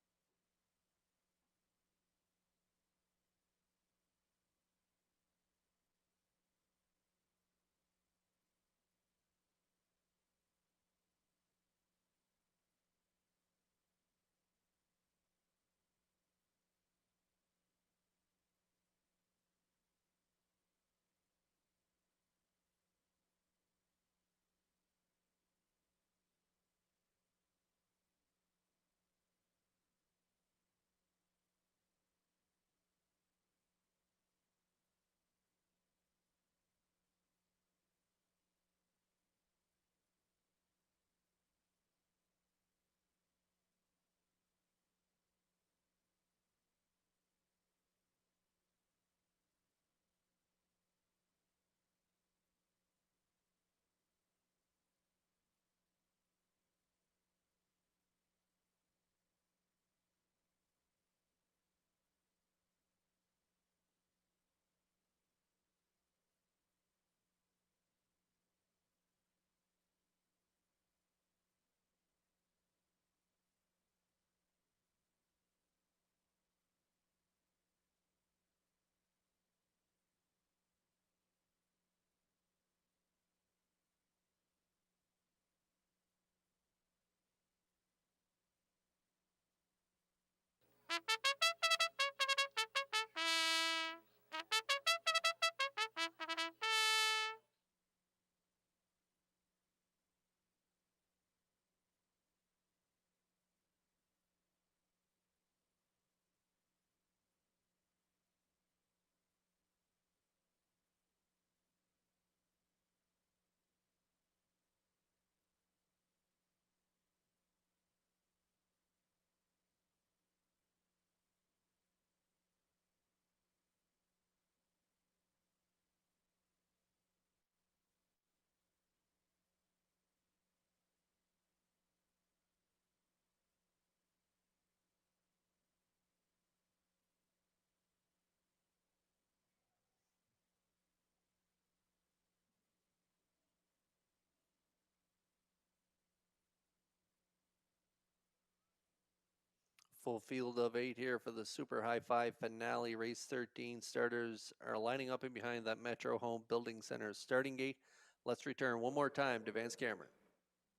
Full field of 8 here for the Super High 5 finale. Race 13 starters are lining up in behind that Metro Home Building Center starting gate. Let's return one more time to Vance Cameron.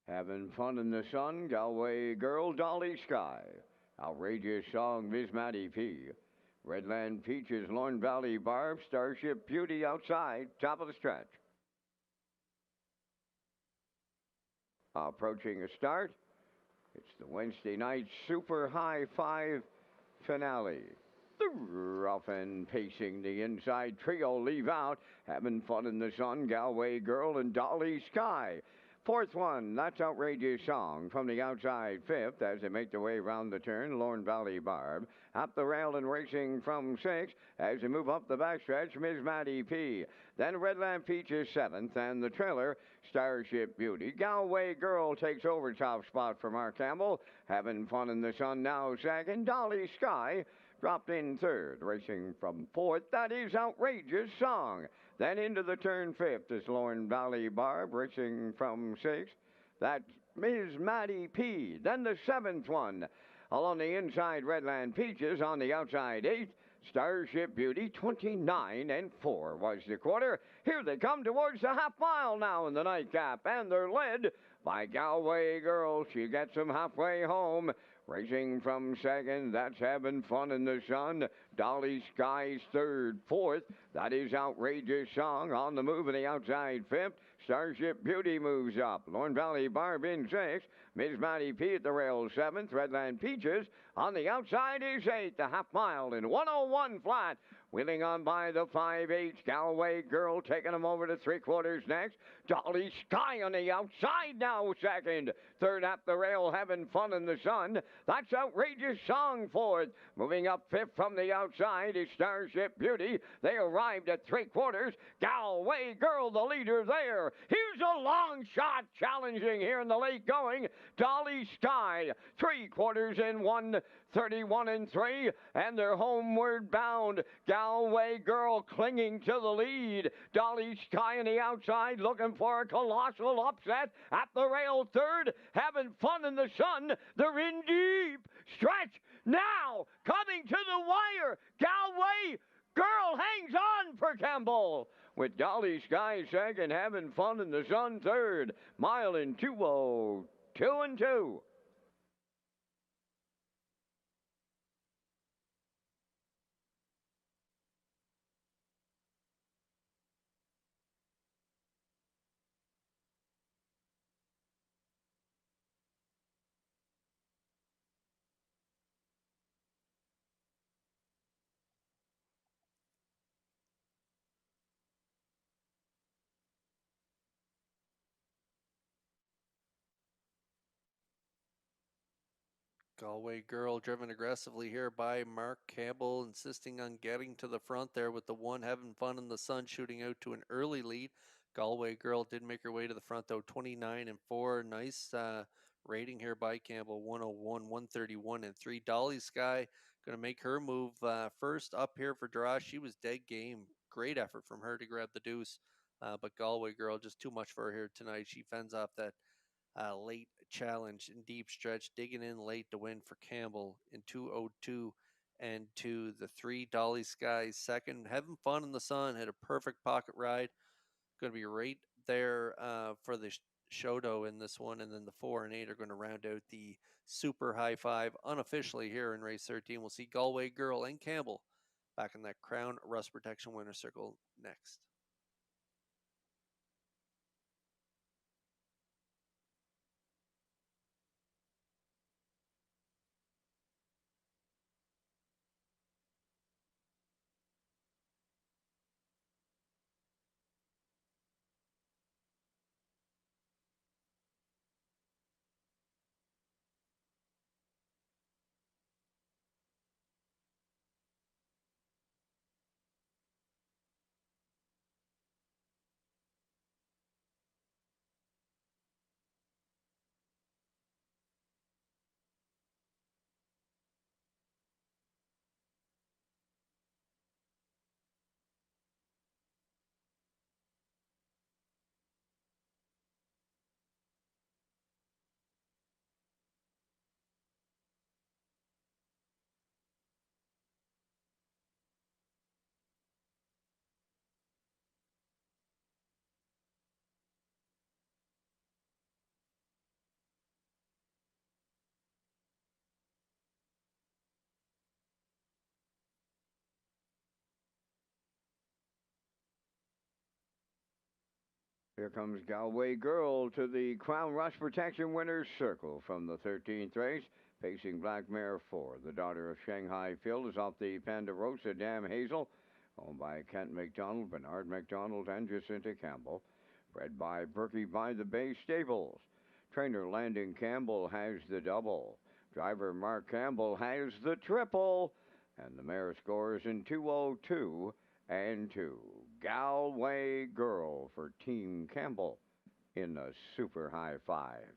Having fun in the sun, Galway Girl, Dolly Sky. Outrageous song, Miss Maddie P. Redland Peaches, Lorne Valley Barb, Starship Beauty outside, top of the stretch. Approaching a start, it's the Wednesday night Super High 5 finale. Rough and pacing the inside trio leave out, having fun in the sun, Galway Girl and Dolly Sky. Fourth one, that's Outrageous Song from the outside fifth as they make their way around the turn, Lorne Valley Barb. Up the rail and racing from sixth as they move up the backstretch, Ms. Maddie P. Then Redland Peaches seventh and the trailer, Starship Beauty. Galway Girl takes over top spot for Mark Campbell. Having fun in the sun now second, Dolly Sky dropped in third, racing from fourth. That is Outrageous Song. Then into the turn fifth is Lorne Valley Barb, racing from sixth. That's Ms. Maddie P. Then the seventh one. Along the inside, Redland Peaches. On the outside, eighth. Starship Beauty, 29 and 4 was the quarter. Here they come towards the half mile now in the nightcap, and they're led by Galway Girl. She gets them halfway home. Racing from second, that's Having Fun in the Sun. Dolly Sky's third. Fourth, that is Outrageous Song. On the move in the outside fifth. Starship Beauty moves up. Lorne Valley Barb in sixth. Ms. Maddie P at the rail seventh. Redland Peaches on the outside is eighth. The half mile in 101 flat. Wheeling on by the 5/8. Galway Girl taking them over to three-quarters next. Dolly Sky on the outside now second. Third up the rail, Having Fun in the Sun. That's Outrageous Song fourth. Moving up fifth from the outside is Starship Beauty. They arrived at three-quarters. Galway Girl the leader there. Here's a long shot challenging here in the late going. Dolly Sky, three-quarters in 1:31 and 3, and they're homeward bound. Galway Girl clinging to the lead. Dolly Sky on the outside looking for a colossal upset. At the rail third, Having Fun in the Sun. They're in deep stretch now. Coming to the wire. Galway Girl hangs on for Campbell. With Dolly Sky second, Having Fun in the Sun third. Mile in 2:02 and 2. Galway Girl driven aggressively here by Mark Campbell, insisting on getting to the front there with the one Having Fun in the Sun shooting out to an early lead. Galway Girl did make her way to the front though, 29 and 4. Nice rating here by Campbell, 101, 131 and 3. Dolly Sky going to make her move first up here for draw. She was dead game. Great effort from her to grab the deuce, but Galway Girl just too much for her here tonight. She fends off that late challenge in deep stretch, digging in late to win for Campbell in 2:02 and 2. The 3 Dolly Sky second. Having Fun in the Sun had a perfect pocket ride. Going to be right there for the Shoto in this one, and then the 4 and 8 are going to round out the Super High 5 unofficially here in race 13. We'll see Galway Girl and Campbell back in that Crown Rust Protection winner circle next. Here comes Galway Girl to the Crown Rush Protection Winners Circle from the 13th race. Facing Black Mare 4. The daughter of Shanghai Phil is off the Ponderosa Dam Hazel, owned by Kent McDonald, Bernard McDonald, and Jacinta Campbell. Bred by Berkey by the Bay Stables. Trainer Landon Campbell has the double. Driver Mark Campbell has the triple. And the mare scores in 2:02 and 2. Galway Girl for Team Campbell in the Super High Five.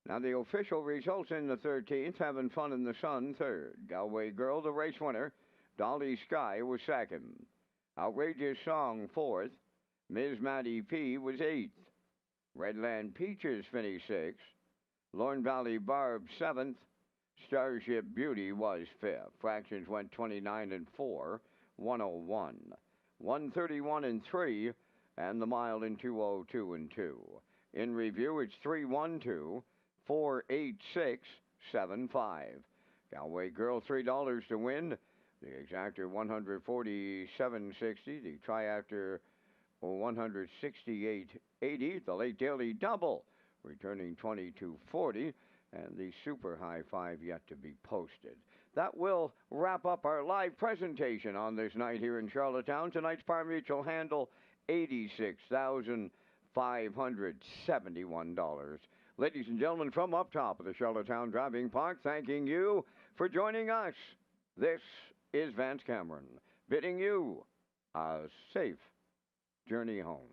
Now the official results in the 13th, Having Fun in the Sun, third. Galway Girl, the race winner. Dolly Sky was second. Outrageous Song, fourth. Ms. Maddie P. was eighth. Redland Peaches finished sixth. Lorne Valley Barb, seventh. Starship Beauty was fifth. Fractions went 29 and 4, 101. 131 and 3, and the mile in 2:02 and 2. In review, it's 3:12. 48675. Galway Girl, $3 to win. The exactor, 147.60. The triactor, 168.80. The late daily double, returning 22.40. And the super high five yet to be posted. That will wrap up our live presentation on this night here in Charlottetown. Tonight's par mutual handle, $86,571. Ladies and gentlemen, from up top of the Charlottetown Driving Park, thanking you for joining us. This is Vance Cameron, bidding you a safe journey home.